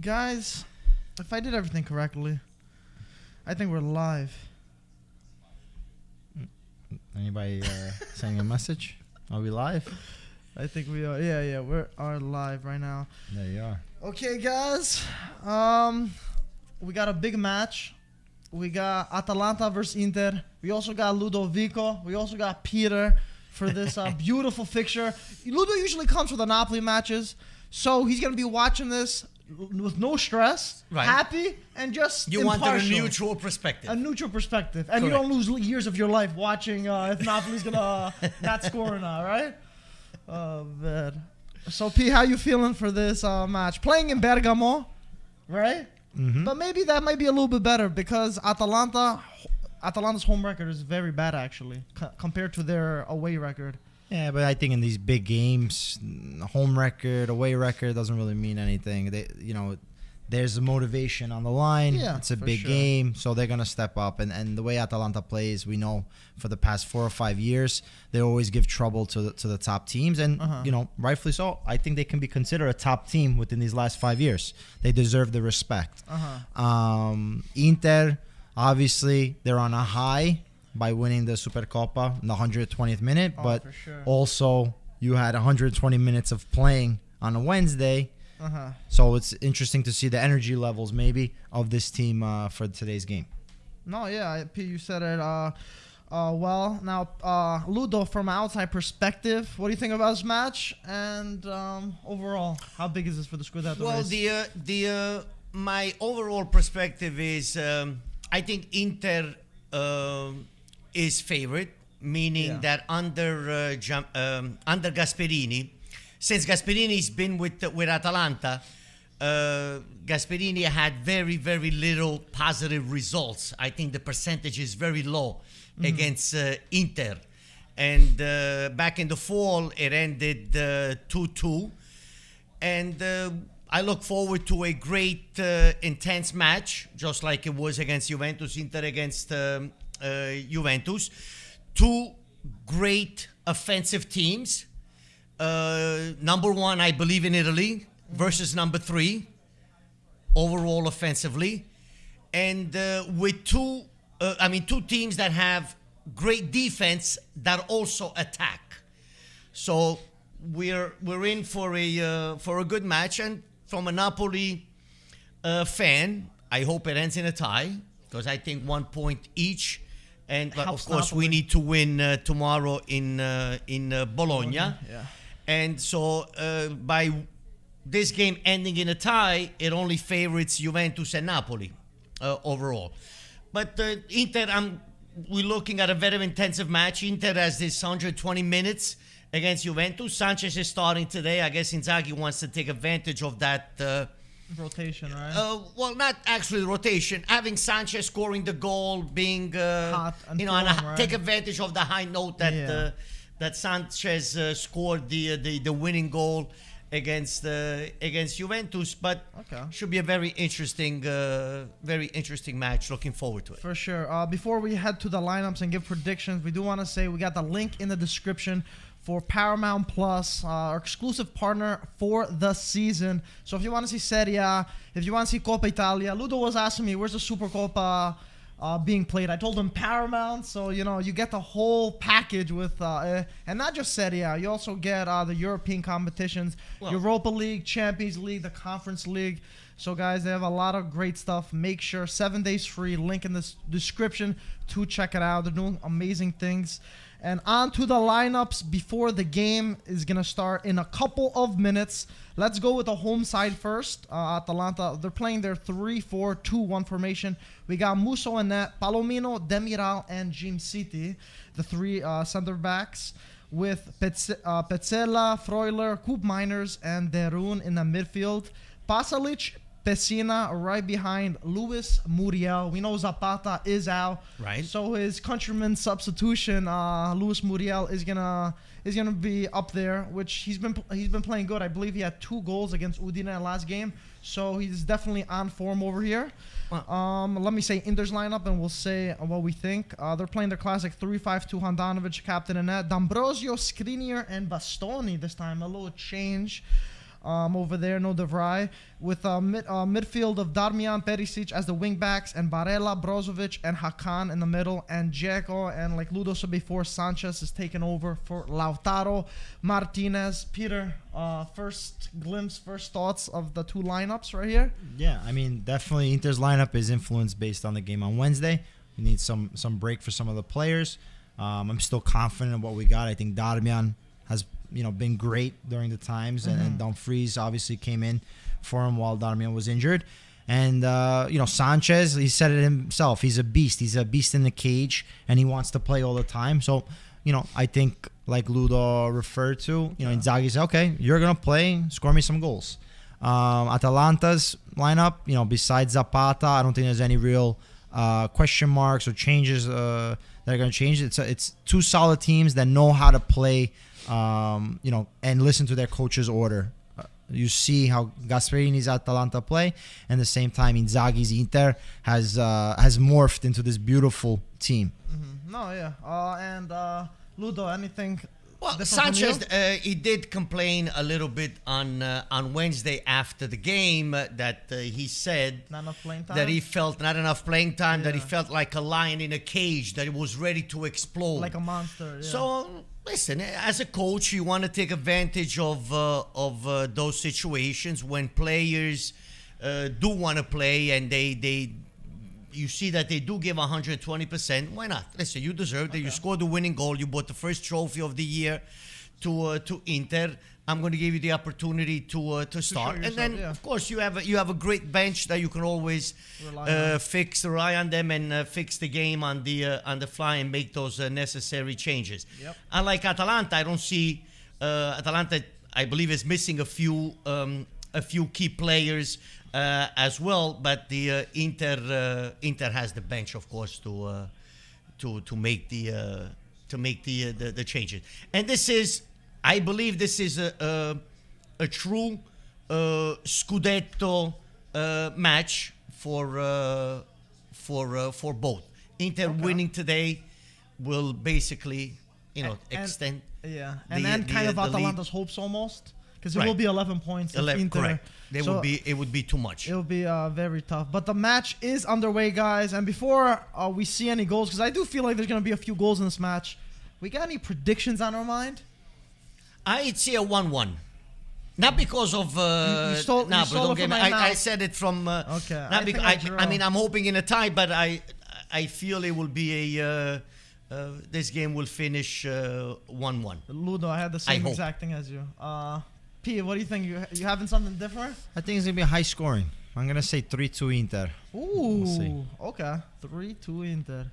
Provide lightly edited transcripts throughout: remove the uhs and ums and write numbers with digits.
Guys, if I did everything correctly, I think we're live. Anybody sending a message? Are we live? I think we are. Yeah, we are live right now. There you are. Okay, guys. We got a big match. We got Atalanta versus Inter. We also got Ludovico. We also got Peter for this beautiful fixture. Ludo usually comes for the Napoli matches, so he's going to be watching this with no stress, happy, and just you impartial. Want a neutral perspective. A neutral perspective. And Correct. You don't lose years of your life watching if Napoli's going to not score or not, right? Oh, man. So, P, how you feeling for this match? Playing in Bergamo, right? Mm-hmm. But maybe that might be a little bit better because Atalanta's home record is very bad, actually, compared to their away record. Yeah, but I think in these big games, home record, away record doesn't really mean anything. There's a motivation on the line. Yeah, it's a for big sure. game, so they're gonna step up. And the way Atalanta plays, we know for the past 4 or 5 years, they always give trouble to the top teams, and rightfully so. I think they can be considered a top team within these last 5 years. They deserve the respect. Inter, obviously, they're on a high by winning the Supercoppa in the 120th minute, but for sure. also you had 120 minutes of playing on a Wednesday. So it's interesting to see the energy levels maybe of this team for today's game. No, yeah, P, you said it well. Now, Ludo, from an outside perspective, what do you think about this match? And overall, how big is this for the Scudetto race? My overall perspective is I think Inter is favorite, meaning that under Gasperini, since Gasperini's been with Atalanta, Gasperini had very, very little positive results. I think the percentage is very low against Inter. And back in the fall, it ended 2-2. And I look forward to a great, intense match, just like it was against Juventus, Inter against Juventus. Two great offensive teams. Number one, I believe, in Italy versus number 3 overall offensively, and with two teams that have great defense that also attack. So we're in for a good match, and from a Napoli fan, I hope it ends in a tie because I think 1 point each. And of course, we need to win tomorrow in Bologna. Yeah. And so by this game ending in a tie, it only favors Juventus and Napoli overall. But Inter, we're looking at a very intensive match. Inter has this 120 minutes against Juventus. Sanchez is starting today. I guess Inzaghi wants to take advantage of that rotation, right? Well, not actually rotation. Having Sanchez scoring the goal, being hot and right? Take advantage of the high note that that Sanchez scored the winning goal against Juventus. But should be a very interesting match. Looking forward to it. For sure. Before we head to the lineups and give predictions, we do want to say we got the link in the description for Paramount Plus, our exclusive partner for the season. So if you want to see Serie A, if you want to see Coppa Italia, Ludo was asking me, where's the Supercoppa being played? I told him Paramount, so, you get the whole package with, and not just Serie A, you also get the European competitions, Europa League, Champions League, the Conference League. So, guys, they have a lot of great stuff. Make sure, 7 days free, link in the description to check it out. They're doing amazing things. And on to the lineups before the game is going to start in a couple of minutes. Let's go with the home side first. Atalanta, they're playing their 3-4-2-1 formation. We got Musso in net, Palomino, Demiral, and Jim City, the 3 center backs, with Petzela, Freuler, Koop Miners, and Derun in the midfield. Pasalic, Messina right behind Luis Muriel. We know Zapata is out, right? So his countryman substitution, Luis Muriel, is gonna be up there, which he's been playing good. I believe he had 2 goals against Udine last game, so he's definitely on form over here. Let me say Inter's lineup, and we'll say what we think. They're playing their classic 3-5-2. Handanovic, captain in net. D'Ambrosio, Skriniar, and Bastoni this time. A little change. over there, no De Vrij. With midfield of Darmian, Perisic as the wing backs, and Barella, Brozovic, and Hakan in the middle, and Dzeko, and like Ludo said before, Sanchez is taking over for Lautaro Martinez. Peter, first glimpse, first thoughts of the two lineups right here? Yeah, I mean, definitely Inter's lineup is influenced based on the game on Wednesday. We need some break for some of the players. I'm still confident in what we got. I think Darmian has been great during the times, and Dumfries obviously came in for him while Darmian was injured. And Sanchez, he said it himself, he's a beast. He's a beast in the cage, and he wants to play all the time. So, I think like Ludo referred to, Inzaghi said, okay, you're gonna play, score me some goals. Atalanta's lineup, besides Zapata, I don't think there's any real question marks or changes that are going to change. It's two solid teams that know how to play, and listen to their coach's order. You see how Gasperini's Atalanta play, and at the same time Inzaghi's Inter has morphed into this beautiful team. Mm-hmm. No, yeah. And Ludo, anything? Well, Sanchez, he did complain a little bit on Wednesday after the game that he said not enough playing time? that he felt not enough playing time, that he felt like a lion in a cage, that he was ready to explode. Like a monster, yeah. So, listen, as a coach, you want to take advantage of those situations when players do want to play and you see that they do give 120%. Why not? Listen, you deserve it. You scored the winning goal. You bought the first trophy of the year to Inter. I'm going to give you the opportunity to start. And then, of course, you have a great bench that you can always rely on them and fix the game on the fly and make those necessary changes. Yep. Unlike Atalanta, I don't see Atalanta. I believe is missing a few key players as well, but the Inter has the bench, of course, to make the changes. And this is, I believe, this is a true Scudetto match for both. Inter winning today will basically, extend. Yeah, and then kind of Atalanta's hopes almost. Because it will be 11 points. 11, correct. It would be too much. It will be very tough. But the match is underway, guys. And before we see any goals, because I do feel like there's going to be a few goals in this match, we got any predictions on our mind? I'd say a 1-1. Not because of Napoli. Don't get me. I said it from. Okay. I'm hoping in a tie, but I feel it will be a. This game will finish 1-1. Ludo, I had the same exact thing as you. P, what do you think? You having something different? I think it's gonna be high scoring. I'm gonna say 3-2 Inter. Ooh, we'll okay, 3-2 Inter.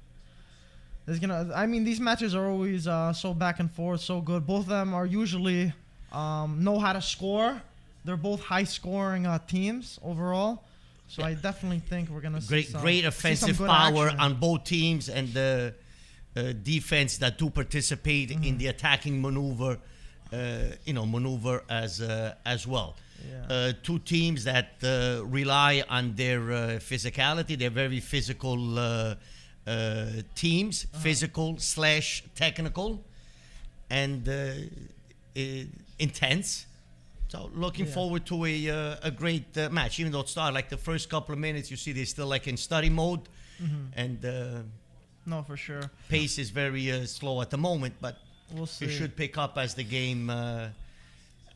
These matches are always so back and forth, so good. Both of them are usually know how to score. They're both high-scoring teams overall. So I definitely think we're gonna see great offensive power on both teams, and the defense that do participate in the attacking maneuver as well. Yeah. Two teams that rely on their physicality. They're very physical teams, physical/technical, and intense. So looking forward to a great match. Even though it started like the first couple of minutes, you see they're still like in study mode, and no, for sure. Pace is very slow at the moment, but we'll see. It should pick up as the game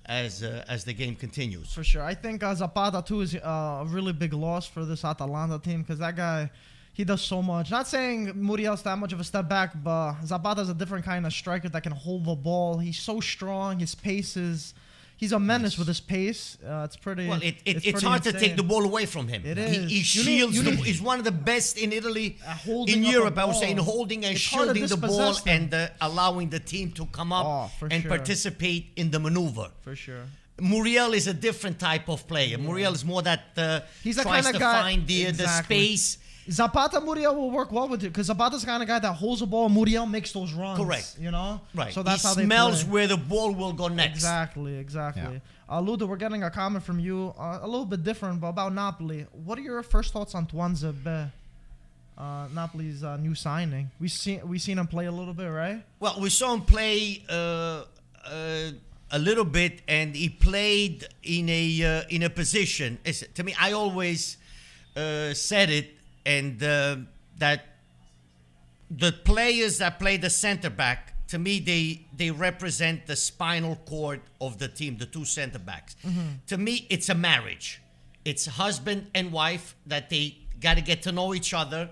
as the game continues. For sure. I think Zapata too is a really big loss for this Atalanta team, because that guy, he does so much. Not saying Muriel's that much of a step back, but Zapata's a different kind of striker that can hold the ball. He's so strong. His pace is... He's a menace with his pace. It's pretty. Well, it's hard to take the ball away from him. It is. He shields. He's one of the best in Italy, in Europe. I would say in holding and shielding the ball and allowing the team to come up and participate in the maneuver. For sure. Muriel is a different type of player. Yeah. Muriel is more that he's tries kind of to guy, find the space. Zapata Muriel will work well with it, because Zapata's the kind of guy that holds the ball. Muriel makes those runs. Correct. Right. So that's how they smells play. where the ball will go next. Exactly. Yeah. Ludo, we're getting a comment from you, a little bit different, but about Napoli. What are your first thoughts on Tuanzebe, Napoli's new signing? We seen him play a little bit, right? Well, we saw him play a little bit, and he played in a position. To me, I always said it, and that the players that play the center back, to me, they represent the spinal cord of the team, the two center backs. To me, it's a marriage. It's husband and wife that they got to get to know each other,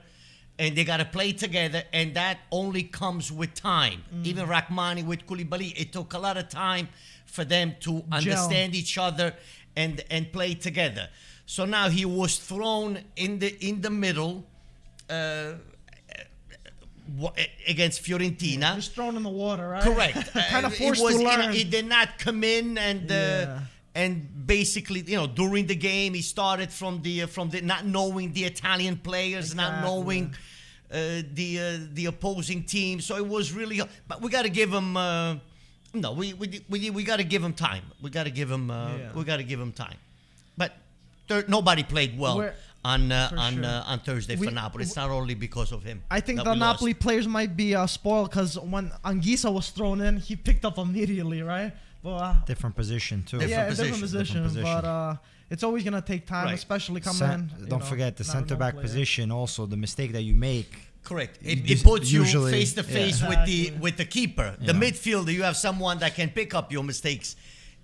and they got to play together, and that only comes with time. Even Rahmani with Koulibaly, it took a lot of time for them to understand each other and play together. So now he was thrown in the middle against Fiorentina. He was thrown in the water, right? Correct. Kind of forced to learn. He did not come in and basically, during the game, he started from the not knowing the Italian players, not knowing the opposing team. So it was really, but we got to give him. We got to give him time. We got to give him. We got to give him time. But nobody played well on Thursday for Napoli. It's not only because of him. I think the Napoli players might be spoiled because when Anguissa was thrown in, he picked up immediately, right? But, different position too. Different position. But it's always gonna take time, especially coming in. Don't forget the center back position. Also, the mistake that you make. Correct. It puts you face to face with the keeper. The midfielder, you have someone that can pick up your mistakes.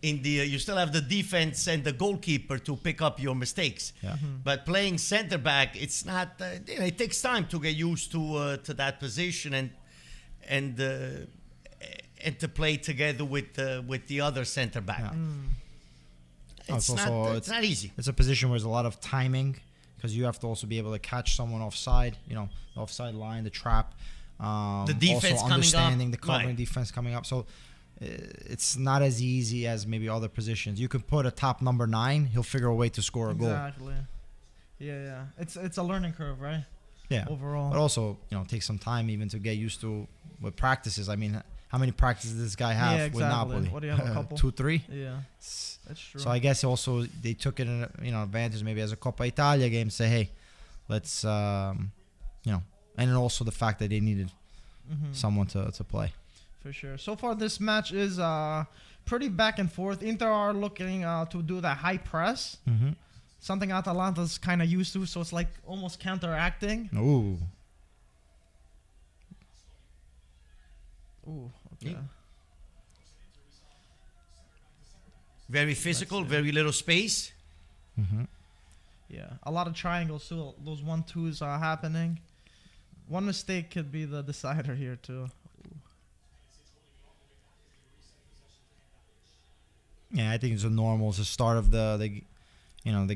You still have the defense and the goalkeeper to pick up your mistakes. Yeah. But playing center back, it's not. It takes time to get used to that position and to play together with the other center back. Yeah. It's not easy. It's a position where there's a lot of timing because you have to also be able to catch someone offside. The offside line, the trap. The defense also understanding the covering right. defense coming up. So it's not as easy as maybe other positions. You could put a top number 9, he'll figure a way to score a goal. Exactly. Yeah. It's a learning curve, right? Yeah. Overall. But also, take some time even to get used to with practices. I mean, how many practices does this guy have with Napoli? What do you have, a couple? 2, 3? Yeah. That's true. So I guess also they took it in advantage maybe as a Coppa Italia game, say, hey, let's and then also the fact that they needed someone to play. For sure. So far, this match is pretty back and forth. Inter are looking to do that high press, something Atalanta's kind of used to. So it's like almost counteracting. Ooh, okay. Very physical, very little space. Yeah, a lot of triangles too. Those 1-2s are happening. One mistake could be the decider here too. Yeah, I think it's it's the start of the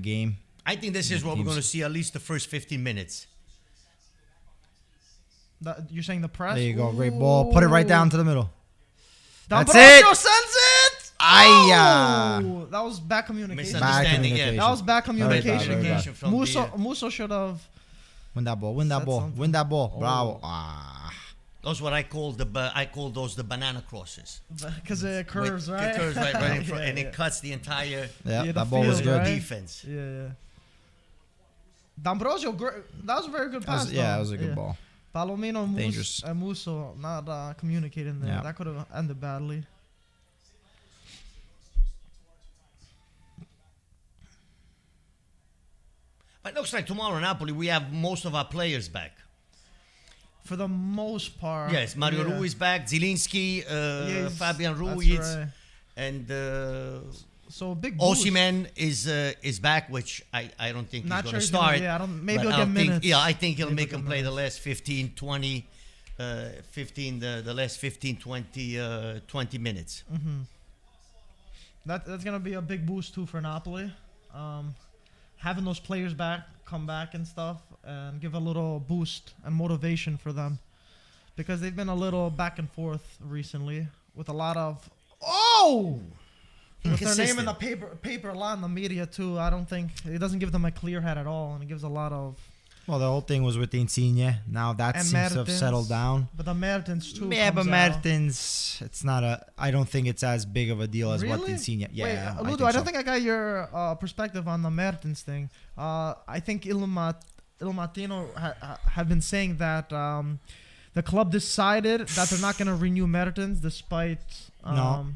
game. I think this is what we're going to see at least the first 15 minutes. You're saying the press? There you go, great ball. Put it right down to the middle. That's it. Sends it. Oh, that was bad communication. That was bad communication. Musso should have win that ball. Win that ball. Bravo. Those what I call those the banana crosses. Because it curves, right? It curves right in front, and it cuts the entire. Yeah, that ball was good. Defense. Yeah. D'Ambrosio, that was a very good pass. That was a good ball. Palomino and Musso not communicating there. Yeah. That could have ended badly. But it looks like tomorrow in Napoli we have most of our players back. For the most part. Yes, Mario Rui is back, Zielinski, Fabian Ruiz, right. And so big Osimhen is back, which I don't think he's going to start. Maybe he'll get minutes. I think he'll make him play the last 15, 20, the last 15, 20 minutes. That's going to be a big boost too for Napoli. Having those players come back and stuff, and give a little boost and motivation for them, because they've been a little back and forth recently with a lot of with their name in the paper a lot in the media too. I don't think it doesn't give them a clear head at all, and it gives a lot of. Well, the whole thing was with the Insigne. Now that seems to have settled down. But the Mertens too. Yeah, but Mertens, it's not I don't think it's as big of a deal as what the Insigne. Yeah. Wait, Ludo, I don't think I got your perspective on the Mertens thing. I think Il Mattino have been saying that the club decided that they're not going to renew Mertens despite. No.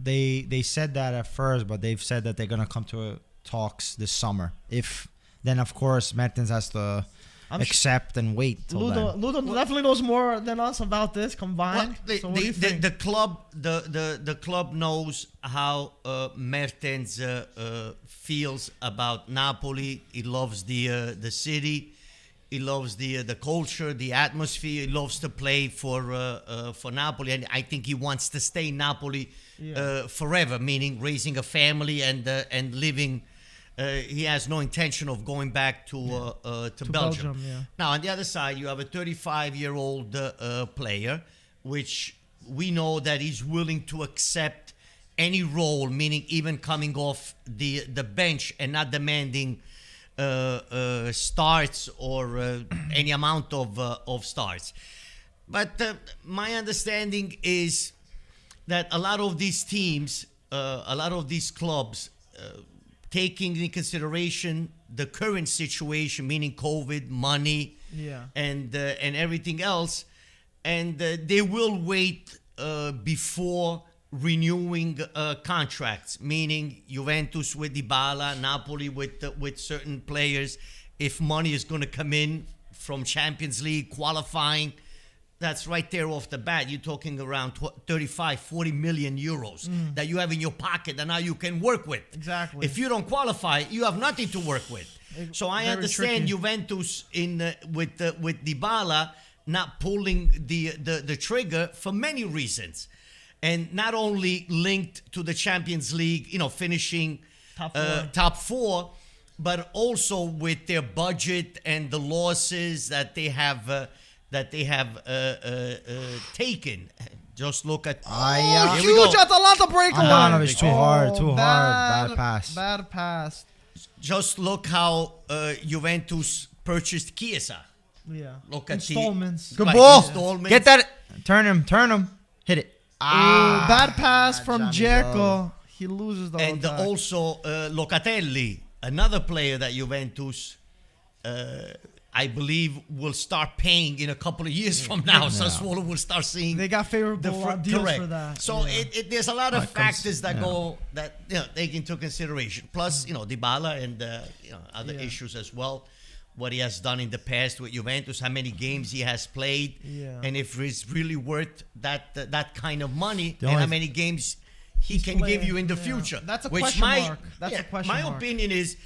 they said that at first, but they've said that they're gonna come to talks this summer. If then, of course, Mertens has to accept and wait till then. Ludo definitely knows more than us about this combined. Well, So what do you think? the club knows how Mertens feels about Napoli. He loves the city. He loves the culture, the atmosphere. He loves to play for Napoli, and I think he wants to stay in Napoli forever. Meaning raising a family and living. He has no intention of going back to Belgium. Yeah. Now, on the other side, you have a 35-year-old player, which we know that he's willing to accept any role, meaning even coming off the bench and not demanding starts or any amount of starts. But my understanding is that a lot of these teams, a lot of these clubs, taking into consideration the current situation, meaning COVID, money, and everything else, and they will wait before renewing contracts, meaning Juventus with Dybala, Napoli with certain players. If money is going to come in from Champions League qualifying, that's right there off the bat. You're talking around 35, 40 million euros that you have in your pocket that now you can work with. Exactly. If you don't qualify, you have nothing to work with. So I Very understand tricky. Juventus with Dybala not pulling the trigger for many reasons. And not only linked to the Champions League, finishing top four, but also with their budget and the losses that they have taken. Just look at huge here we go. Atalanta breakaway. Andanovic, too hard, too hard. Bad Bad pass. Bad pass. Just look how Juventus purchased Chiesa. Yeah. Look at Installments. Good Right, ball. installments. Get that. Turn him. Hit it. Ooh, bad pass from Johnny Dzeko. He loses the And whole time. also Locatelli, another player that Juventus, I believe, will start paying in a couple of years from now. Sassuolo will start seeing They got favorable deals correct. for that. So yeah. there's a lot of it comes- factors that go that take into consideration. Plus, Dybala and other Yeah. issues as well. What he has done in the past with Juventus, how many games he has played, and if it's really worth that kind of money, and how many games he can give you in the future. That's a Which question mark. That's a question my mark. opinion is,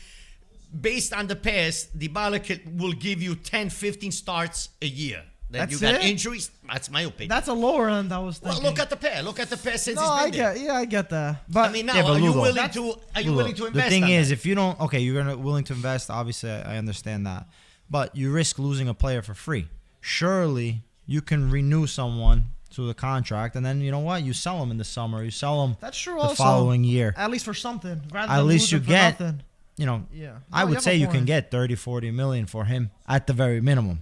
based on the past, Dybala will give you 10, 15 starts a year. Then That's you got it? injuries. That's my opinion. That's a lower end. I was thinking. Well, look at the pair. Look at the pair since No, he's been there. I get that. But I mean, now Yeah, but are you Ludo, willing to Ludo, invest? the thing on is, that? if you don't, you're willing to invest. Obviously, I understand that, but you risk losing a player for free. Surely you can renew someone to the contract, and then you know what? You sell them in the summer. You sell them that's true. the Also, following year. at least for something. Rather At than least losing you for get- nothing. Yeah. I No, would have say a you can point. get 30, 40 million for him at the very minimum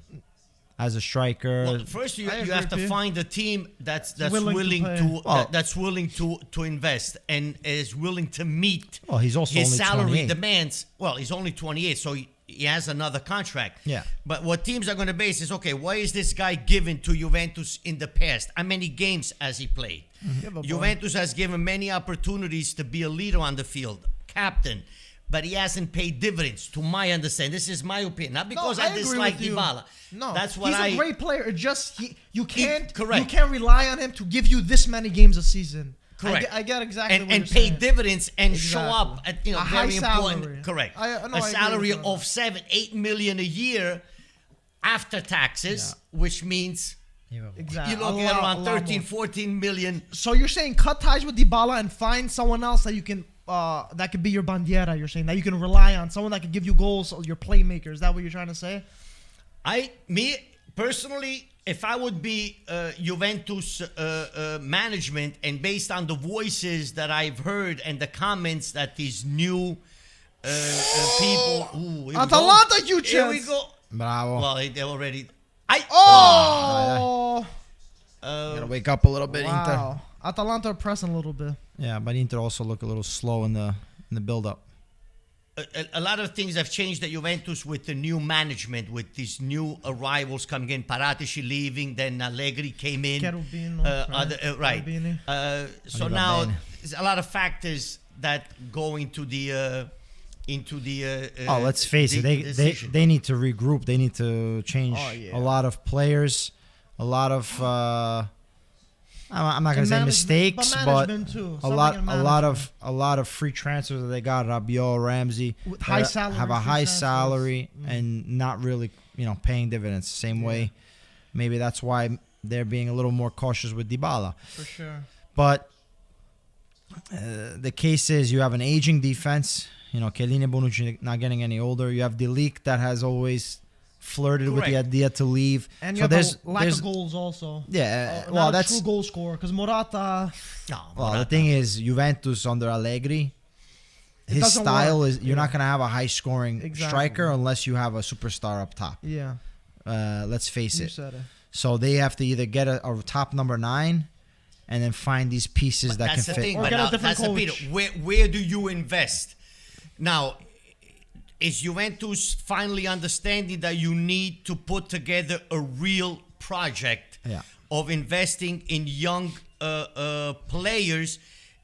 as a striker. Well, first you I have to agree, P. find a team that's Willing to willing pay. to Oh. that's willing to invest and is willing to meet Well, he's also his only salary 28. demands. Well, he's only 28, so he has another contract. Yeah. But what teams are going to base is, okay, what is this guy given to Juventus in the past? How many games has he played? Give a point. Juventus has given many opportunities to be a leader on the field, captain, but he hasn't paid dividends, to my understanding. This is my opinion, not because No, I agree dislike with you. Dybala. No, That's what he's a great player. It just you can't correct. you can't rely on him to give you this many games a season. Correct. I get exactly what and you're pay saying. dividends and show Exactly. up at A high very salary. important. Correct. I agree A salary with you on of that. 7-8 million a year after taxes, which means Exactly. you're looking A at lot- around a lot 13, more. 14 million. So you're saying cut ties with Dybala and find someone else that you can that could be your bandiera. You're saying that you can rely on someone that can give you goals, your playmaker. Is that what you're trying to say? Me personally, if I would be Juventus management, and based on the voices that I've heard and the comments that these new people, here we go. Atalanta, huge Here we chance. go. Bravo. Well, they already. Oh! Gotta wake up a little bit, Inter. Wow. Atalanta are pressing a little bit. Yeah, but Inter also look a little slow in the build-up. A lot of things have changed at Juventus with the new management, with these new arrivals coming in. Paratici leaving, then Allegri came in. Cherubino, Right. Cherubini. So Arriva now bene. there's a lot of factors that go into the let's face it. They need to regroup. They need to change a lot of players, a lot of. I'm not gonna say mistakes, but a lot of free transfers that they got. Rabiot, Ramsey, with high salary, have a high salary and not really, paying dividends the same way. Maybe that's why they're being a little more cautious with Dybala. For sure. But the case is you have an aging defense. Chiellini and Bonucci not getting any older. You have De Ligt that has always flirted with the idea to leave. And you have a lack of goals also. Yeah, that's a true goal scorer because Morata. The thing is, Juventus under Allegri, his style is you're not gonna have a high scoring striker unless you have a superstar up top. Yeah. Let's face it. You said it. So they have to either get a top number 9, and then find these pieces that can fit. Thing, or but get now, a different coach. Where do you invest? Now, is Juventus finally understanding that you need to put together a real project of investing in young players?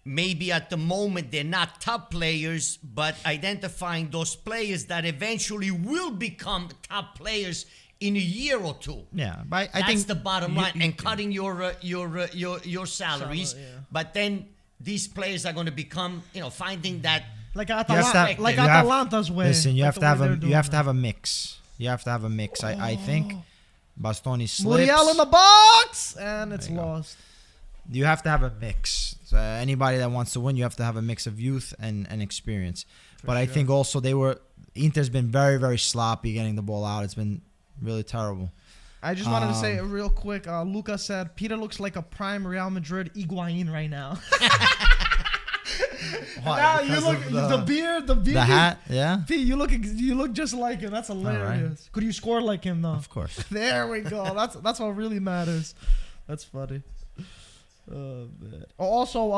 Maybe at the moment they're not top players, but identifying those players that eventually will become top players in a year or two. Yeah, but I that's think the bottom line. And cutting your salaries, but then these players are going to become, finding that. Like Atalanta's way. Listen, you have to have a mix. You have to have a mix. I think Bastoni slips. Muriel in the box, and it's lost. You have to have a mix. So anybody that wants to win, you have to have a mix of youth and experience. But I think also Inter's been very, very sloppy getting the ball out. It's been really terrible. I just wanted to say real quick. Luca said Peter looks like a prime Real Madrid Higuain right now. Now you look the beard, the hat. Yeah, Pete, you look just like him. That's hilarious. Right. Could you score like him though? Of course. There we go. That's what really matters. That's funny. Also,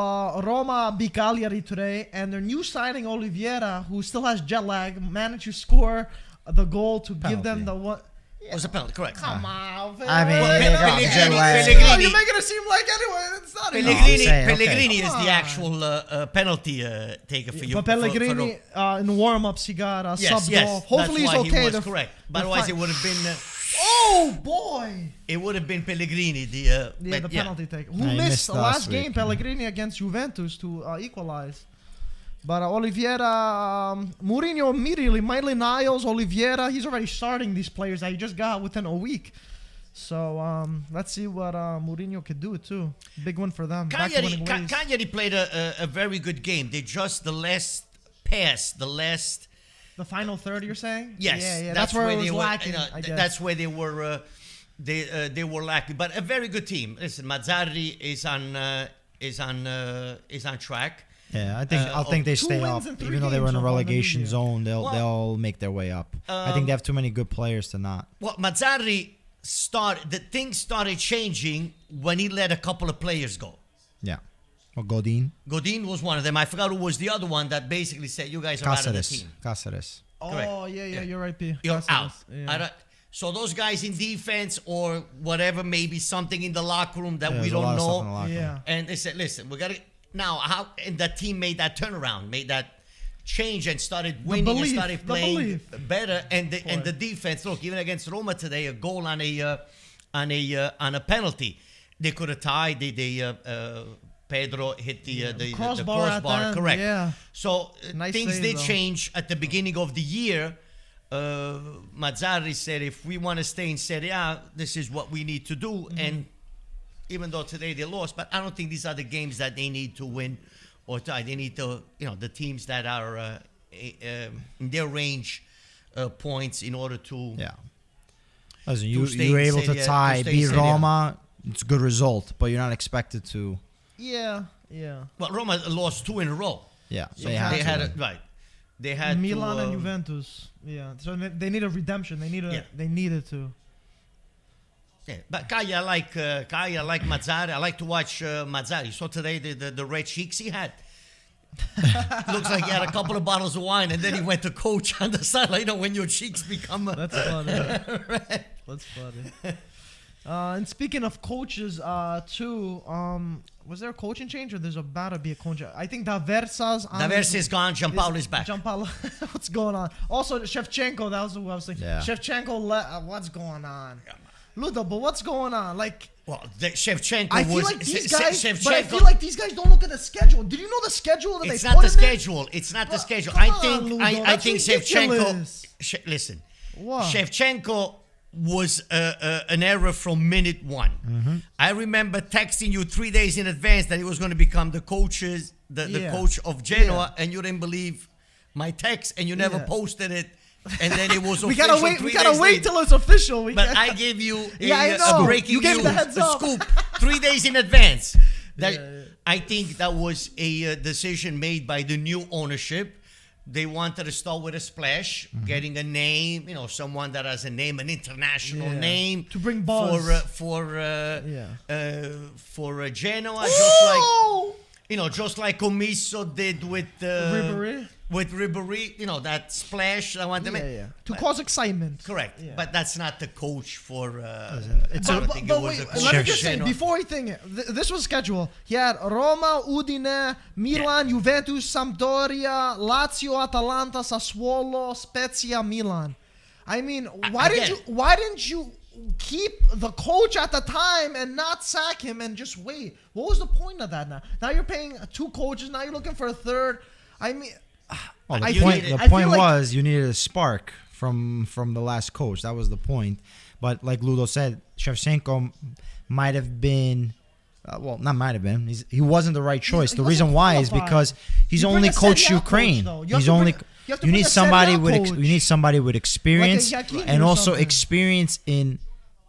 Roma beat Cagliari today, and their new signing Oliveira, who still has jet lag, managed to score the goal to give them the one. It was a penalty, correct. Come on, man. I mean, Pellegrini. You're making it seem like anyway. It's not Pellegrini is the actual penalty taker for you. But Pellegrini, in warm-ups, he got subbed off. Hopefully he's okay. He was correct. But otherwise, it would have been... oh, boy! It would have been Pellegrini, the penalty taker. Who missed the last game, Pellegrini, against Juventus to equalize. But Oliveira, Mourinho immediately, Maitland-Niles, Oliveira, he's already starting these players that he just got within a week. So let's see what Mourinho could do too. Big one for them. Cagliari played a very good game. They just the last pass, the final third. You're saying? Yes. Yeah. That's where it was lacking. That's where they were. They were lacking. But a very good team. Listen, Mazzarri is on track. Yeah, I think they stay up. Even though they were in a relegation zone, they'll make their way up. I think they have too many good players to not. Well, Mazzarri things started changing when he let a couple of players go. Yeah. Or Godin. Godin was one of them. I forgot who was the other one that basically said, you guys are out of the team. Cáceres. Oh, yeah, you're right, P. You're out. Yeah. So those guys in defense or whatever, maybe something in the locker room that we don't know. Yeah. And they said, listen, we got to... Now, and that team made that turnaround, made that change and started winning and started playing better. And the defense, look, even against Roma today, a goal on a penalty. They could have tied. Pedro hit the crossbar, correct. Yeah. So things did change at the beginning of the year. Mazzarri said, if we want to stay in Serie A, this is what we need to do. Mm-hmm. And even though today they lost, but I don't think these are the games that they need to win or tie. They need to, the teams that are in their range points in order to. Yeah. Listen, you were able to tie, beat Roma. It's a good result, but you're not expected to. Yeah. Well, Roma lost 2 in a row. Yeah, so they had it right. They had Milan and Juventus. Yeah, so they need a redemption. They needed to. Yeah, but Kaya, I like Mazzarri. I like to watch Mazzarri. So today the red cheeks he had. Looks like he had a couple of bottles of wine, and then he went to coach on the sideline. When your cheeks become. That's funny. Right. That's funny. And speaking of coaches, too, Was there a coaching change or there's about to be a coaching? I think Daversa's on. Daversa is gone. Gianpaolo is back. Gianpaolo, what's going on? Also, Shevchenko, that was who I was thinking. Yeah. Shevchenko, what's going on? Ludo, but what's going on? Like, Well, Shevchenko I feel was. like these guys, Shevchenko, but I feel like these guys don't look at the schedule. Did you know the schedule that it's they not put the him in? schedule. It's not the schedule. Come I on, think. Ludo, I that's think ridiculous. Shevchenko. Listen, What? Shevchenko was an error from minute one. Mm-hmm. I remember texting you 3 days in advance that he was going to become the the coach of Genoa, and you didn't believe my text, and you never posted it. And then it was We official. gotta wait. 3 We gotta days wait later. till it's official. But I gave you I know. a breaking You gave me news, the heads a up. scoop, 3 days in advance. That Yeah. I think that was a decision made by the new ownership. They wanted to start with a splash, getting a name, someone that has a name, an international Yeah. name To bring buzz. for Genoa, Oh! just like Commisso did with Ribéry. With Ribéry, that splash. I want to make. To cause excitement. Correct, Yeah. but that's not the coach for. It's I a- don't think But it was wait, a coach let me for just say, Genoa. before we think this was scheduled. He had Roma, Udine, Milan, Juventus, Sampdoria, Lazio, Atalanta, Sassuolo, Spezia, Milan. I mean, why didn't you keep the coach at the time and not sack him and just wait? What was the point of that now? Now you're paying 2 coaches, now you're looking for a third. I mean, Well, I the feel- point, I the feel point like- was you needed a spark from the last coach. That was the point. But like Ludo said, Shevchenko might have been, not might have been. He wasn't the right choice. he The wasn't reason why is qualified. because he's You bring only a Serie coached A coach, Ukraine. though. You have He's to only. bring- you have to You bring need a Serie A somebody with coach. you need somebody with experience Iachini and or also something. experience in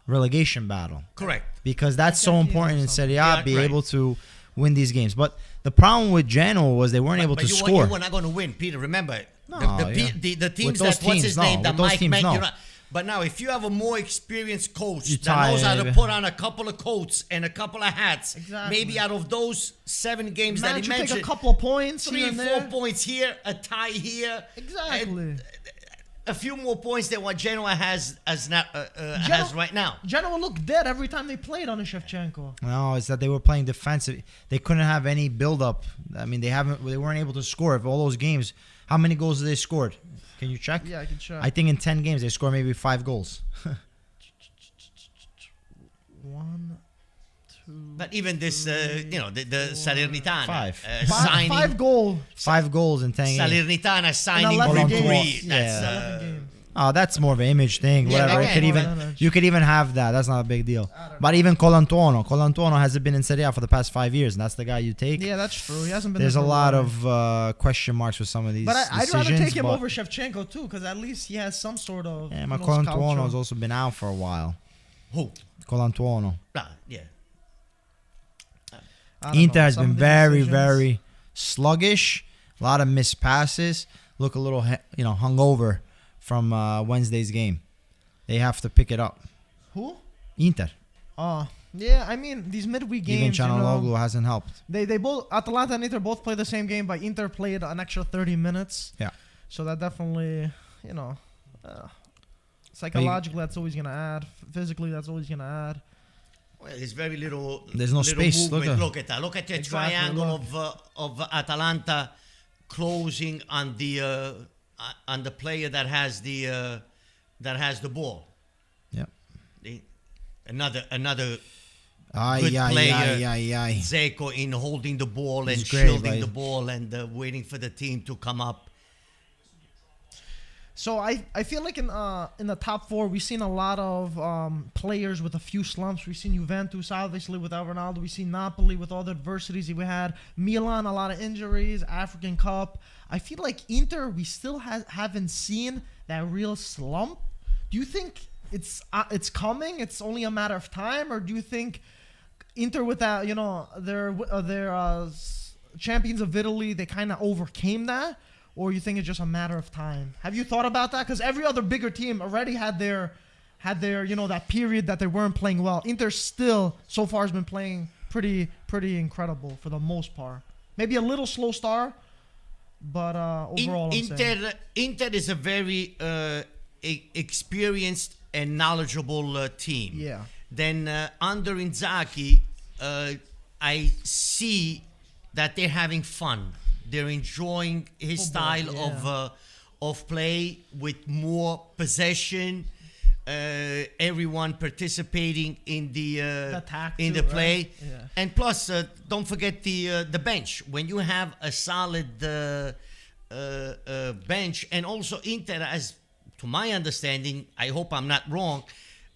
relegation battle. Correct. Because that's so Iachini or important in something. Serie A, Yeah, be right. able to win these games. But the problem with Genoa was they weren't able to you score. You were not going to win, Peter. Remember, No, the teams With those that what's his teams, name no. that With those Mike teams, met. no. You're not, but now, if you have a more experienced coach You that knows how to tie- put on a couple of coats and a couple of hats, Exactly. maybe out of those 7 games that he man, you take mentioned, a couple of points 3 here or and 4 there. points here, a tie here, Exactly. and a few more points than what Genoa has right now. Genoa looked dead every time they played on a Shevchenko. No, it's that they were playing defensive. They couldn't have any build up. I mean, they weren't able to score. If all those games, how many goals did they scored? Can you check? Yeah, I can check. I think in 10 games they scored maybe 5 goals. 1, 2. But even this, the Salernitana 5. signing 5 goals. 5 goals in 10 games. Salernitana signing 11 Ribéry. games. That's Yeah. 11 games. Oh, that's more of an image thing. Yeah, Whatever. again, You could even have that. That's not a big deal. But even Colantuono hasn't been in Serie A for the past 5 years, and that's the guy you take. Yeah, that's true. He hasn't been. There's a there for lot while. of question marks with some of these But I'd decisions. rather take him but- over Shevchenko too, because at least he has some sort of. Yeah, you but know, Colantuono culture. has also been out for a while. Who? Colantuono. Yeah. I don't Inter know, has some been of the very, decisions. very sluggish. A lot of missed passes. Look a little, hungover from Wednesday's game. They have to pick it up. Who? Inter. Oh, yeah. I mean, these midweek Even games. Canaloglu hasn't helped. They both Atalanta and Inter both played the same game, but Inter played an extra 30 minutes. Yeah. So that definitely, psychologically that's always gonna add. Physically, that's always gonna add. Well, there's very little. There's no little space. Movement. Look Look at that. Look at the Exactly, triangle look. of Atalanta closing on the player that has the ball. Yeah. Another Ay, good ay, player, ay, ay, ay. Zeko, in holding the ball and He's great, shielding right? the ball and waiting for the team to come up. So I feel like in the top 4 we've seen a lot of players with a few slumps. We've seen Juventus obviously without Ronaldo. We've seen Napoli with all the adversities that we had. Milan, a lot of injuries. African Cup. I feel like Inter, we still haven't seen that real slump. Do you think it's coming? It's only a matter of time, or do you think Inter with that, they're champions of Italy, they kind of overcame that? Or you think it's just a matter of time? Have you thought about that? Because every other bigger team already had their that period that they weren't playing well. Inter still so far has been playing pretty incredible for the most part. Maybe a little slow start, but overall, Inter is a very experienced and knowledgeable team. Yeah. Then under Inzaghi, I see that they're having fun. They're enjoying his style of play with more possession. Everyone participating in the play, right? Yeah. and plus don't forget the bench. When you have a solid bench, and also Inter, as to my understanding, I hope I'm not wrong,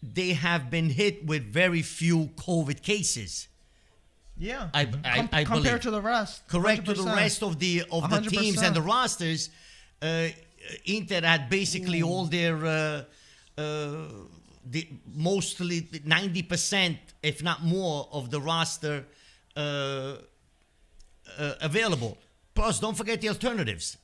they have been hit with very few COVID cases. Yeah, I believe, compared to the rest. correct 100%. to the rest of the teams and the rosters. Inter had basically all their mostly 90%, if not more, of the roster available. Plus, don't forget the alternatives.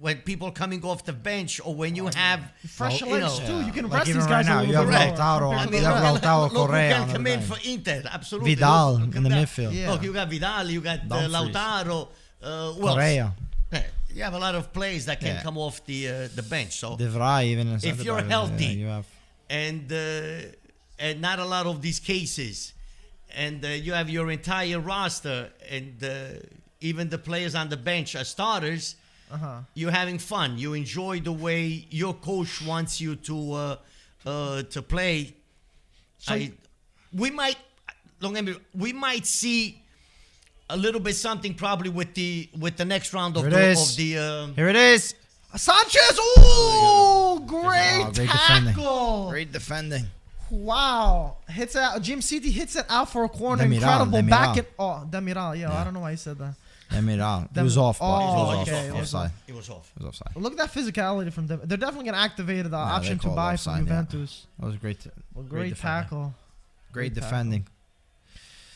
When people coming off the bench, or when you have fresh legs too, you can rest even these guys right now, a you little have bit Lautaro, more. you have Lautaro, look who Correa can on come the in bench. for Inter. Absolutely, Vidal look in the at that. midfield. Yeah. Look, you got Vidal, you got Dumfries. Lautaro. Who else? Correa, You have a lot of players that can come off the bench. So De Vrij, even in if you're healthy, you have and not a lot of these cases, and you have your entire roster, and even the players on the bench are starters, you're having fun. You enjoy the way your coach wants you to play. So we might see a little bit something probably with the next round of Here the it is. Here it is. Sanchez, ooh, great great tackle. defending. Great defending. Wow, hits it. Jim City hits it out for a corner. Demiral, Incredible Demiral. back it. Oh, Demiral. Yeah, I don't know why he said that. Demiral. It was off. But Oh, it was okay, off. it was Offside. It was off. It was offside. Look at that physicality from them. They're definitely gonna activate the option they to called buy offside, from yeah. Juventus. That was great. Great defending. tackle. Great tackle. defending.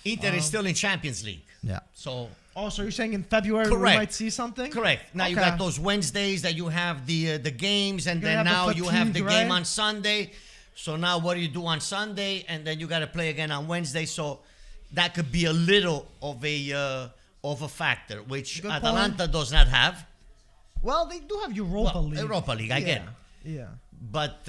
Inter is still in Champions League. Yeah. So Oh, so you're saying in February we Correct. might see something? correct. Now you Okay. got those Wednesdays that you have the games, and You're then gonna have now the you have the fatigue, game right? on Sunday. So now what do you do on Sunday? And then you got to play again on Wednesday. So that could be a little of a factor, which Good Atalanta does not have. Well, they do have Europa League. Europa League, I get it. Yeah. But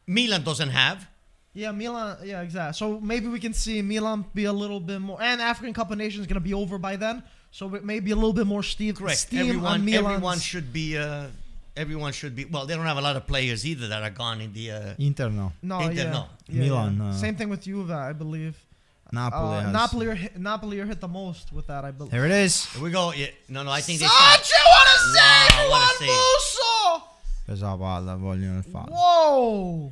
Milan doesn't have. Yeah, Milan. Yeah, exactly. So maybe we can see Milan be a little bit more. And African Cup of Nations is going to be over by then. So it may be a little bit more steam Correct. on Milan. Everyone should be. Everyone should be. Well, they don't have a lot of players either that are gone in the. Inter no. No, Inter, yeah. no. Yeah, Milan, yeah. Same thing with Juve, I believe. Napoli. has- Napoli are hit the most with that, I believe. Here it is. Here we go. Yeah. No. I think they. Sanchez, what a save! Wow, what a save. Musso! Per Zapata vogliono il fallo. Whoa!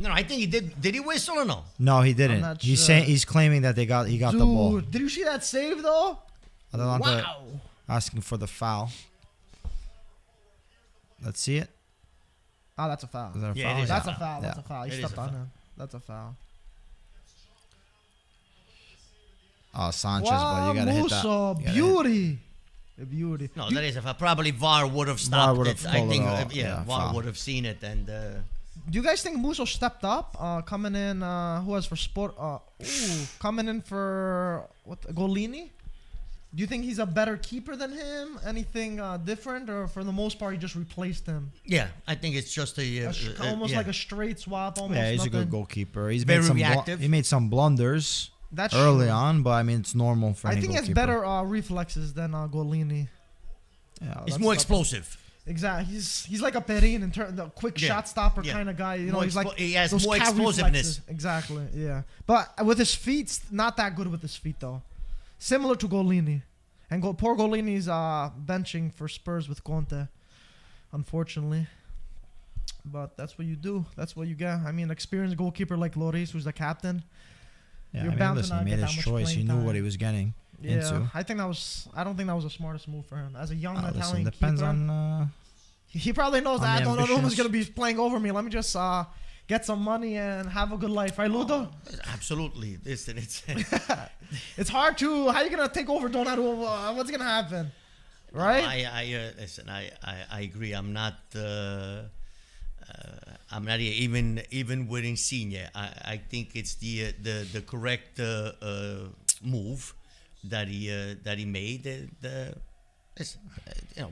No, I think he did. Did he whistle or no? No, he didn't. not He's sure. saying he's claiming that he got the ball. Dude, did you see that save though? Atalanta Wow. asking for the foul. Let's see it. Oh, that's a foul. Is there a Yeah, foul? it is That's a a foul. That's Yeah. a foul. He It is stepped a on foul. him. That's a foul. Oh, Sanchez, but you gotta hit that. Musso, You gotta hit- beauty. A beauty. No, that is a foul. Probably VAR would have stopped would it. have I called think. it off. Yeah, Yeah, VAR foul. would have seen it and. Do you guys think Musso stepped up? Coming in, who was for Sport? Coming in for Golini? Do you think he's a better keeper than him? Anything different, or for the most part he just replaced him? Yeah, I think it's just Almost yeah. like a straight swap. Almost Yeah, he's nothing. a good goalkeeper. He's Very made some reactive. he made some blunders That's early true. on, but I mean it's normal for I any think he has goalkeeper. better reflexes than Golini. Yeah, He's that's more not- explosive. Exactly. He's like a Perin in terms the quick Yeah. shot stopper Yeah. kind of guy. You know, More he's like he has those more cow explosiveness. reflexes. Exactly. Yeah. But with his feet, not that good with his feet though. Similar to Golini, and poor Golini's benching for Spurs with Conte, unfortunately. But that's what you do. That's what you get. I mean, experienced goalkeeper like Lloris, who's the captain. Yeah, You're I mean, bound to listen, not he made get his that much choice. He playing knew what time. he was getting Yeah, into. I don't think that was the smartest move for him as a young Listen, Italian depends keeper. on. He probably knows on that the I don't know who's ambitions. going to be playing over me. Let me just get some money and have a good life. Right, Ludo? Absolutely. Listen, it's It's hard to. How you going to take over Donnarumma? What's going to happen? Right? listen. I agree. I'm not even with Insigne. I think it's the correct move that he made. Listen,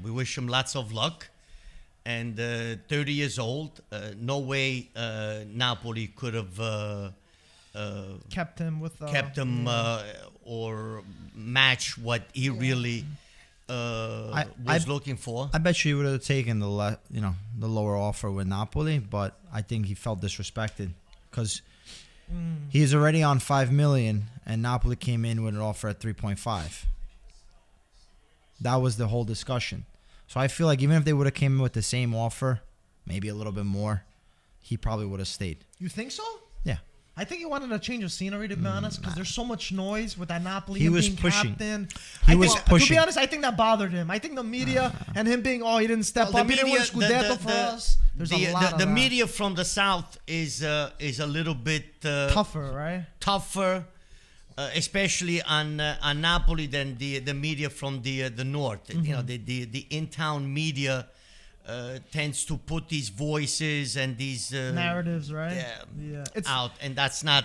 we wish him lots of luck, and 30 years old. No way Napoli could have kept him with or match what he really was looking for. I bet you he would have taken the lower offer with Napoli, but I think he felt disrespected because he's already on 5 million, and Napoli came in with an offer at 3.5. That was the whole discussion. So I feel like even if they would have came in with the same offer, maybe a little bit more, he probably would have stayed. You think so? Yeah. I think he wanted a change of scenery, to be honest, because there's so much noise with that Napoli. He him was being pushing. Captain. He was pushing. To be honest, I think that bothered him. I think the media and him being, he didn't step Well, up. He didn't win Scudetto for us. There's a lot of the that. media from the south is a little bit Tougher, right? tougher, especially on Napoli than the media from the north. You know, the in-town media tends to put these voices and these narratives, right? Yeah, It's out, and that's not.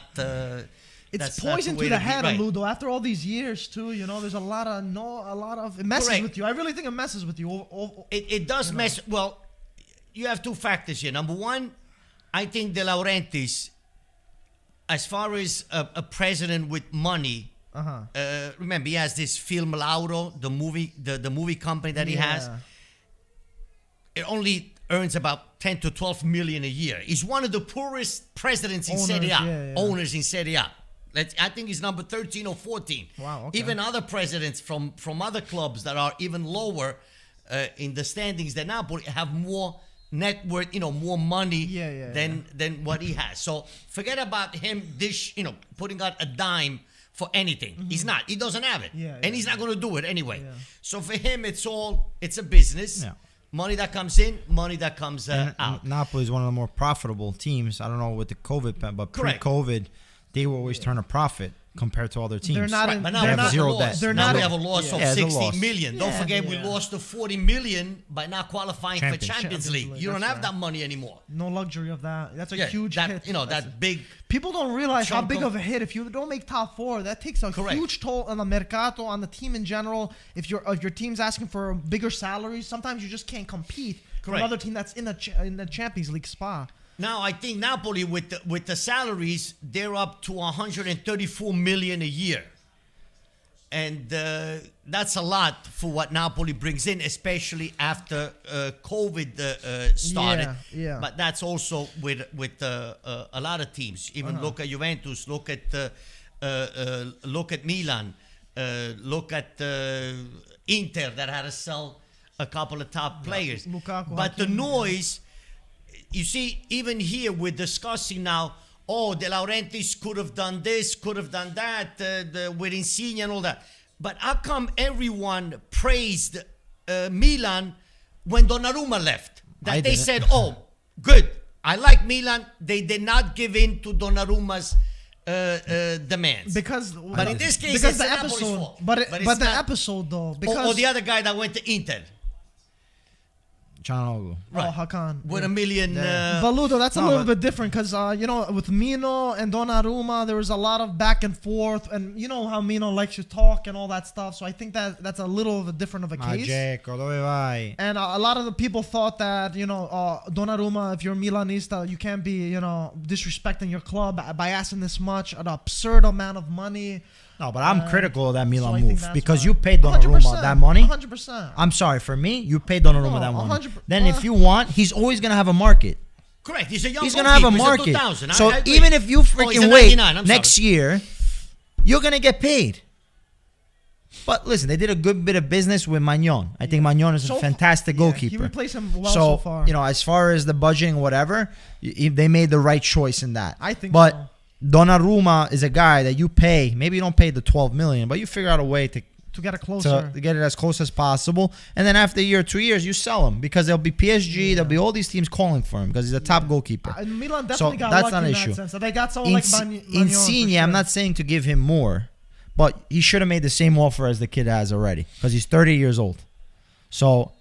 it's that's not poison the way to the be, head, right. Ludo. After all these years, too, there's a lot of it messes Correct. with you. I really think it messes with you. It does mess. Well, you have two factors here. Number one, I think De Laurentiis, as far as a president with money, remember he has this Film Lauro, the movie company that he has. It only earns about 10 to 12 million a year. He's one of the poorest presidents in Serie A, owners in Serie A. I think he's number 13 or 14. Wow, okay. Even other presidents from other clubs that are even lower in the standings than Napoli have more net worth, more money than what he has. So forget about him putting out a dime for anything. He's not. He doesn't have it. And he's not going to do it anyway. So for him, it's a business. Yeah. Money that comes in, money that comes out. Napoli is one of the more profitable teams. I don't know with the COVID, but pre-COVID, they will always turn a profit compared to other teams. They're not. Right, but now we have zero debt. Now we have a loss of 60 million. Don't forget we lost the 40 million by not qualifying for Champions League. You don't have that money anymore. No luxury of that. That's a huge hit. That big. People don't realize how big of a hit. If you don't make top four, that takes a huge toll on the mercato, on the team in general. If your team's asking for bigger salaries, sometimes you just can't compete with another team that's in the Champions League spot. Now I think Napoli with the salaries, they're up to 134 million a year, and that's a lot for what Napoli brings in, especially after COVID started. Yeah. But that's also with a lot of teams. Even look at Juventus, look at Milan, look at Inter that had to sell a couple of top players. Lukaku, but the noise. You see, even here we're discussing now, De Laurentiis could have done this, could have done that, with Insigne and all that. But how come everyone praised Milan when Donnarumma left? That they said, good, I like Milan. They did not give in to Donnarumma's demands. But in this case, because it's the Napoli's episode, fault. but the episode though, because or the other guy that went to Inter. Right. Hakan. With $1 million. But Ludo, that's a little bit different because, with Mino and Donnarumma, there was a lot of back and forth. And you know how Mino likes to talk and all that stuff. So I think that's a little of a different of a case. Dzeko, dove vai? And a lot of the people thought that, Donnarumma, if you're Milanista, you can't be, disrespecting your club by asking this much, an absurd amount of money. No, but I'm critical of that Milan so move because you paid Donnarumma that money. 100%. I'm sorry, for me, you paid Donnarumma that money. 100%. Then if you want, he's always going to have a market. Correct. He's a young He's going to have a goalkeeper. market. So even if you freaking wait next year, you're going to get paid. But listen, they did a good bit of business with Magnon. I think Magnon is a fantastic goalkeeper. He replaced him well so far. As far as the budgeting, whatever, they made the right choice in that. I think so. Donnarumma is a guy that you pay. Maybe you don't pay the 12 million, but you figure out a way to get it closer, to get it as close as possible. And then after a year, 2 years, you sell him because there'll be PSG, there'll be all these teams calling for him because he's a top goalkeeper. Milan definitely got that's lucky not an in issue. that sense. They got someone like Magnon. Insigne, I'm not saying to give him more, but he should have made the same offer as the kid has already because he's 30 years old. So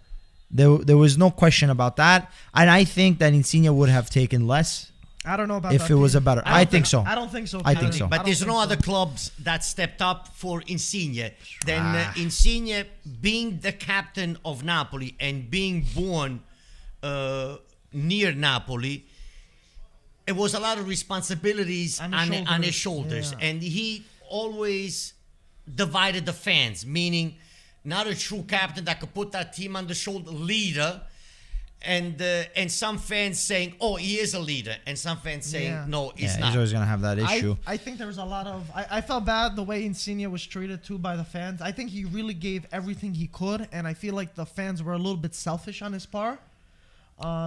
there was no question about that. And I think that Insigne would have taken less. I don't know about if it was a better. I think so. I don't think so. I think so. But there's no other clubs that stepped up for Insigne. Then Insigne being the captain of Napoli and being born near Napoli, it was a lot of responsibilities on his shoulders. Yeah. And he always divided the fans, meaning not a true captain that could put that team on the shoulder, leader. And some fans saying, oh, he is a leader. And some fans saying, no, he's not. He's always going to have that issue. I think there was a lot of... I felt bad the way Insigne was treated too by the fans. I think he really gave everything he could, and I feel like the fans were a little bit selfish on his part.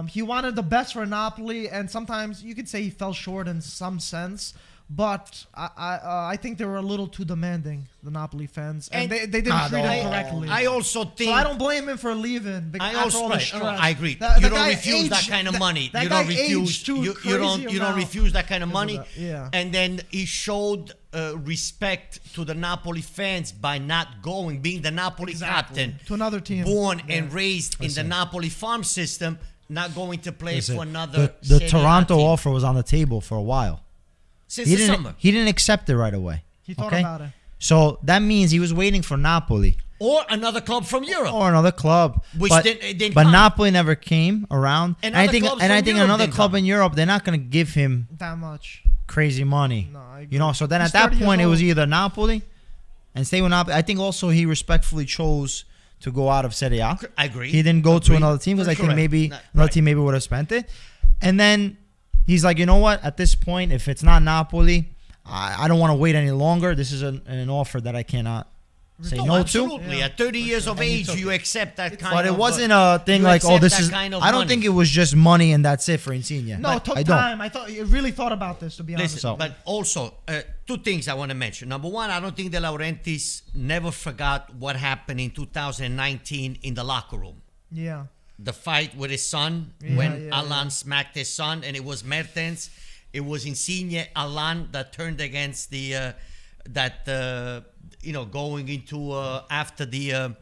He wanted the best for Napoli, and sometimes you could say he fell short in some sense. But I think they were a little too demanding, the Napoli fans, and they didn't treat him correctly. I also think... So I don't blame him for leaving. I agree. The you don't guy refuse aged, that kind of money. That You guy don't refuse. aged too You crazy don't refuse that kind of money. Yeah. And then he showed respect to the Napoli fans by not going, being the Napoli captain to another team, born and raised in the Napoli farm system, not going to play for another. The Toronto offer was on the table for a while. Since the summer. He didn't accept it right away. He thought about it. So that means he was waiting for Napoli. Or another club from Europe. Or another club. Which but didn't but come. Napoli never came around. And I think another club come. in Europe, they're not going to give him that much crazy money. No, I agree. You know, so then He's at that 30 point, it years was old. either Napoli and stay with Napoli. I think also he respectfully chose to go out of Serie A. I agree. He didn't go to another team because I think maybe another team maybe would have spent it. And then he's like, you know what? At this point, if it's not Napoli, I don't want to wait any longer. This is an offer that I cannot say no absolutely. to. Yeah. At 30 years of age, you accept that kind of... But it wasn't a thing like, oh, this is... Kind of I don't money. think it was just money and that's it for Insigne. No, it took time. I thought he really thought about this, to be honest. Listen, but also, two things I want to mention. Number one, I don't think De Laurentiis never forgot what happened in 2019 in the locker room. Yeah. The fight with his son, when Alan smacked his son, and it was Mertens. It was Insigne, Alan that turned against the going into after the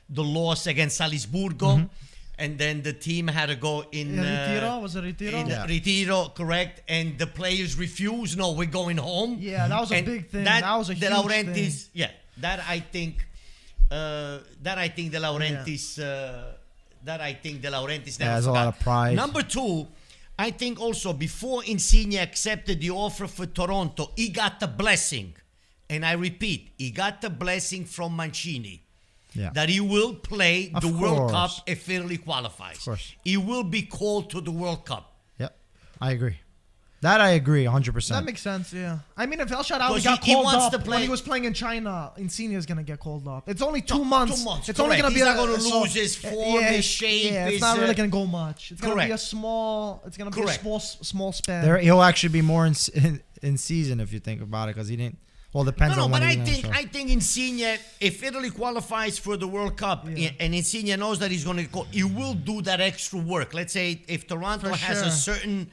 loss against Salisburgo, and then the team had to go in Retiro. Was it Retiro? in Retiro, correct? And the players refused. No, we're going home. Yeah, that was a big thing. That was a huge thing. Yeah, that I think De Laurentiis. That I think De Laurentiis never has forgot. a lot of pride. Number two, I think also before Insigne accepted the offer for Toronto, he got the blessing. And I repeat, he got the blessing from Mancini that he will play the World Cup if Italy qualifies. Of course. He will be called to the World Cup. Yep, I agree. That I agree 100%. That makes sense, yeah. I mean, if El Shaarawy 'Cause got he called wants up to play- when he was playing in China, Insigne is going to get called up. It's only 2 months. 2 months. It's only going to be He's not going to lose his form, his shape. Yeah, it's not really going to go much. It's going to be correct. a small. It's going to be a small span. He'll actually be more in season if you think about it because he didn't. Well, depends on when but he's I think Insigne, if Italy qualifies for the World Cup and Insigne knows that he's going to go, he will do that extra work. Let's say if Toronto has a certain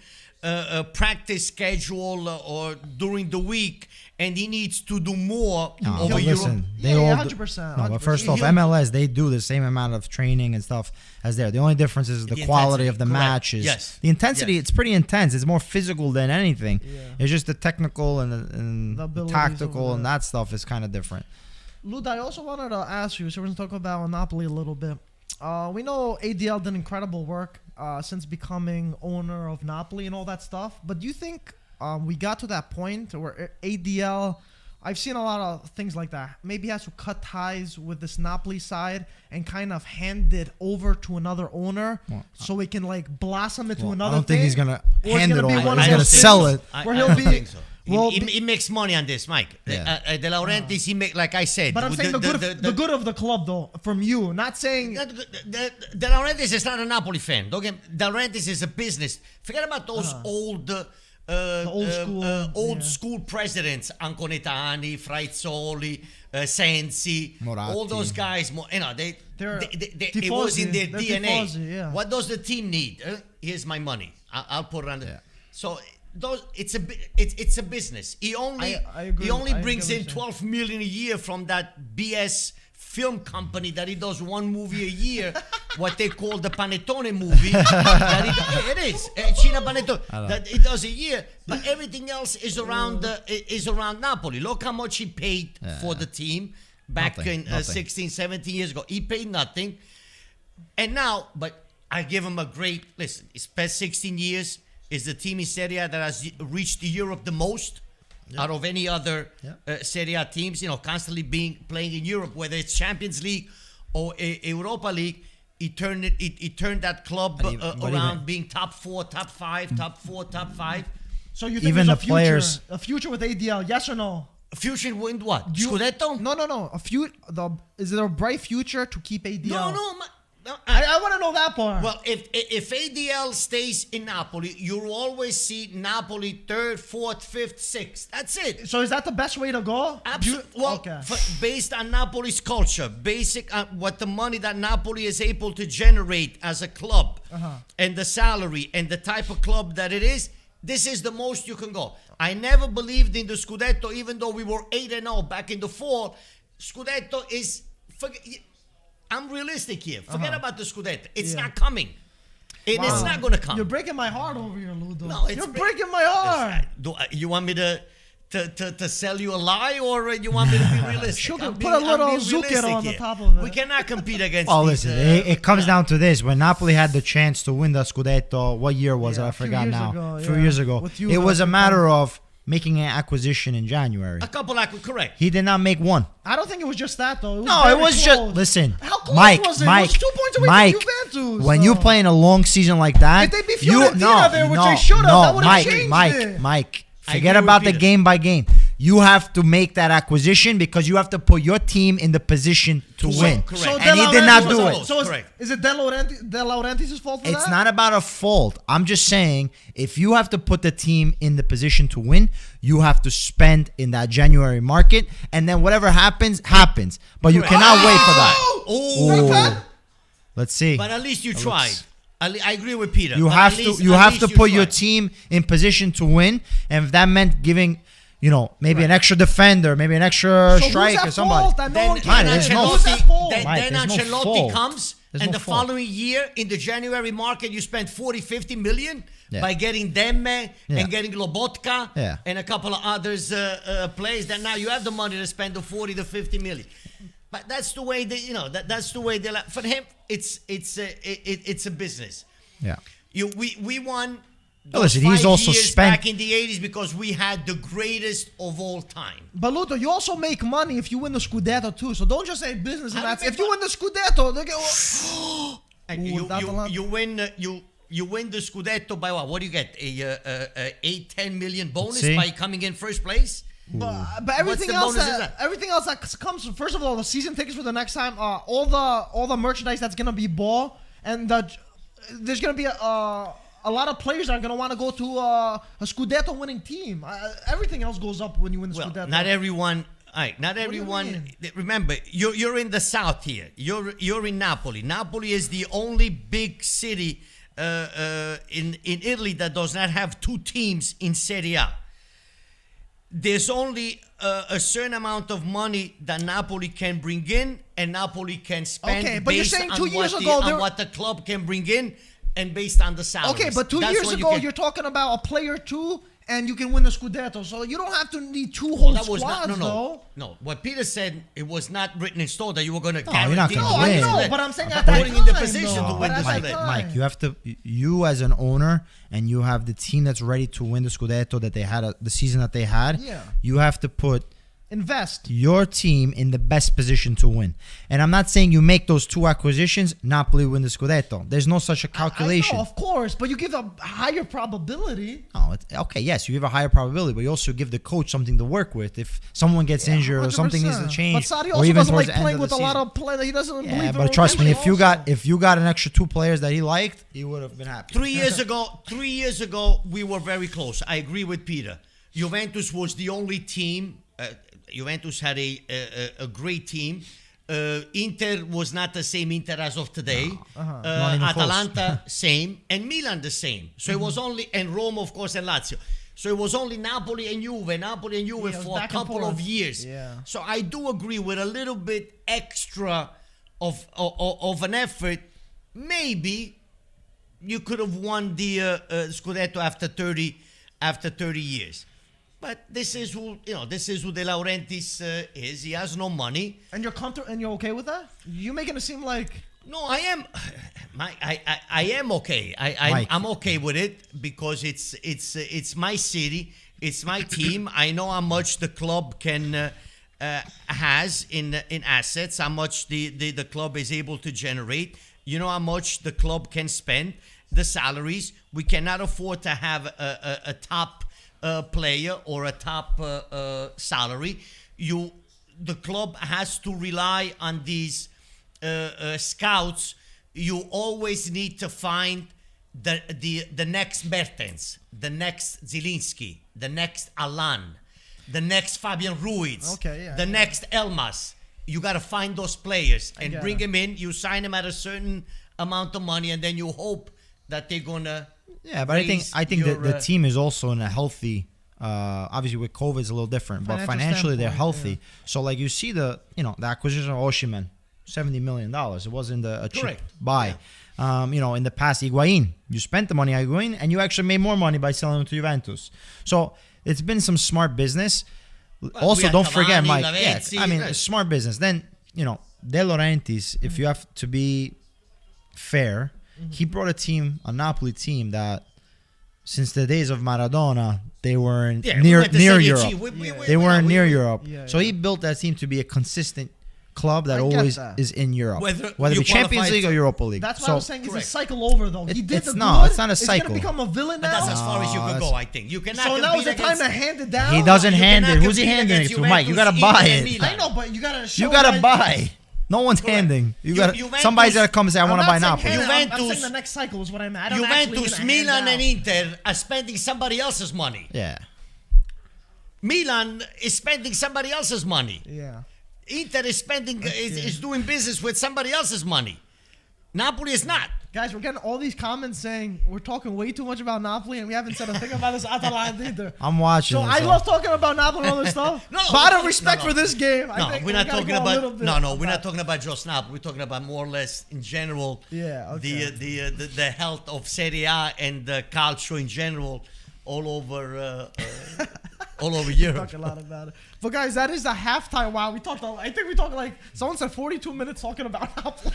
practice schedule or during the week and he needs to do more over Europe. They all 100%. No, but first off, MLS, they do the same amount of training and stuff as there. The only difference is the quality of the matches. Yes. The intensity, it's pretty intense. It's more physical than anything. Yeah. It's just the technical and the tactical and that stuff is kind of different. Lud, I also wanted to ask you, so we're going to talk about Napoli a little bit. We know ADL did incredible work since becoming owner of Napoli and all that stuff. But do you think we got to that point where ADL, I've seen a lot of things like that, maybe has to cut ties with this Napoli side and kind of hand it over to another owner so it can like blossom into another thing? I don't think he's going to hand it over. He's going to sell it. Where he'll be... Well, he makes money on this, Mike. De Laurentiis, he make, like I said. But I'm saying the good of the club, though, from you. Not saying... De Laurentiis is not a Napoli fan. De Laurentiis is a business. Forget about those old school presidents. Anconetani, Fraizzoli, Sensi. Moratti. All those guys, it was in their DNA. Tifosi, What does the team need? Here's my money. I'll put it on the... So... it's a business. He only brings in 12 million a year from that BS film company that he does one movie a year, what they call the Panettone movie. It is Cina Panettone that he does a year, but everything else is around Napoli. Look how much he paid for the team back in 16, 17 years ago. He paid nothing, and now, but I give them a great listen. It's past 16 years is the team in Serie A that has reached Europe the most out of any other Serie A teams. You know, constantly playing in Europe, whether it's Champions League or Europa League. He turned that club around, being top 4, top 5, top 4, top 5. So you think even there's the players, a future with ADL? Yes or no? A future win what? Scudetto? No. Is there a bright future to keep ADL? No. I want to know that part. Well, if ADL stays in Napoli, you'll always see Napoli 3rd, 4th, 5th, 6th. That's it. So is that the best way to go? Absolutely. Well, okay. Based on Napoli's culture, what the money that Napoli is able to generate as a club, and the salary and the type of club that it is, this is the most you can go. I never believed in the Scudetto, even though we were 8-0 back in the fall. Scudetto is... I'm realistic here. Forget about the Scudetto. It's not coming. It's not going to come. You're breaking my heart over here, Ludo. No, you're breaking my heart. You want me to sell you a lie, or you want me to be realistic? Sugar, put a little zucchero on the top of it. We cannot compete against listen, it comes down to this. When Napoli had the chance to win the Scudetto, what year was it? I forgot now. A few years ago. It was a matter of making an acquisition in January. A couple correct. He did not make one. I don't think it was just that, though. It was just... Listen, how close Mike, was it? Mike, It was 2 points away from Juventus. When you play in a long season like that... If they beat Fiorentina there, which they should have, that would have changed it. Mike, forget about the game by game. You have to make that acquisition because you have to put your team in the position to win. Correct. And he did not do it. So is it De Laurentiis' fault for that? It's not about a fault. I'm just saying, if you have to put the team in the position to win, you have to spend in that January market, and then whatever happens, happens. But you cannot wait for that. Oh. Let's see. But at least you tried. I agree with Peter. You have to put your team in position to win, and if that meant giving... maybe an extra defender, maybe an extra striker, somebody. Then Ancelotti comes, and the following year in the January market, you spend 40, 50 million by getting Demme and getting Lobotka and a couple of others players. That now you have the money to spend the 40 to 50 million. But that's the way that's the way they. For him, it's a business. Yeah. We won. Listen, he's also spent back in the 80s because we had the greatest of all time. But Ludo, you also make money if you win the Scudetto too. So don't just say business. If you win the Scudetto, they go. You win the Scudetto by what? What do you get? A 8-10 million bonus by coming in first place. But everything else that comes. First of all, the season tickets for the next time. All the merchandise that's gonna be bought, and there's gonna be a lot of players are going to want to go to a Scudetto winning team. Everything else goes up when you win the Scudetto. Not everyone. Not everyone. Remember, you're in the south here. You're in Napoli. Napoli is the only big city in Italy that does not have 2 teams in Serie A. There's only a certain amount of money that Napoli can bring in, and Napoli can spend. Okay, but you're saying 2 years ago on what the club can bring in. And based on the salaries. Okay, but 2 years ago, you're talking about a player 2, and you can win the Scudetto. So you don't have to need 2 whole squads, though. No, what Peter said, it was not written in stone that you were going to guarantee. I know, but I'm saying at that time, in the position to win the Scudetto. Mike, you as an owner, and you have the team that's ready to win the Scudetto that they had, the season that they had. Yeah. You have to invest your team in the best position to win. And I'm not saying you make those 2 acquisitions, Napoli win the Scudetto. There's no such a calculation. I know, of course, but you give a higher probability. Oh, okay, yes, you give a higher probability, but you also give the coach something to work with. If someone gets injured 100%. Or something needs to change, but Sadi also doesn't like playing with a lot of players. He doesn't believe in. Yeah, but trust me, if you got an extra 2 players that he liked, he would have been happy. 3 years ago, we were very close. I agree with Peter. Juventus was the only team. Juventus had a great team. Inter was not the same Inter as of today. Atalanta, same. And Milan, the same. So it was only... And Roma, of course, and Lazio. So it was only Napoli and Juve for a couple of years. Yeah. So I do agree with a little bit extra of an effort. Maybe you could have won the Scudetto after 30 years. But this is who De Laurentiis is. He has no money. And you're okay with that? You're making it seem like No, I am. I am okay. I'm okay with it because it's my city, it's my team. I know how much the club can has in assets, how much the club is able to generate. You know how much the club can spend, the salaries. We cannot afford to have a top player or a top salary. The club has to rely on these scouts. You always need to find the next Mertens, the next Zielinski, the next Alan, the next Fabian Ruiz, the next Elmas. You got to find those players and bring them in. You sign them at a certain amount of money, and then you hope that they're gonna. Yeah, but I think the team is also in a healthy. Obviously, with COVID, it's a little different, but financially they're healthy. Yeah. So, like you see the acquisition of Osimhen, $70 million. It wasn't a cheap buy. Yeah. In the past, Higuain, you spent the money on Higuain, and you actually made more money by selling him to Juventus. So it's been some smart business. Also, don't forget, Mike. Smart business. Then De Laurentiis, if you have to be fair, he brought a Napoli team that, since the days of Maradona, they weren't near Europe. They weren't near Europe. So he built that team to be a consistent club that always is in Europe, whether it be Champions League or Europa League. That's why I was saying it's a cycle over, though. It's not a cycle. It's going to become a villain now. But that's as far as you can go, I think. You cannot. So now is the time to hand it down. He doesn't hand it. Who's he handing it to, Mike? You got to buy it. I know, but you got to show. You got to buy. No one's handing. You got somebody's gonna come and say, "I want to buy Napoli." I'm saying the next cycle is what I'm at. Juventus, Milan, and Inter are spending somebody else's money. Yeah. Milan is spending somebody else's money. Yeah. Inter is spending is doing business with somebody else's money. Napoli is not. Guys, we're getting all these comments saying we're talking way too much about Napoli and we haven't said a thing about this Atalanta either. I'm watching. So I love talking about Napoli and other stuff. But out of respect for this game, I think we're not talking about. We're not talking about just Napoli. We're talking about more or less in general. Yeah. Okay. The health of Serie A and the culture in general all over Europe. Talk a lot about it. But guys, that is the halftime. Wow, I think we talked like someone said 42 minutes talking about Napoli.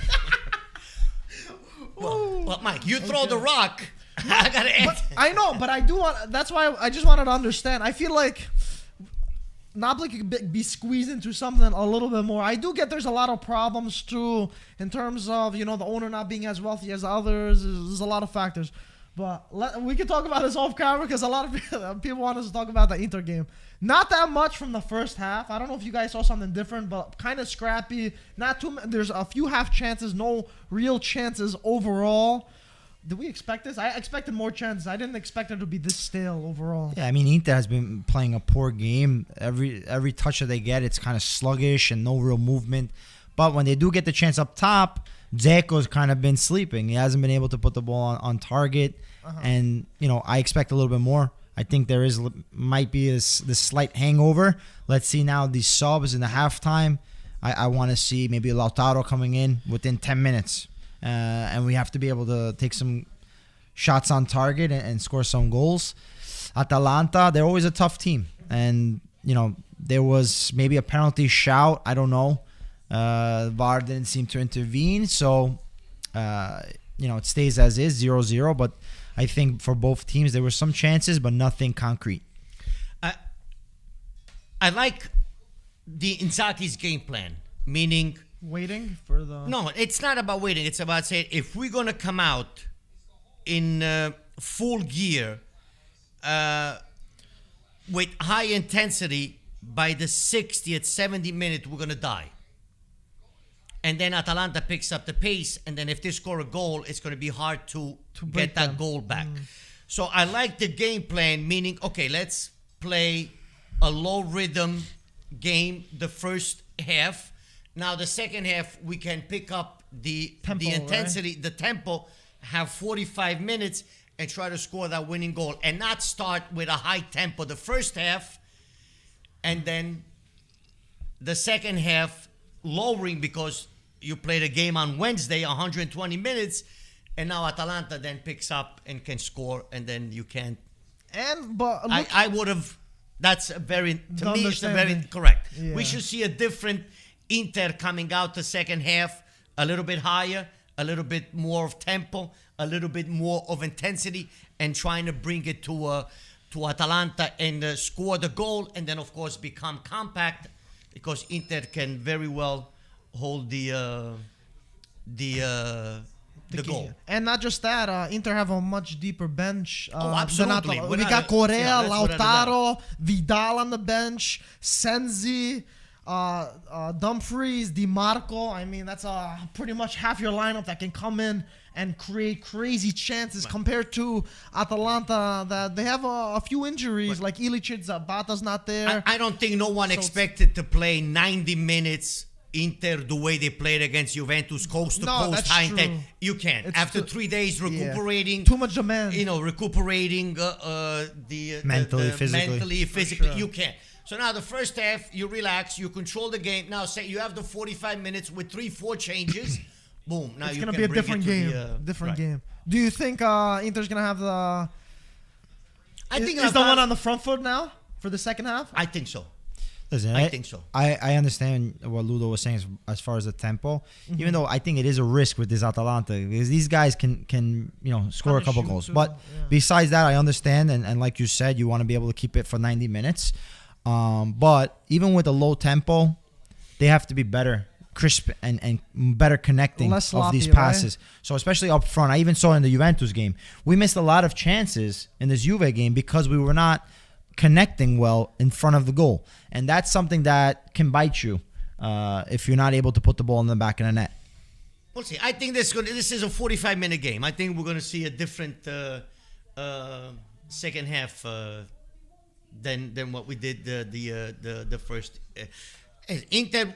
Well, Mike, you throw the rock. I gotta answer. I know, but I do want. That's why I just wanted to understand. I feel like Napoli could be squeezed into something a little bit more. I do get there's a lot of problems too in terms of the owner not being as wealthy as others. There's a lot of factors. But we can talk about this off camera because a lot of people want us to talk about the Inter game. Not that much from the first half. I don't know if you guys saw something different, but kind of scrappy. Not too. There's a few half chances, no real chances overall. Did we expect this? I expected more chances. I didn't expect it to be this stale overall. Yeah, I mean, Inter has been playing a poor game. Every touch that they get, it's kind of sluggish and no real movement. But when they do get the chance up top, Dzeko's kind of been sleeping. He hasn't been able to put the ball on target. And, I expect a little bit more. I think might be this slight hangover. Let's see now these subs in the halftime. I want to see maybe Lautaro coming in within 10 minutes. And we have to be able to take some shots on target and score some goals. Atalanta, they're always a tough team. And, there was maybe a penalty shout. I don't know. VAR didn't seem to intervene. So, it stays as is, 0-0. But I think for both teams, there were some chances, but nothing concrete. I like the Inzaghi's game plan, meaning... Waiting for the... No, it's not about waiting. It's about saying, if we're going to come out in full gear with high intensity, by the 60th, 70th minute, we're going to die. And then Atalanta picks up the pace, and then if they score a goal, it's going to be hard to get that goal back. So I like the game plan, meaning, okay, let's play a low rhythm game the first half. Now the second half, we can pick up the intensity, the tempo, have 45 minutes, and try to score that winning goal, and not start with a high tempo the first half, and then the second half lowering because you played a game on Wednesday, 120 minutes, and now Atalanta then picks up and can score, and then you can't. I would have. That's a very, to me, it's a very correct. Yeah. We should see a different Inter coming out the second half a little bit higher. a little bit more of tempo, a little bit more of intensity, and trying to bring it to Atalanta and score the goal, and then of course become compact, because Inter can very well hold the goal. And not just that, Inter have a much deeper bench. Absolutely. We got Correa, Lautaro, Vidal on the bench, Senzi, Dumfries, Di Marco. I mean, that's pretty much half your lineup that can come in and create crazy chances compared to Atalanta, that they have a few injuries, like Ilicic, Zapata's not there. I don't think no one expected to play 90 minutes Inter the way they played against Juventus, coast to coast, high intent. You can't. After 3 days recuperating, too much demand. Recuperating mentally, physically, sure. you can't. So now the first half, you relax, you control the game. Now say you have the 45 minutes with 3-4 changes. Boom. Now it's you gonna can be a bring different it to game. the, Game. Do you think Inter's gonna have the? I think is the one on the front foot now for the second half? I think so. Listen, I think so. I understand what Ludo was saying as far as the tempo, even though I think it is a risk with this Atalanta, because these guys can score a couple goals. But besides that, I understand, and like you said, you want to be able to keep it for 90 minutes. But even with a low tempo, they have to be better, crisp, and better connecting Less sloppy, of these passes. Right? So especially up front, I even saw in the Juventus game, we missed a lot of chances in this Juve game because we were not connecting well in front of the goal. And that's something that can bite you if you're not able to put the ball in the back of the net. We'll see. I think this is a 45-minute game. I think we're going to see a different second half than what we did the first. Inter,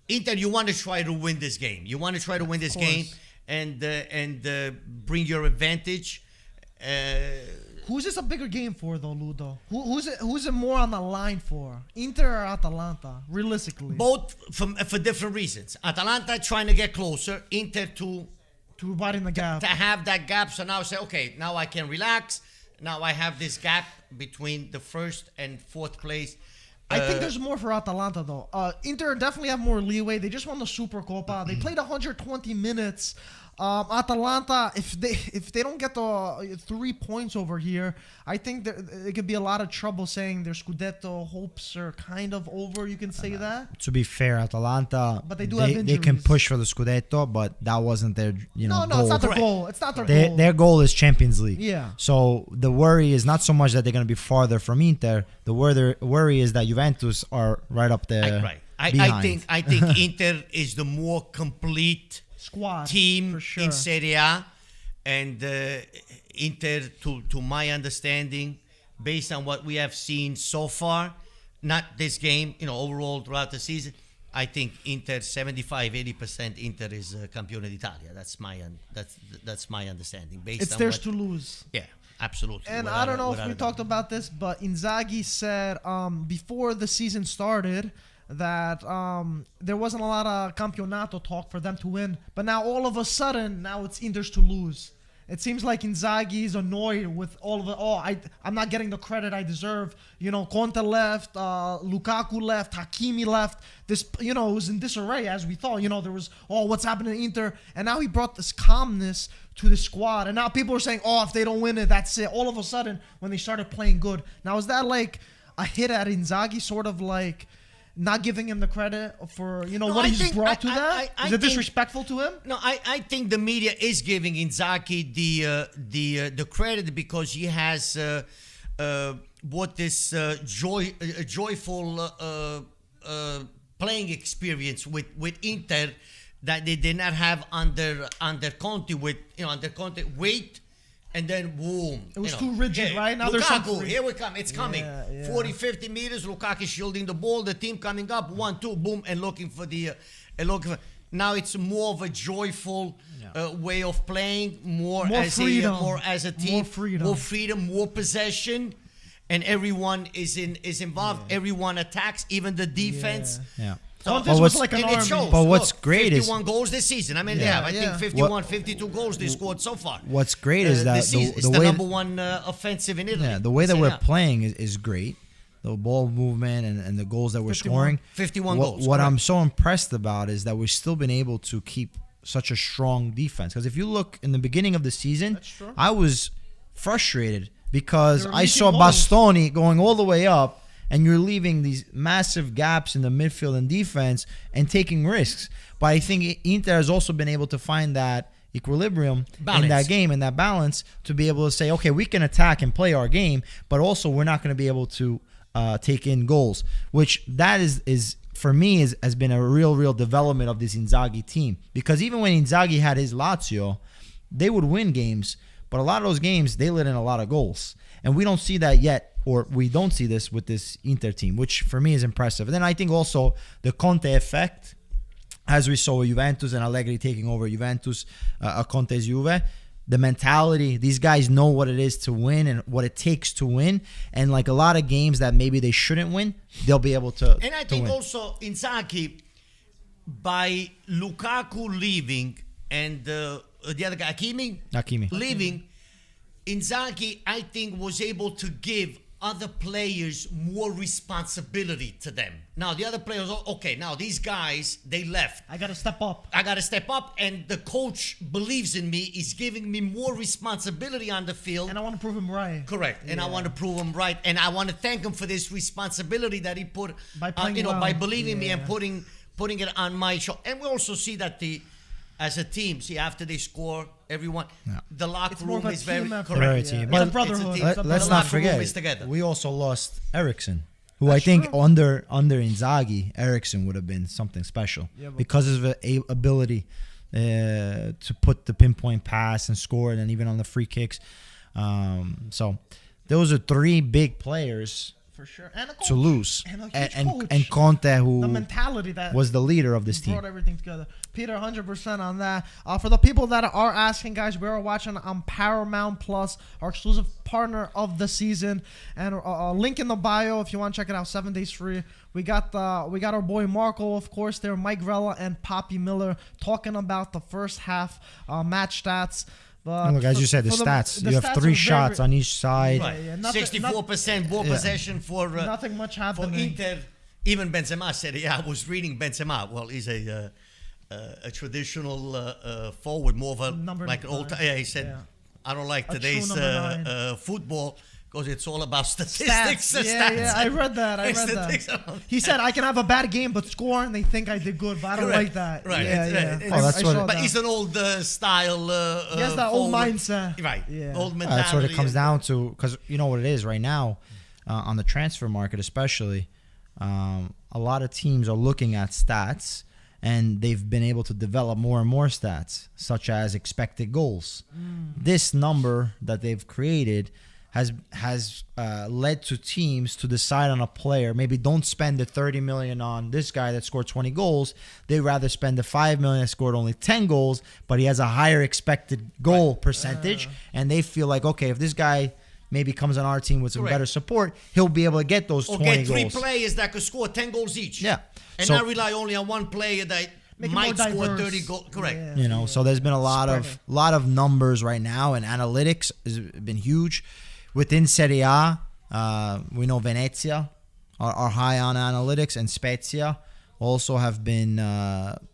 you want to try to win this game. You want to try to win this game and bring your advantage. Who's this a bigger game for, though, Ludo? Who's it more on the line for? Inter or Atalanta, realistically? Both for different reasons. Atalanta trying to get closer. Inter to widen the gap. To have that gap. So now say, okay, now I can relax. Now I have this gap between the first and fourth place. I think there's more for Atalanta, though. Inter definitely have more leeway. They just won the Supercoppa. They played 120 minutes. Atalanta, if they don't get the 3 points over here, I think it could be a lot of trouble saying their Scudetto hopes are kind of over. You can say that. To be fair, Atalanta, but they do have injuries. They can push for the Scudetto, but that wasn't their goal. No, it's not their goal. It's not their goal. Their goal is Champions League. Yeah. So the worry is not so much that they're going to be farther from Inter. The worry is that Juventus are right up there. Right. I think Inter is the more complete squad team sure. in Serie A, and Inter, to my understanding, based on what we have seen so far, not this game, overall throughout the season, I think Inter 75-80% Inter is Campione d'Italia. That's my understanding. It's theirs to lose. Yeah, absolutely. And I don't know if we talked about this, but Inzaghi said before the season started that there wasn't a lot of Campionato talk for them to win. But now all of a sudden, now it's Inter's to lose. It seems like Inzaghi is annoyed with all of it. I'm not getting the credit I deserve. Conte left, Lukaku left, Hakimi left. This, it was in disarray as we thought. There was, what's happening to Inter? And now he brought this calmness to the squad. And now people are saying, if they don't win it, that's it. All of a sudden, when they started playing good. Now, is that like a hit at Inzaghi, sort of like not giving him the credit for what he's brought to that? Is it disrespectful to him? No, I think the media is giving Inzaghi the credit because he has brought this joyful playing experience with Inter that they did not have under Conte. Under Conte, wait. And then boom. It was too rigid, right? Now Lukaku, here we come. It's coming. Yeah. 40, 50 meters. Lukaku shielding the ball. The team coming up. 1-2, boom, and looking for now it's more of a joyful way of playing. More as freedom. More as a team. More freedom. More possession. And everyone is involved. Yeah. Everyone attacks, even the defense. Yeah. So was like an army. Shows. But what's great 51 goals this season. I mean, they have, I think, 52 goals they scored so far. What's great is that the way number one offensive in Italy. Yeah, the way that we're playing is great. The ball movement and the goals that we're scoring. 51 goals. What I'm so impressed about is that we've still been able to keep such a strong defense. Because if you look in the beginning of the season, That's true. I was frustrated because They were I leaking saw goals. Bastoni going all the way up, and you're leaving these massive gaps in the midfield and defense and taking risks. But I think Inter has also been able to find that equilibrium in that game and that balance to be able to say, okay, we can attack and play our game, but also we're not going to be able to take in goals, which that is for me has been a real development of this Inzaghi team. Because even when Inzaghi had his Lazio, they would win games, but a lot of those games they let in a lot of goals, and we don't see that yet, or we don't see this with this Inter team, which for me is impressive. And then I think also the Conte effect, as we saw with Juventus and Allegri taking over Juventus, Conte's Juve, the mentality, these guys know what it is to win and what it takes to win. And like a lot of games that maybe they shouldn't win, they'll be able to And I think win. also Inzaghi, by Lukaku leaving and the other guy, Hakimi. leaving, Inzaghi, I think, was able to give other players more responsibility to them. Now, the other players, okay, now these guys, they left. I got to step up. I got to step up, and the coach believes in me. He's giving me more responsibility on the field. And I want to prove him right. Correct, and I want to prove him right, and I want to thank him for this responsibility that he put, By playing well. by believing me and putting it on my shoulder. And we also see that as a team, after they score, everyone, the locker It's more room of a is very team effort. correct. Very Yeah. team. It's But a brotherhood. team. It's a Let's The not locker room forget, is together. we also lost Eriksson, who That's I think true. under Inzaghi, Eriksson would have been something special Yeah, but- because of his ability to put the pinpoint pass and score, and then even on the free kicks. So those are three big players For sure. And a coach. to lose. And a huge coach. And Conte, who The mentality that was the leader of this team. brought everything together. Peter, 100% on that. For the people that are asking, guys, we are watching on Paramount Plus, our exclusive partner of the season, and link in the bio if you want to check it out. 7 days free. We got our boy Marco, of course, there, Mike Rella and Poppy Miller talking about the first half match stats. But And look, as you said, the stats. You have three shots on each side. Right. Yeah, nothing- 64% ball possession for nothing much happening. Inter. Even Benzema said, I was reading Benzema. Well, he's a traditional forward, more of a Number like an old. nine. Yeah, he said, Yeah. I don't like A true today's number nine. football because it's all about statistics. Stats. Yeah, I read that. Statistics. He said, I can have a bad game, but score, and they think I did good, but I don't Correct. like that. Right. Yeah, It's- yeah. it's- Oh, that's I what saw it- But that. he's an old style. He has that old forward. mindset. Right. Yeah. Old mentality. That's what it comes down to, because you know what it is right now on the transfer market, especially. A lot of teams are looking at stats, and they've been able to develop more and more stats, such as expected goals. This number that they've created has led to teams to decide on a player. Maybe don't spend the 30 million on this guy that scored 20 goals. They'd rather spend the 5 million that scored only 10 goals, but he has a higher expected goal percentage, and they feel like, okay, if this guy maybe comes on our team with some Correct. better support, he'll be able to get those Or 20 get three goals. players that could score 10 goals each. Yeah. And So- not rely only on one player that Make it might more score diverse. 30 goals. Correct. Yeah. You know, so there's been a lot Spread of numbers right now, and analytics has been huge. Within Serie A, we know Venezia are high on analytics, and Spezia also have been,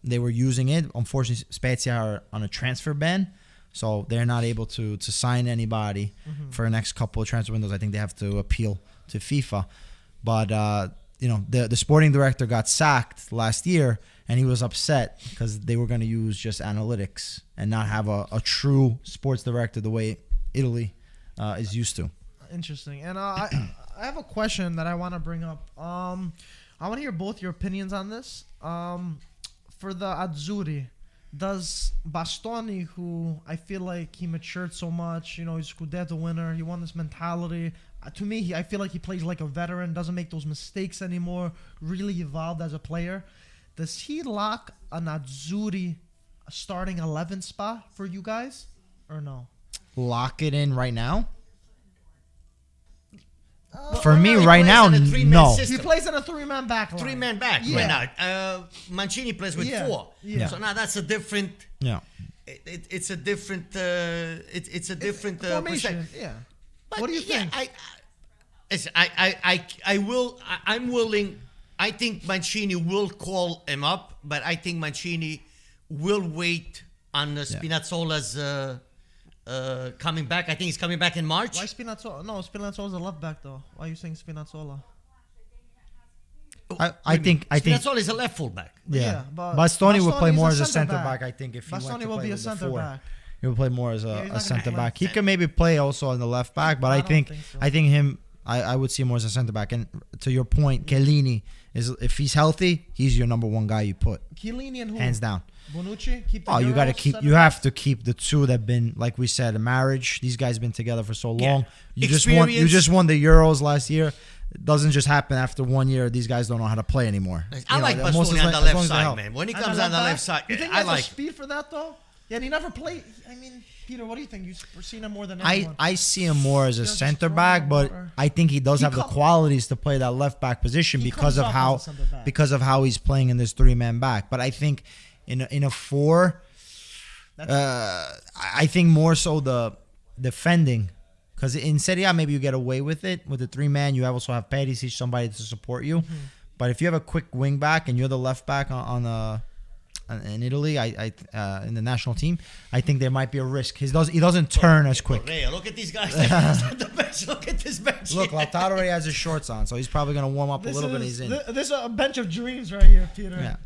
they were using it. Unfortunately, Spezia are on a transfer ban, so they're not able to sign anybody for the next couple of transfer windows. I think they have to appeal to FIFA. But, you know, the sporting director got sacked last year, and he was upset because they were going to use just analytics and not have a true sports director the way Italy is used to. Interesting. And I have a question that I want to bring up. I want to hear both your opinions on this. For the Azzurri, does Bastoni, who I feel like he matured so much, you know, he's a Scudetto winner, he won this mentality. To me, I feel like he plays like a veteran, doesn't make those mistakes anymore, really evolved as a player. Does he lock an Azzurri starting 11 spot for you guys or no? Lock it in right now? Well, For me, he right plays now, in a three-man no. system. He plays in a three-man back line. Three-man back Yeah. right now. Mancini plays with Yeah. four. Yeah. So now that's a different. Yeah. It's a different. It's a different formation. perspective. Yeah. But What do you think? I'm willing. I think Mancini will call him up, but I think Mancini will wait on Spinazzola's coming back. I think he's coming back in March. Why Spinazzola? No, Spinazzola's a left back though. Why are you saying Spinazzola? I think Spinazzola is a left fullback. yeah. but Bastoni will play Bastoni's more a as a center center back. back. I think if he went Bastoni to will play be a with the center four. back. He will play more as he's not a gonna center play. back. He can maybe play also on the left back, but I don't think think so. I think him. I would see him more as a center back. And to your point, Chiellini is, if he's healthy, he's your number one guy you put Chiellini and who? hands down. Bonucci. Keep the Oh, you got to Euros keep. center You back? have to keep the two that been, like we said, a marriage. These guys been together for so long. You just won. You Experience. just won the Euros last year. It doesn't just happen after 1 year. These guys don't know how to play anymore. I like Most Bastoni as on long- the as left long as they side, help. man. When he And comes the on the back? left side, You think he I has the like. speed for that though? Yeah, and he never played. I mean, Peter, what do you think? You've seen him more than I, anyone. I see him more as a Just center throw back, him but over. I think he does He have the come- qualities to play that left back position He because comes of up how as a center back. he's playing in this 3-man back. But I think in a 4, I think more so the defending, because in Serie A maybe you get away with it with the 3-man. You also have Terrace, somebody to support you. Mm-hmm. But if you have a quick wing back and you're the left back in Italy, in the national team, I think there might be a risk. He doesn't turn as quick. Correa, look at these guys. The bench. Look at this bench. Look, Lautaro already has his shorts on, so he's probably going to warm up a little bit and he's in. This is a bench of dreams right here, Peter. Yeah.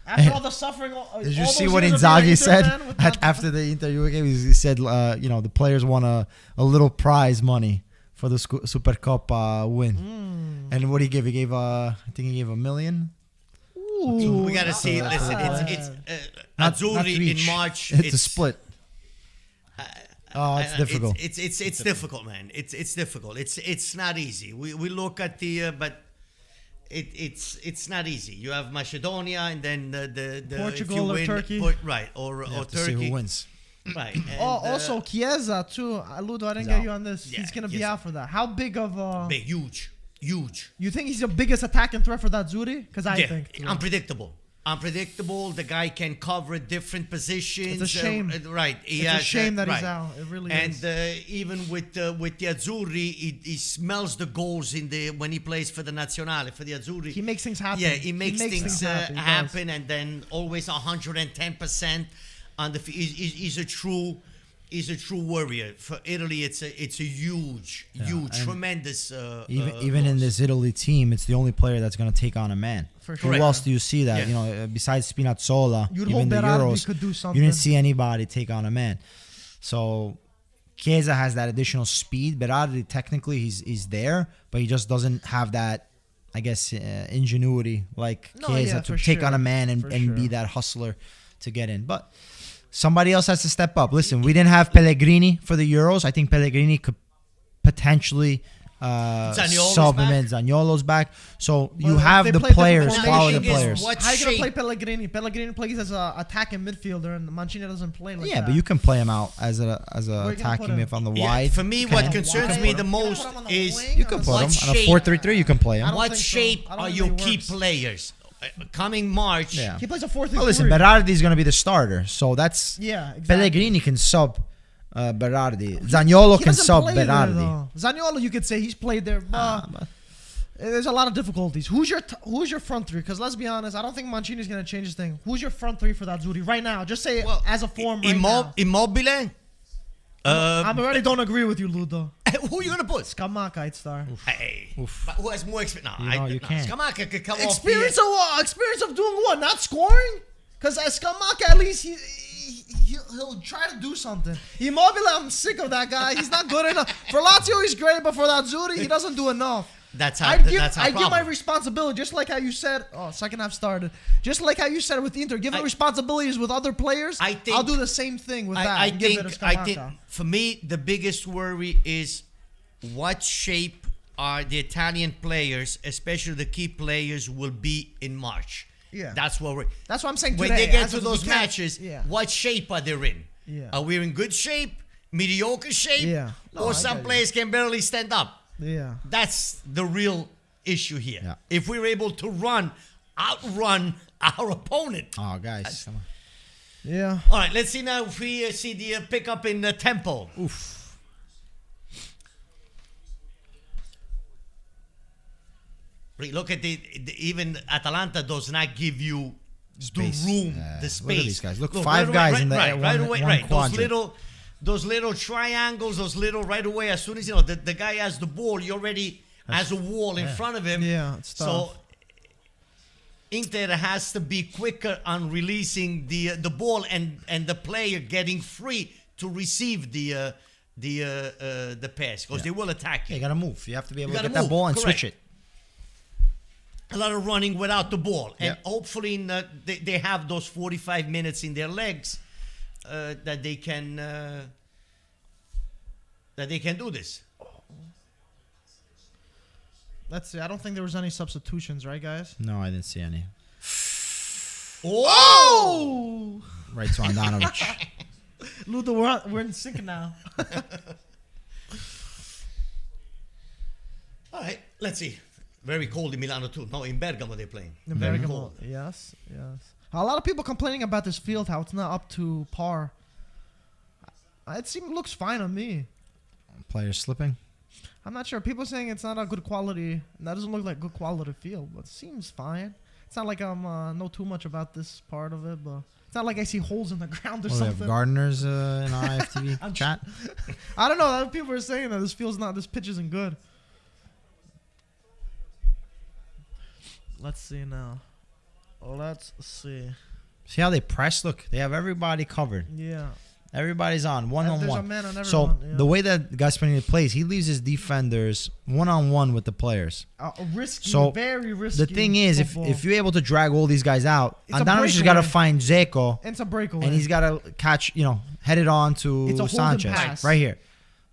After all the suffering, Did you all see those what years of being an Inzaghi said Inter fan with that- after the interview game? He said, the players won a little prize money for the Supercoppa win. And what did he give? He gave, I think he gave $1 million. Ooh, We got to see. not Listen, bad. it's Not Azzurri in reach. March. It's a split. It's difficult. It's difficult, man. It's difficult. It's not easy. We look at the but it's not easy. You have Macedonia and then the Portugal if you or win, Turkey. right? Or You have to see Turkey, who wins. right? And, Also, Chiesa too. Ludo, I didn't He's get out. you on this. Yeah, He's gonna be Chiesa. out for that. How big of a? big, huge. You think he's the biggest attacking threat for that Zuri? Because I Yeah, think. unpredictable. The guy can cover different positions. It's a shame. Right. He It's a has, shame that he's right. out. It really and is. Even with the Azzurri, he smells the goals when he plays for the Nazionale, for the Azzurri. He makes things happen. Yeah, he makes things happen. He does. happen, and then always 110% on the. He's a true. He's a true warrior for Italy. It's a huge, and tremendous. Even in loss. this Italy team, it's the only player that's going to take on a man. For Who sure. else do you see that? Yeah. Besides Spinazzola, You'd even hope the Berardi Euros, could do you something. didn't see anybody take on a man. So Chiesa has that additional speed. Berardi, technically, he's there, but he just doesn't have that, I guess, ingenuity like No, Chiesa yeah, to for take sure. on a man For and be sure. that hustler to get in. But somebody else has to step up. Listen, we didn't have Pellegrini for the Euros. I think Pellegrini could potentially Zaniolo's sub him back. in. Zaniolo's back. So you But have they the play different players, formations. quality The thing is, players. what How you gonna shape- play Pellegrini? Pellegrini plays as a attacking midfielder, and Mancini doesn't play like that. Yeah, but you can play him out as a Where you gonna attacking put him? if on the Yeah, wide. for me, You what can. concerns Why? me You the can most put him on the is wing You or can on put the him what on a shape- 4-3-3. You can play I him. don't what think so. shape I don't are think your it key works. players? Coming March, Yeah. He plays a 4-3-3. Well, listen, Berardi is going to be the starter, so that's Yeah, exactly. Pellegrini can sub Berardi. Zaniolo He can doesn't sub play there, Berardi. though. Zaniolo, you could say he's played there, but there's a lot of difficulties. Who's your front three? Because let's be honest, I don't think Mancini's gonna change his thing. Who's your front three for that Zuri right now? Just say it as a form right now. Immobile. I already don't agree with you, Ludo. Who are you gonna put? Scamacca, I'd star. Hey, but who has more experience? No, You can't. Scamacca could come Experience off of what? Experience of doing what? Not scoring? Because Scamacca, at least he'll try to do something. Immobile, I'm sick of that guy. He's not good enough. For Lazio, he's great, but for that Zuri, he doesn't do enough. That's how. I'd give problem. my responsibility, just like how you said. Oh, second half started. Just like how you said with Inter, give the responsibilities with other players. I'll do the same thing with that. I and give it to think Scamacca. for me the biggest worry is what shape are the Italian players, especially the key players, will be in March. Yeah. That's what we're. That's what I'm saying. When today, they get as to of those we can't- matches, yeah. what shape are they in? Yeah. Are we in good shape, mediocre shape, Yeah. No, I or get some you. players can barely stand up? Yeah. That's the real issue here. Yeah. If we're able to outrun our opponent. Oh, guys. Come on. Yeah. All right, let's see now if we see the pickup in tempo. Oof. Look at even Atalanta does not give you Space. the room, Yeah. the space. Look at these guys. Look, right five away, guys right, in the right, one, right away, one right. quadrant. Those little triangles, those little right away. As soon as the guy has the ball, he already has a wall in front of him. Yeah, it's tough. So Inter has to be quicker on releasing the ball and the player getting free to receive the pass because they will attack You you. gotta move. You have to be able You to gotta get that move, ball and correct. switch it. A lot of running without the ball, and Yeah. hopefully they have those 45 minutes in their legs that they can do this. Let's see. I don't think there was any substitutions, right, guys? No, I didn't see any. Oh! Right to Andanovic. Ludo, we're in sync now. All right, let's see. Very cold in Milano too. No, in Bergamo they're playing. In Very Bergamo. cold. Yes. A lot of people complaining about this field, how it's not up to par. Looks fine on me. Players slipping. I'm not sure. People saying it's not a good quality. That doesn't look like good quality field, but it seems fine. It's not like I'm know too much about this part of it, but it's not like I see holes in the ground or We have something. gardeners in our IFTV I'm chat. I don't know. People are saying that this pitch isn't good. Let's see now. Let's see. See how they press? Look, they have everybody covered. Yeah. Everybody's on one on There's a one. man on So everyone, yeah. the way that Gasparini plays, he leaves his defenders one on one with the players. Risky, So very risky. The thing is, football. if you're able to drag all these guys out, It's a Andanovic has got to breakaway. find Zeko, It's a breakaway. and he's got to catch, head it on to It's a holding Sanchez pass. right here.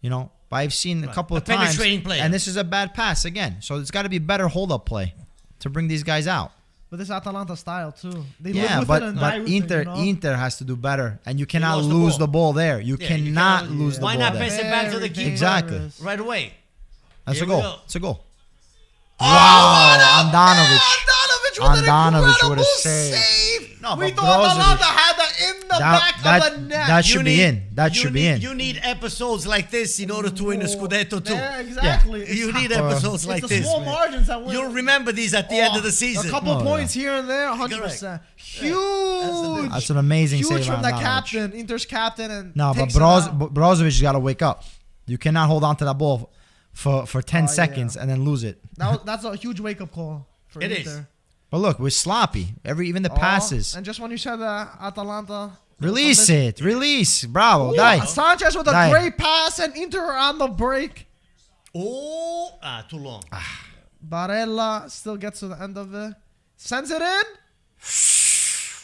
But I've seen a couple A of times, penetrating play. and this is a bad pass again. So it's got to be better hold-up play to bring these guys out. But this Atalanta style too. They Yeah, live with it and die with Inter it, you know? Inter has to do better, and you cannot lost the lose ball. the ball there. You Yeah, you cannot cannot- lose the Why ball not there. pass it back to the Very keeper? Exactly. dangerous. Right away. That's Here a we goal. go. It's a goal. Wow, Andanovic. Andanovic with a save. No, We but thought Brozovic- Atalanta had that in the back of the net. That should be in. That should be in. You need episodes like this in order to win a Scudetto too. Yeah, exactly. You need It's episodes like it's the this. small man. margins that win. You'll remember these at the end of the season. A couple Oh, points here and there, 100%. Huge. That's an amazing Huge save from by the Andanovic. captain, Inter's captain, and No, but takes it out. Brozovic has got to wake up. You cannot hold on to that ball for 10 yeah. seconds and then lose it. That's a huge wake up call for It Inter. is. But look, we're sloppy. Even the passes. And just when you said Atalanta. Release it. Release. Bravo. Dai. Sanchez with a Dai. great pass and Inter on the break. Too long. Barella still gets to the end of it. Sends it in.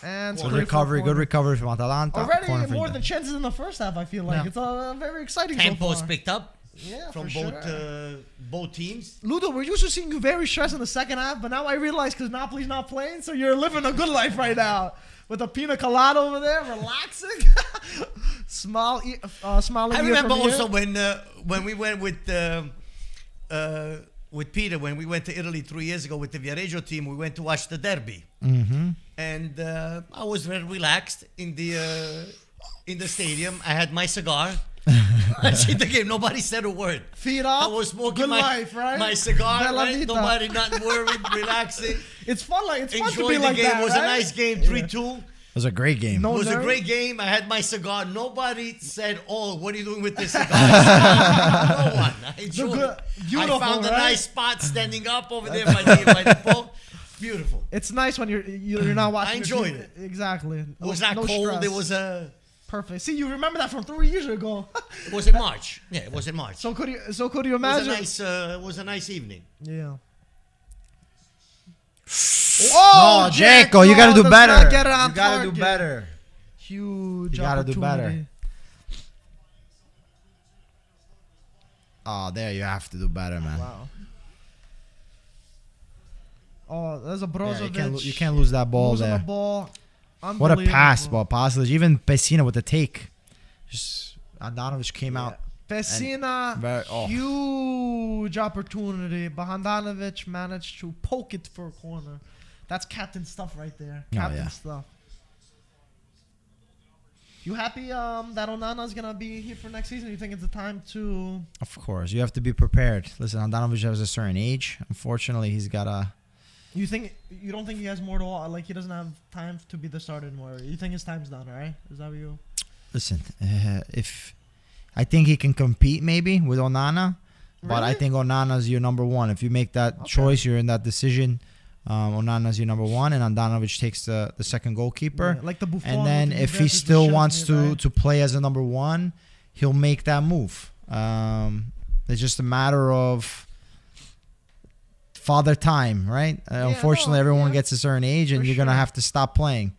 And Good recovery from Atalanta. Already Corner for more Inter. than chances in the first half, I feel like. Yeah. It's very exciting Tempo's so far. picked up Yeah, from for both sure. both teams. Ludo, we're used to seeing you very stressed in the second half, but now I realize because Napoli's not playing, so you're living a good life right now. With a pina colada over there, relaxing. Smiling I remember from also here. when we went with Peter, when we went to Italy 3 years ago with the Viareggio team, we went to watch the derby. Mm-hmm. And I was very relaxed in the stadium. I had my cigar. Watching the game, nobody said a word. Feet up. I was smoking good life, right? my cigar. Bella Right? vita. Nobody, not worried, relaxing. It's fun. It's fun to Enjoying be the like game. that. It was right? a nice game, 3-2. It was a great game. No It was a nerve. great game. I had my cigar. Nobody said, "Oh, what are you doing with this cigar?" No one. I enjoyed it. Beautiful, I found a right? nice spot standing up over there by the pole. Beautiful. It's nice when you're not watching. I your enjoyed team. it. Exactly. It was not cold. stress. It was Perfect. See, you remember that from 3 years ago. It was in March. Yeah, it was in March. So could you it was a imagine? nice. It was a nice evening. Yeah. Oh, Dzeko, you gotta do does better. not get it on You gotta do target. better. Huge You gotta do better. opportunity. Oh, there you have to do better, man. Wow. Oh, there's a Yeah, Brozovic. you can't lose that ball losing there. the ball. What a pass, Unbelievable. Pasalic. Even Messina with the take. Just Andanovic came out. Messina, oh. huge opportunity, but Handanovic managed to poke it for a corner. That's captain stuff right there. Captain yeah. stuff. You happy that Onana's gonna be here for next season? You think it's the time to? Of course, you have to be prepared. Listen, Andanovic has a certain age. Unfortunately, he's got a You don't think he has more to like he doesn't have time to be the starter anymore? You think his time's done, right? Is that what you? Listen, if I think he can compete maybe with Onana, but I Really? think Onana's your number one. If you make that Okay. choice, you're in that decision. Onana's your number one, and Andanovic takes the second goalkeeper. Yeah, like the Buffon. And then with if he Juventus still with wants Szczesny, right? to play as a number one, he'll make that move. It's just a matter of father time, right? Unfortunately, everyone gets a certain age, and For you're gonna sure. have to stop playing.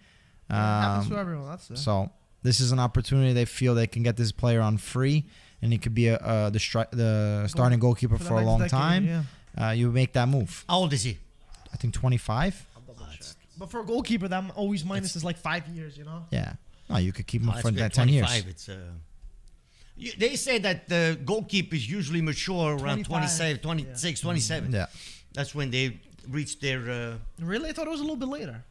Yeah, it happens to everyone. That's it. So this is an opportunity. They feel they can get this player on free, and he could be the starting goalkeeper for a the long next time. decade, yeah. You make that move. How old is he? I think 25. But for a goalkeeper, that always minus is like 5 years, you know? Yeah. No, you could keep him Oh, for that's that good. 10 years. 25, It's they say that the goalkeepers usually mature around 25, 27, 26, 27. Yeah. That's when they reach their. Really? I thought it was a little bit later.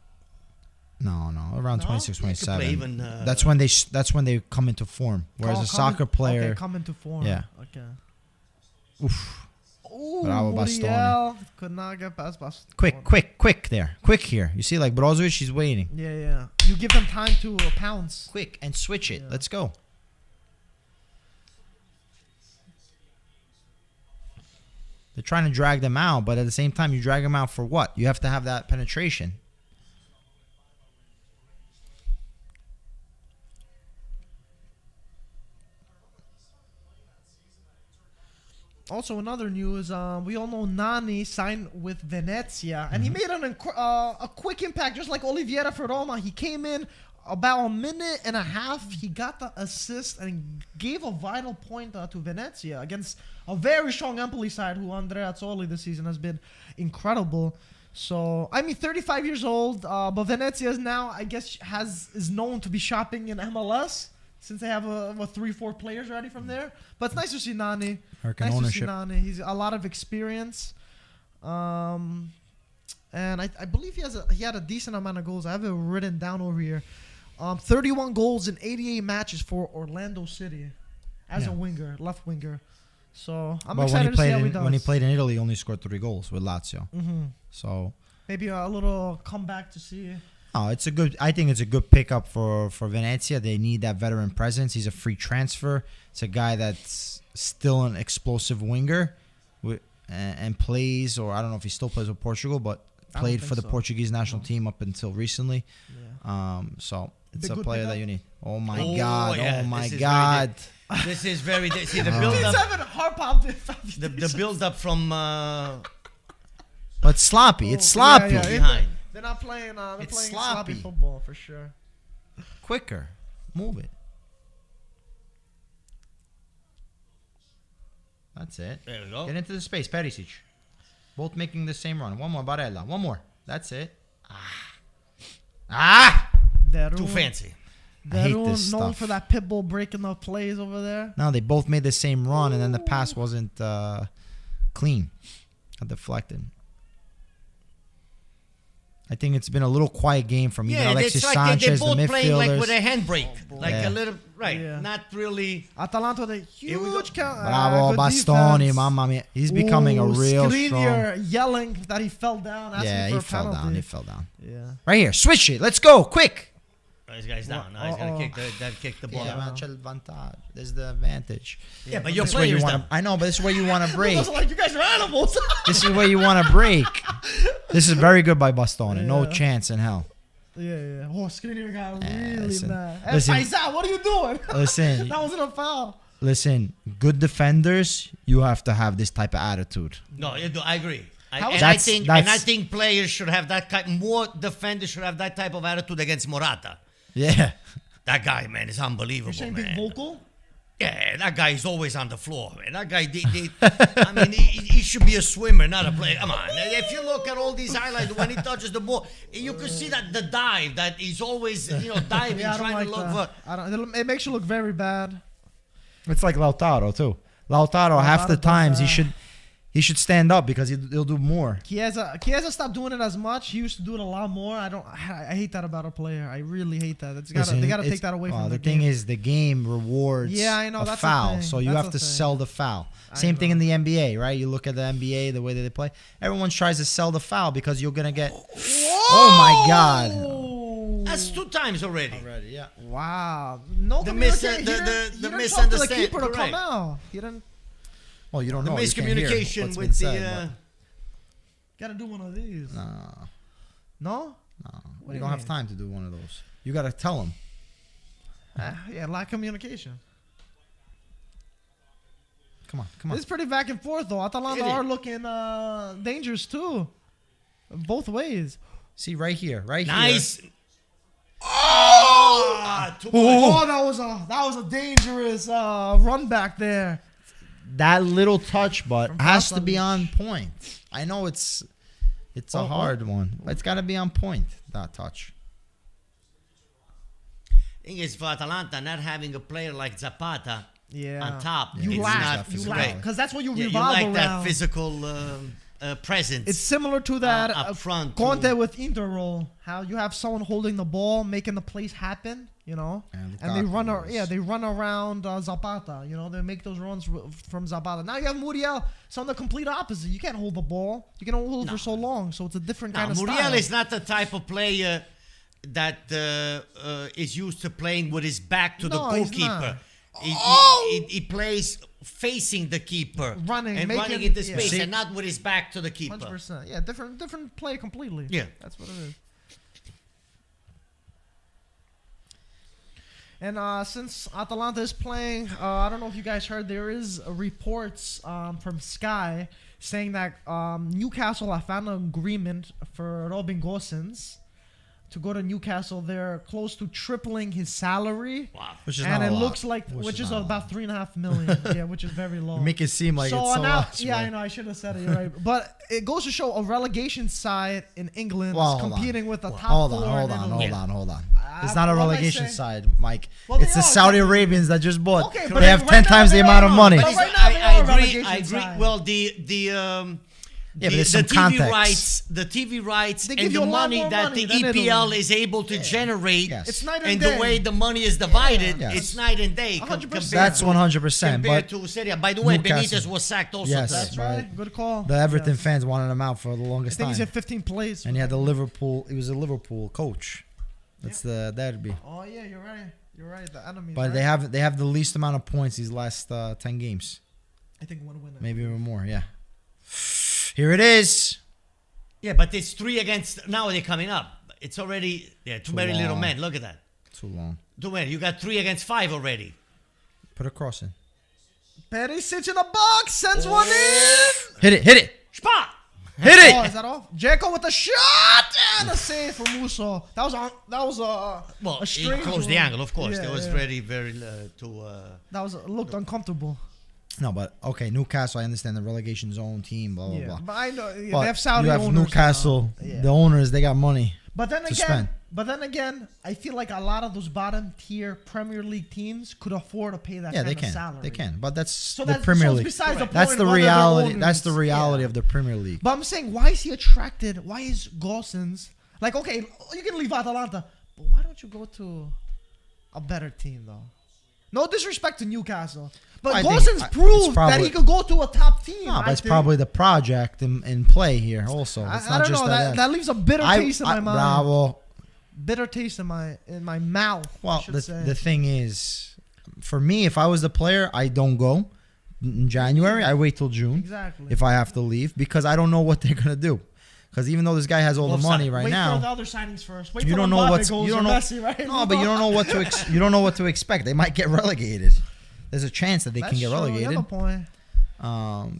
No, around No? 26, They could play 27. even, That's when they come into form. Whereas a soccer player, Okay, come into form. Yeah. Okay. oof, Ooh, Bravo, Muriel could not get past Bastoni. quick there, quick here. You see, like Brozovic, he's waiting. Yeah. You give them time to pounce. Quick and switch it. Yeah. Let's go. They're trying to drag them out, but at the same time, you drag them out for what? You have to have that penetration. Also, another news, we all know Nani signed with Venezia, and he made a quick impact, just like Oliveira for Roma. He came in about a minute and a half. He got the assist and gave a vital point to Venezia against a very strong Empoli side, who Andrea Azzoli this season has been incredible. So, I mean, 35 years old, but Venezia is now, I guess, is known to be shopping in MLS. Since they have 3-4 players already from there. But it's nice to see Nani. Hurricane Nice ownership. to see Nani. He's a lot of experience. And I believe he had a decent amount of goals. I have it written down over here. 31 goals in 88 matches for Orlando City as a winger, left winger. So I'm excited to see how he does. When he played in Italy, he only scored 3 goals with Lazio. Mm-hmm. So Maybe a little comeback to see. oh, I think it's a good pickup for Venezia. They need that veteran presence. He's a free transfer. It's a guy that's still an explosive winger and plays, or I don't know if he still plays with Portugal, but played for the Portuguese national team up until recently. Yeah. So it's Big a good player pickup. that you need. Oh my Oh, God. yeah. Oh my This is God. This is very. See the He's build up. having heart palm. The build up from But sloppy. It's sloppy. Yeah. behind. They're not playing. They're It's playing sloppy. sloppy football for sure. Quicker. Move it. That's it. There we go. Get into the space, Perisic. Both making the same run. One more, Barella. One more. That's it. Too fancy. I hate this known stuff. for that pit bull breaking up plays over there. No, they both made the same run, and then the pass wasn't clean. Got deflected. I think it's been a little quiet game from even Alexis it's like Sanchez, they're the both playing like midfielders. with a handbrake, like Yeah. a little right, Yeah. not really. Atalanta with a Here we go. huge count. Bravo, good Bastoni, defense. mamma mia. He's becoming a real strong. Skriniar yelling that he fell down, asking Yeah, for he a fell penalty. down. He fell down. Yeah. Right here. Switch it. Let's go. Quick. Oh, this guy's down. Now he's gonna kick the ball. Yeah, out. man, c'è il vantaggio. There's the advantage. Yeah, but your This is where you player's want down. to. I know, but this is where you want to It break. was like you guys are animals. This is where you want to break. This is very good by Bastoni. No Yeah. chance in hell. Yeah. Oh, Skriniar got Yeah, really listen. mad. Hey, Listen. Faisal, what are you doing? Listen. That wasn't a foul. Listen, good defenders, you have to have this type of attitude. No, you do. I agree. How- I That's- think players should have that kind. More defenders should have that type of attitude against Morata. Yeah. That guy, man, is unbelievable, You're saying man. big vocal? Yeah, that guy is always on the floor, man. That guy, I mean, he should be a swimmer, not a player. Come on. If you look at all these highlights, when he touches the ball, you can see that the dive, that he's always, diving, Yeah, I don't trying like to look that. for. I don't. It makes you look very bad. It's like Lautaro, too. Lautaro, half the does times, that. He should stand up because he'll do more. Chiesa stopped doing it as much. He used to do it a lot more. I hate that about a player. I really hate that. They gotta take that away from the game. The thing is, the game rewards I know, a that's foul, the thing. so you That's have the to thing. sell the foul. Same thing in the NBA, right? You look at the NBA, the way that they play. Everyone tries to sell the foul because you're gonna get. Oh my God! That's 2 times already. Yeah. Wow. No The communication. the He didn't misunderstand- talk to the keeper to correct. come out. He didn't. Well, you don't The know. You can't hear miscommunication what's with been said, Gotta do one of these. but- No? No, do you you don't have mean? time to do one of those. You gotta tell him. Yeah, lack of communication. Come on. This is pretty back and forth though. Atalanta It is. are looking dangerous too, both ways. See right here, right Nice. here. Oh! Too much. Oh, that was a dangerous run back there. That little touch, but From has to be Kantaris. on point. I know it's a hard one, but it's got to be on point. That touch. Thing is, for Atalanta, not having a player like Zapata Yeah. on top, Yeah, You it's lack, not you great. lack, because that's what you Yeah, you revolve like around. that physical presence. It's similar to that up front, Conte too. with Inter role. How you have someone holding the ball, making the plays happen, you know, And and they run. Lukaku was- They run around Zapata. You know, they make those runs from Zapata. Now you have Muriel. It's on the complete opposite. You can't hold the ball. You can only hold it for so long. So it's a different kind of Muriel style. is not the type of player that is used to playing with his back to the No, he's goalkeeper. not. He plays facing the keeper, Running, and making- running into yeah. space, See? and not with his back to the keeper. 100%. Yeah, different play completely. Yeah. That's what it is. And since Atalanta is playing, I don't know if you guys heard, there is reports from Sky saying that Newcastle have found an agreement for Robin Gosens to go to Newcastle. They're close to tripling his salary. Wow. Which is And not it a lot. looks like, which is not a lot. about 3.5 million. Yeah, which is very low. You make it seem like it's so now, much. yeah, but- I know. I should have said it. You're right, but it goes to show a relegation side in England Well, is hold on. competing with the top Hold four. on, in Italy. hold on. It's not a what am I relegation saying? side, Mike. Well, It's they the are, Saudi technically. Arabians that just bought. Okay, but they have right 10 now times the they amount of are. money. But But right it's- now they are I agree. relegation I agree. side. Well, Yeah, but there's the some context. the TV rights, They and give you the a lot money more that money the than EPL Italy. is able to generate, Yes. It's night and day. the way the money is divided, Yes. it's night and day. 100%. That's 100%. compared But to Serie A. By the way, Newcastle- Benitez was sacked also. Yes. That's today. right. Right. Good call. the Everton Yes. fans wanted him out for the I longest think time. he's at 15 plays. And he had the Liverpool. He was a Liverpool coach. That's the derby. Oh yeah, you're right. You're right. The enemies. But right? they have the least amount of points these last 10 games. I think one win. Maybe even more. Yeah. Here it is. Yeah, but it's 3 against. Now they're coming up. It's already too many little long. men. Look at that. Too long. Too many. You got 3 against 5 already. Put a cross in. Perisic sits in the box, sends one in. Hit it. Hit it. Spot. Hit Oh, it. is that off? Dzeko with the shot and a save from Musso. That was Well, a he strange closed the one. angle, of course. Yeah, It was yeah. very too. That looked uncomfortable. No, but okay. Newcastle. I understand the relegation zone team. Blah blah Yeah, blah. but I know But they have Saudi you have owners Newcastle. now. Yeah. The owners. They got money. But then to spend. again, I feel like a lot of those bottom tier Premier League teams could afford to pay that Yeah, kind they of can. salary. They can. But that's So the that's Premier so it's League. besides the That's point the whether they're reality. That's the owners. reality Yeah. of the Premier League. But I'm saying, why is he attracted? Why is Gosens like? Okay, you can leave Atalanta, but why don't you go to a better team though? No disrespect to Newcastle, but I think Gosens it's proved that probably- he could go to a top team. No, but I it's think. probably the project in play here also. It's I not don't just know. That leaves a bitter taste in my mind. Bravo. Bitter taste in my mouth. I Well, should the say. thing is, for me, if I was the player, I don't go in January. I wait till June Exactly. if I have to leave because I don't know what they're gonna do. Because even though this guy has all the Both money sides. right Wait for the now, other signings first. Wait you till don't know Mbappe what's goes you or don't know. Messi, right? No, but you don't know what to you don't know what to expect. They might get relegated. There's a chance that they That's can get true. You have relegated. a point.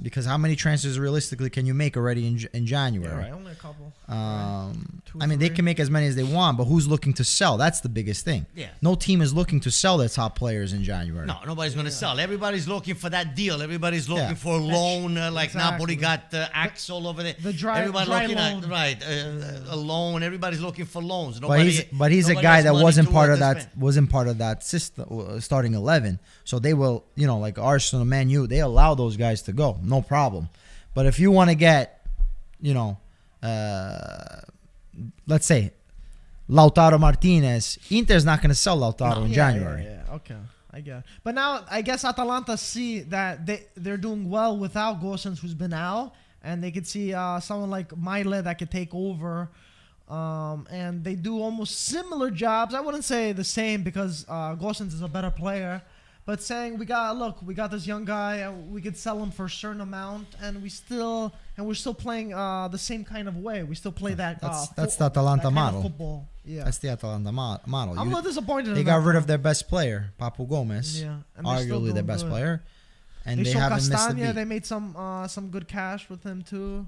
Because how many transfers realistically can you make already in January? Only a couple. Two, I mean, they three. can make as many as they want, but who's looking to sell? That's the biggest thing. Yeah. No team is looking to sell their top players in January. No, nobody's going to sell. Everybody's looking for that deal. Everybody's looking Yeah. for a loan, like Exactly. Napoli got Axel over there. The dry Everybody loan. looking at a loan. Everybody's looking for loans. But he's a nobody guy has that money wasn't to part of spend. that system starting 11. So they will, like Arsenal, Man U, they allow those guys to go, no problem. But if you want to get, let's say, Lautaro Martinez, Inter's not going to sell Lautaro in January. Yeah, okay. I get it. But now, I guess Atalanta see that they're doing well without Gosens, who's been out, and they could see someone like Mile that could take over. And they do almost similar jobs. I wouldn't say the same because Gosens is a better player. But saying we got this young guy, and we could sell him for a certain amount, and we're still playing the same kind of way. We still play that. That's the Atalanta model. Football. Yeah, that's the Atalanta model. I'm a little disappointed. They got rid of their best player, Papu Gomez. Yeah, and arguably their best player, and they sold haven't missed a Castagna. beat. They made some good cash with him too.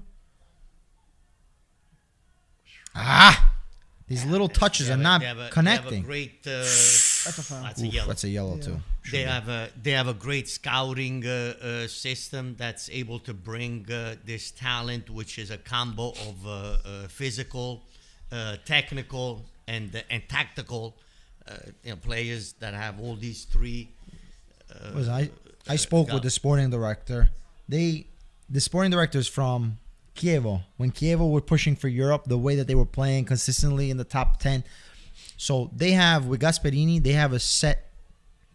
These little touches are not connecting. They have a great. That's a foul. That's a yellow. Too. They have a great scouting system that's able to bring this talent, which is a combo of physical, technical, and tactical players that have all these three. I spoke with the sporting director. The sporting director is from Chievo. When Chievo were pushing for Europe, the way that they were playing consistently in the top 10. So they have, with Gasperini, they have a set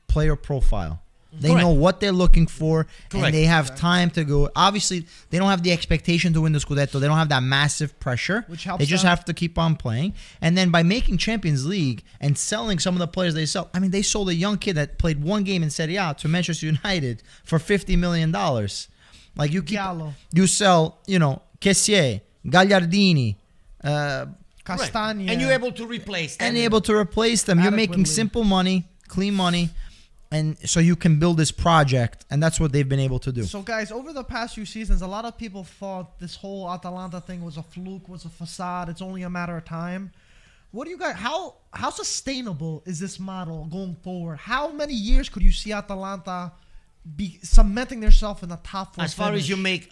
player profile. They know what they're looking for, and they have time to go. Obviously, they don't have the expectation to win the Scudetto. They don't have that massive pressure. Which helps they just have to keep on playing. And then by making Champions League and selling some of the players they sell, I mean, they sold a young kid that played one game in Serie A to Manchester United for $50 million. Like you sell, Kessier, Gagliardini, Castagna, and you're able to replace them. You're making simple money, clean money, and so you can build this project, and that's what they've been able to do. So, guys, over the past few seasons, a lot of people thought this whole Atalanta thing was a fluke, was a facade. It's only a matter of time. What do you guys? How sustainable is this model going forward? How many years could you see Atalanta be cementing themselves in the top four? As far as you make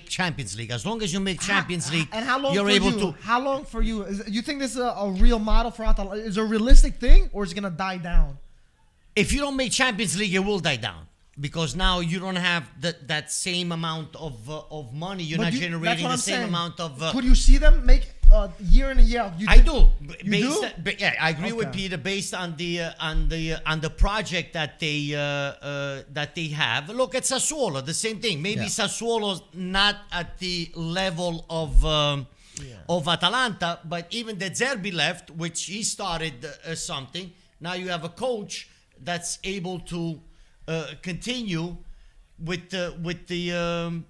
Champions League, as long as you make Champions League, and how long you're for able you? to. How long for you? You think this is a real model for Atalanta? Is it a realistic thing, or is it gonna die down? If you don't make Champions League, it will die down because now you don't have that same amount of money. You're not generating the same amount of. Could you see them make year in and year out? I do. I agree with Peter. Based on the project that they have. Look at Sassuolo, the same thing. Maybe Sassuolo's not at the level of Atalanta, but even the Zerbi left, which he started something. Now you have a coach that's able to continue with the.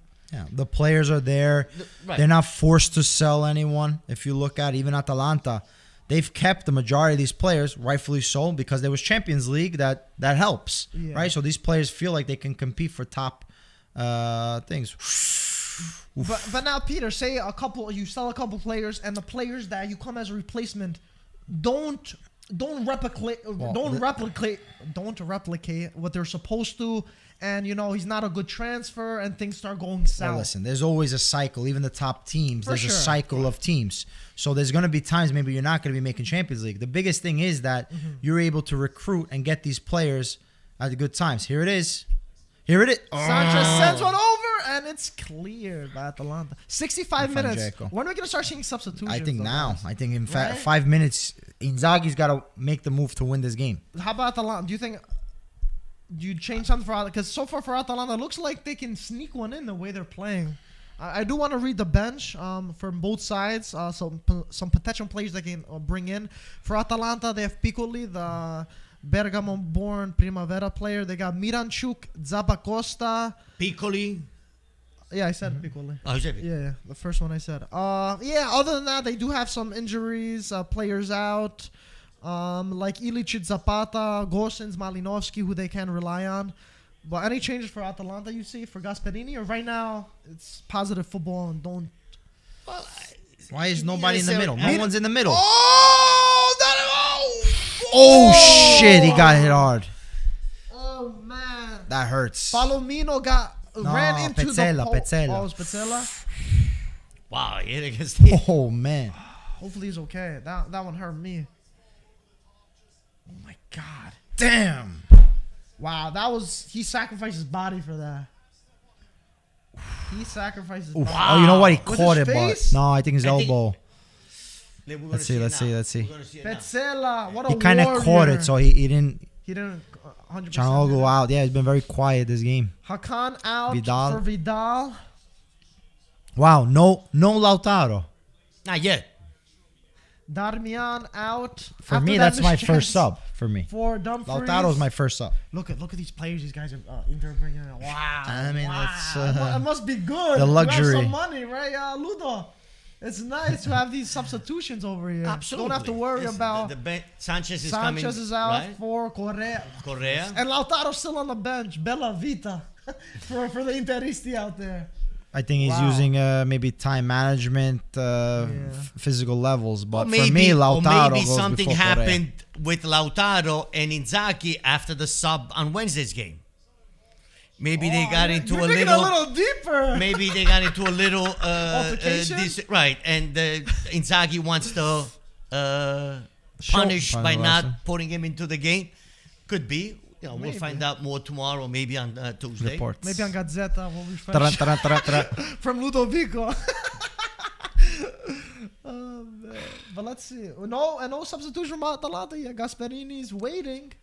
The players are there. They're not forced to sell anyone. If you look at even Atalanta, they've kept the majority of these players, rightfully so, because there was Champions League that helps, right? So these players feel like they can compete for top things. But now, Peter, say you sell a couple players, and the players that you come as a replacement don't replicate what they're supposed to, and he's not a good transfer, and things start going south. Well, listen, there's always a cycle. Even the top teams, there's a cycle of teams. So there's going to be times maybe you're not going to be making Champions League. The biggest thing is that you're able to recruit and get these players at the good times. Here it is. Sanchez sends one over, and it's cleared by Atalanta. 65 minutes. When are we going to start seeing substitutions? I think now. I think in 5 minutes, Inzaghi's got to make the move to win this game. How about Atalanta? Do you think you change something for Atalanta? Because so far for Atalanta, it looks like they can sneak one in the way they're playing. I do want to read the bench from both sides. Some potential players they can bring in. For Atalanta, they have Piccoli, the Bergamo-born Primavera player. They got Miranchuk, Zappacosta. Piccoli. Yeah, I said Piccoli. Oh, you said it. Yeah, the first one I said. Other than that, they do have some injuries, players out, like Ilicic, Zapata, Gosens, Malinovsky, who they can rely on. But any changes for Atalanta you see for Gasperini, or right now it's positive football and don't? Well, why is nobody in the middle? No one's in the middle. Oh, shit! He got hit hard. Oh man, that hurts. Palomino ran into Petzela. Oh, it was Petzela. Wow, he hit against the... Oh man. Hopefully he's okay. That one hurt me. Oh my god. Damn. Wow, he sacrificed his body for that. He sacrifices. Oof. Wow. Oh, you know what? He Was caught his it, face? but no, I think his I think- elbow. We're gonna Let's see. it Let's now. see. Let's see. We're gonna see it now. Petzela, what a He kind of warrior. caught it, so he didn't. He didn't 100%. Chanoglu out. Yeah, he's been very quiet this game. Hakan out Vidal. for Vidal. Wow, no Lautaro. Not yet. Darmian out. For After me, that that's my mischance first sub. For me, For Dumfries. Lautaro's my first sub. Look at these players. These guys are Inter bringing in. Wow. I mean, wow. it's, It must be good. the You luxury. have some money, right, Ludo? It's nice to have these substitutions over here. Absolutely. Don't have to worry Listen, about. Sanchez is coming. Sanchez is out right? for Correa. Correa. And Lautaro's still on the bench. Bella Vita for the Interisti out there. I think he's Wow. using maybe time management, physical levels. But Or for me, Lautaro maybe goes something before happened with Lautaro and Inzaghi after the sub on Wednesday's game. Maybe they got into You're a digging little. a little deeper. Maybe they got into a little. Altercation? Right, and Inzaghi wants to punish by Final not lesson. putting him into the game. Could be. We'll Maybe. find out more tomorrow, maybe on Tuesday. Reports. Maybe on Gazzetta we'll be Taran, fresh taran, taran, taran. from Ludovico. Oh, man. But let's see. No substitution from Atalanta yet. Gasperini's waiting.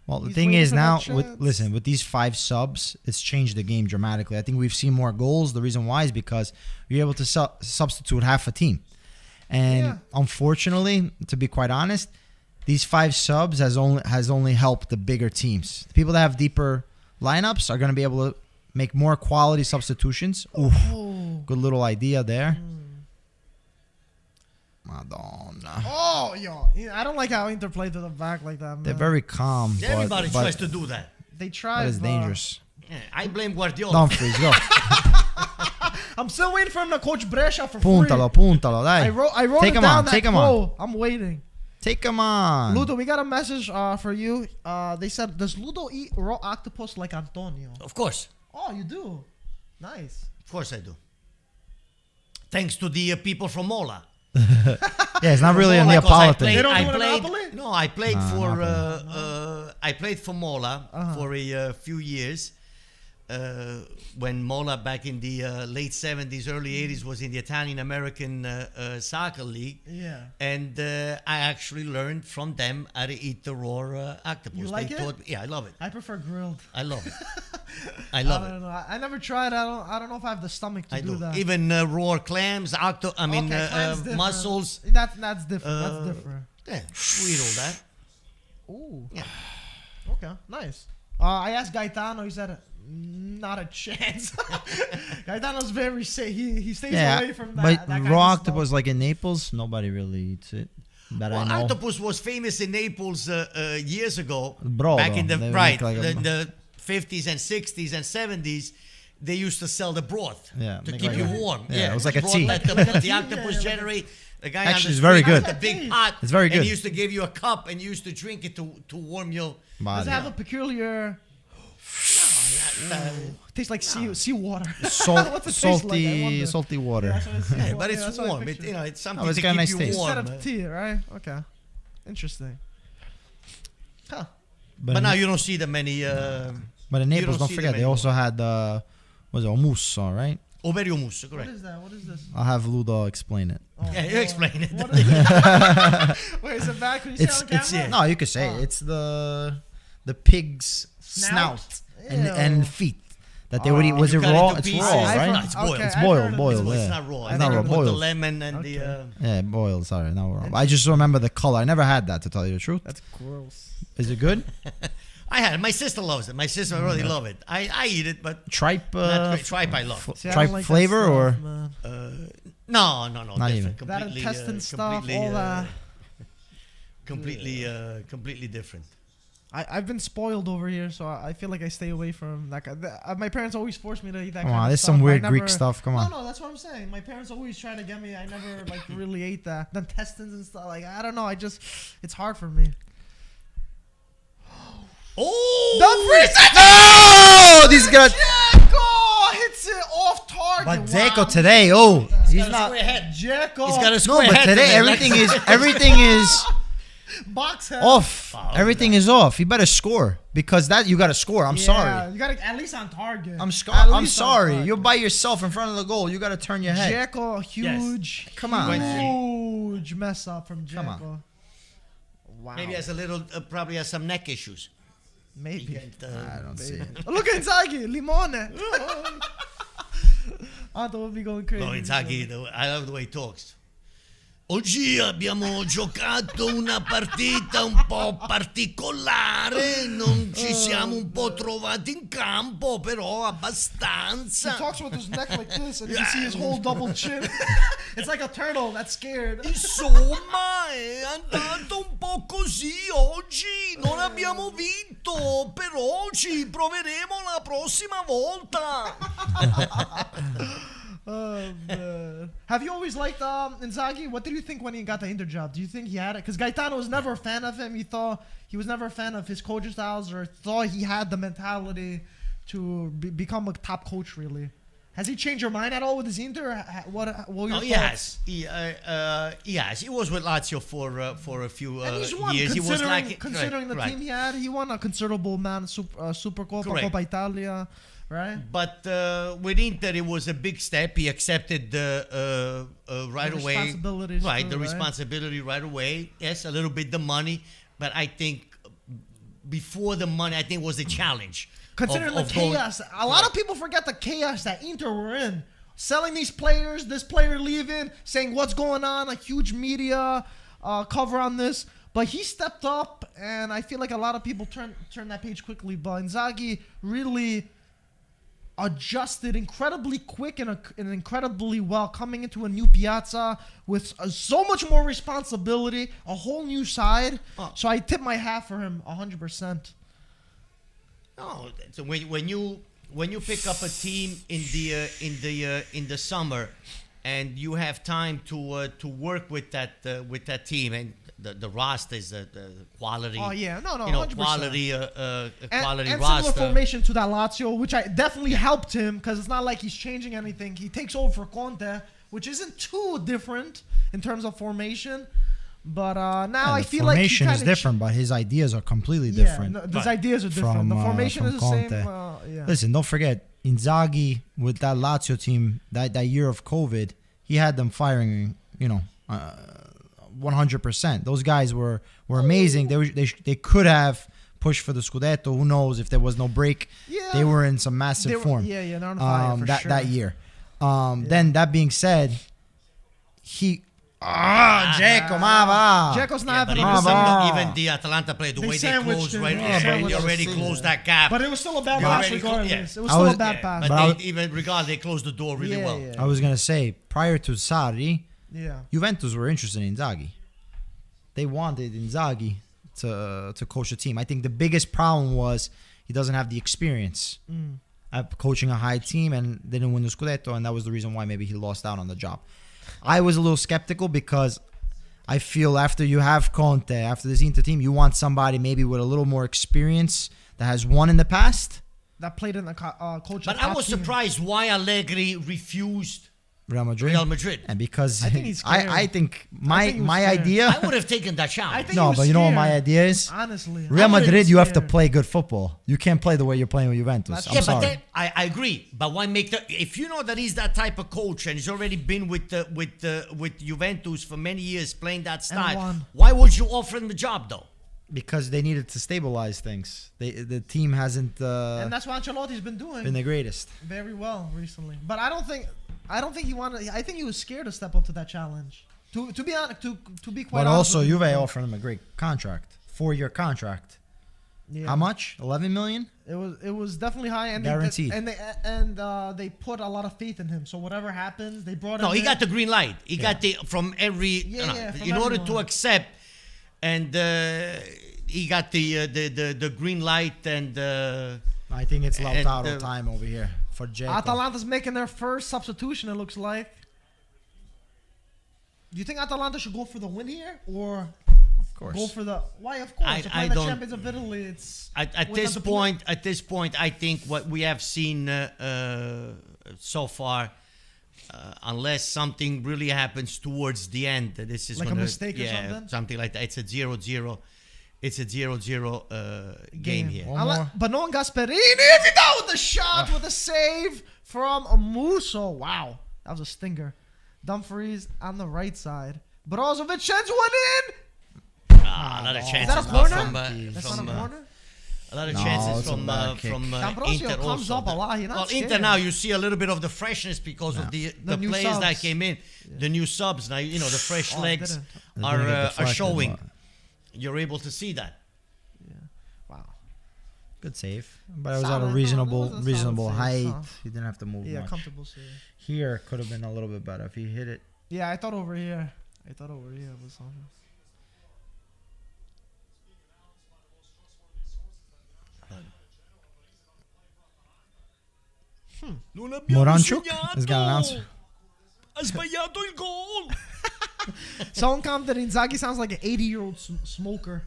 Well, the He's thing waiting is for now, that chance. with these 5 subs, it's changed the game dramatically. I think we've seen more goals. The reason why is because you're able to substitute half a team. And Yeah. unfortunately, to be quite honest, these 5 subs has only helped the bigger teams. The people that have deeper lineups are going to be able to make more quality substitutions. Oof, Oh. good little idea there. Madonna. Oh, yo. I don't like how Inter play to the back like that, man. They're very calm, Everybody but tries to do that. They try. but it's dangerous. Yeah, I blame Guardiola. Dumfries, go. I'm still waiting for him to coach Brescia for Puntalo, free. puntalo, dai. I wrote Take it him down. on, That take him on. quote. I'm waiting. Take him on. Ludo, we got a message for you. They said, does Ludo eat raw octopus like Antonio? Of course. Oh, you do? Nice. Of course I do. Thanks to the people from Mola. Yeah, it's not really a Mola, 'cause Neapolitan. They don't I do it in played, Napoli? no, I played Nah, for Napoli. I played for Mola for a few years. When Mola back in the late 70s, early 80s was in the Italian American soccer league. Yeah. And I actually learned from them how to eat the raw octopus. You like They it? taught me- yeah, I love it. I prefer grilled. I love it. I love I it. don't know. I never tried. I don't know if I have the stomach to I do. that. Even raw clams, Okay, clams different. mussels. That's different. That's different. Yeah, we eat all that. Ooh. Yeah. Okay. Nice. I asked Gaetano. He said, not a chance. Gaetano's very safe. He stays away from that. but that kind raw of stuff. octopus like in Naples, nobody really eats it. That I Well, know. octopus was famous in Naples years ago. Brodo. Back in the They would right, make like a- the 50s and 60s and 70s, they used to sell the broth Yeah, to make keep like you a- warm. yeah, it was like a broth tea. let the octopus generate. The guy Actually, on it's the very street good. with a big pot. It's very And good. he used to give you a cup, and you used to drink it to warm you. Does it have a peculiar? Tastes like seawater. Salt, What's it taste like? I wonder. salty water. That's what it's- Yeah, but it's that's what I warm. pictured. It's something Oh, it's to got a keep nice you taste. warm. Instead of tea, right? Okay. Interesting. Huh. But now you don't see them many. But in you Naples, don't see forget, them they also had was it hummus, right? Oberio mousse, What correct. is that? What is this? I'll have Ludo explain it. Oh, Yeah, you explain it. What is it? Wait, is it back? Can you see It's it on it's camera? no, you could say it. It's the pig's Snout? snout, Ew. and feet that they would eat. Was You it cut raw? into It's pieces. raw, I've right? No, heard- it's boiled. okay, It's I've boiled, heard of boiled, this. Well, yeah. it's not raw. It's I not think raw, you put the boiled. lemon and Okay. the. Yeah, boiled. Sorry, not raw. I just remember the color. I never had that, to tell you the truth. That's gross. Is it good? I had it. My sister loves it. My sister really love it. I eat it, but Tripe. not great. Tripe I love. See, I Tripe don't like that flavor stuff, or man. No. Not different. even. That Completely, intestine stuff, completely, all that. completely different. I've been spoiled over here, so I feel like I stay away from that. My parents always force me to eat that Come kind on, of there's stuff. some I weird never- Greek stuff. Come on. No, that's what I'm saying. My parents always try to get me. I never like really ate that. The intestines and stuff. Like I don't know. It's hard for me. Oh! Dumfries! No, these guys. Dzeko hits it off target. But Wow. Dzeko today, he's He's got a not. square head. Dzeko. He's got a No, square but head. today everything is box head. off. Everything is off. He better score. Because that you got to score. I'm sorry. You got to at least on target. I'm At least sorry. on target. You're by yourself in front of the goal. You got to turn your head. Dzeko, huge. Come on, Huge mess up from Come Dzeko. on. Wow. Maybe has a little, probably has some neck issues. Maybe. I don't see it. Look at Inzaghi, limone. Anto will be going crazy. No, Inzaghi, I love the way he talks. Oggi abbiamo giocato una partita un po' particolare, non ci siamo un po' trovati in campo, però abbastanza. He talks with his neck like this, and you can see his whole double chin. It's like a turtle that's scared. Insomma, è andato un po' così oggi, non abbiamo vinto, però ci proveremo la prossima volta. Oh, man. Have you always liked Inzaghi? What did you think when he got the Inter job? Do you think he had it? Because Gaetano was never a fan of him. He was never a fan of his coaching styles, or thought he had the mentality to become a top coach, really. Has he changed your mind at all with his Inter? What were your thoughts? He has. He was with Lazio for a few And he's won, years. He was like considering the team he had, he won a considerable amount of Supercoppa, Coppa Italia, right? But with Inter, it was a big step. He accepted right away. Responsibilities Right, too, the right? responsibility right away. Yes, a little bit the money, but I think before the money, I think was the challenge. Considering of the chaos, a lot of people forget the chaos that Inter were in. Selling these players, this player leaving, saying what's going on, a huge media cover on this. But he stepped up, and I feel like a lot of people turn that page quickly. But Inzaghi really adjusted incredibly quick and incredibly well, coming into a new Piazza with so much more responsibility, a whole new side. So I tip my hat for him 100%. No, so when you pick up a team in the summer, and you have time to work with that team, and the roster is the quality. Oh yeah, no, 100%. Quality and roster. Similar formation to that Lazio, which I definitely helped him, because it's not like he's changing anything. He takes over for Conte, which isn't too different in terms of formation. But now I feel like formation is different, but his ideas are completely different. Yeah, his ideas are different. The formation is the Conte. same. Listen, don't forget Inzaghi with that Lazio team that year of COVID. He had them firing, 100%. Those guys were amazing. They could have pushed for the Scudetto. Who knows if there was no break? Yeah. They were in some massive form. Yeah, they're on fire for sure. That year. Then that being said, Dzeko, ma va. Dzeko's not But having even the Atalanta play, the way they sandwiched closed, him. right? They already closed that gap. But it was still a bad You pass already regardless. yeah. It was still a bad pass. But even regardless, they closed the door really well. Yeah. I was going to say, prior to Sarri, Yeah. Juventus were interested in Inzaghi. They wanted Inzaghi to coach the team. I think the biggest problem was he doesn't have the experience at coaching a high team, and didn't win the Scudetto, and that was the reason why maybe he lost out on the job. I was a little skeptical because I feel after you have Conte, after this Inter team, you want somebody maybe with a little more experience that has won in the past. That played in the coach. But I was surprised why Allegri refused Real Madrid. And because I think he's scared. I think my scared. idea. I would have taken that challenge. I think No, but you know what my idea is? Honestly. Real Madrid, you have to scared. play good football. You can't play the way you're playing with Juventus. I'm Yeah, sorry. but then, I agree. But why make the? If you know that he's that type of coach and he's already been with Juventus for many years playing that style, won. why would you offer him the job though? Because they needed to stabilize things. The team hasn't And that's what Ancelotti's been doing been the greatest. very well recently. But I don't think he wanted. I think he was scared to step up to that challenge. To be honest, to be quite But honest. also, with you. Juve offered him a great contract, 4-year contract. Yeah. How much? 11 million? It was definitely high, and Guaranteed. They put a lot of faith in him. So whatever happens, they brought him. No, he in. got the green light. He got the from every. From in order to everyone. accept, and he got the green light and. I think it's And, Lautaro time over here for Dzeko. Atalanta's making their first substitution. It looks like. Do you think Atalanta should go for the win here, or Of course. go for the? Why? Of course. They're playing the don't- Champions of Italy. It's At this point, I think what we have seen so far, unless something really happens towards the end, this is Like a gonna, mistake or something? something like that. It's a 0-0. it's a 0-0 game here. But no one Gasperini. If you know with the shot, with the save from Musso. Wow, that was a stinger. Dumfries on the right side. Brozovic sends one in. A lot of chances. Is that a corner? That's not a corner. A lot of chances from D'Ambrosio Inter comes also. up a lot. Well, Inter now you see a little bit of the freshness because of the players subs that came in, the new subs. Now the fresh legs are showing. You're able to see that. Yeah. Wow. Good save, but it was at a reasonable height. He didn't have to move much. Comfortable save. Here could have been a little bit better if he hit it. Yeah, I thought over here. Was on. Moranchuk has got an answer. Ha sbagliato il goal. Someone commented Inzaghi sounds like an 80-year-old smoker.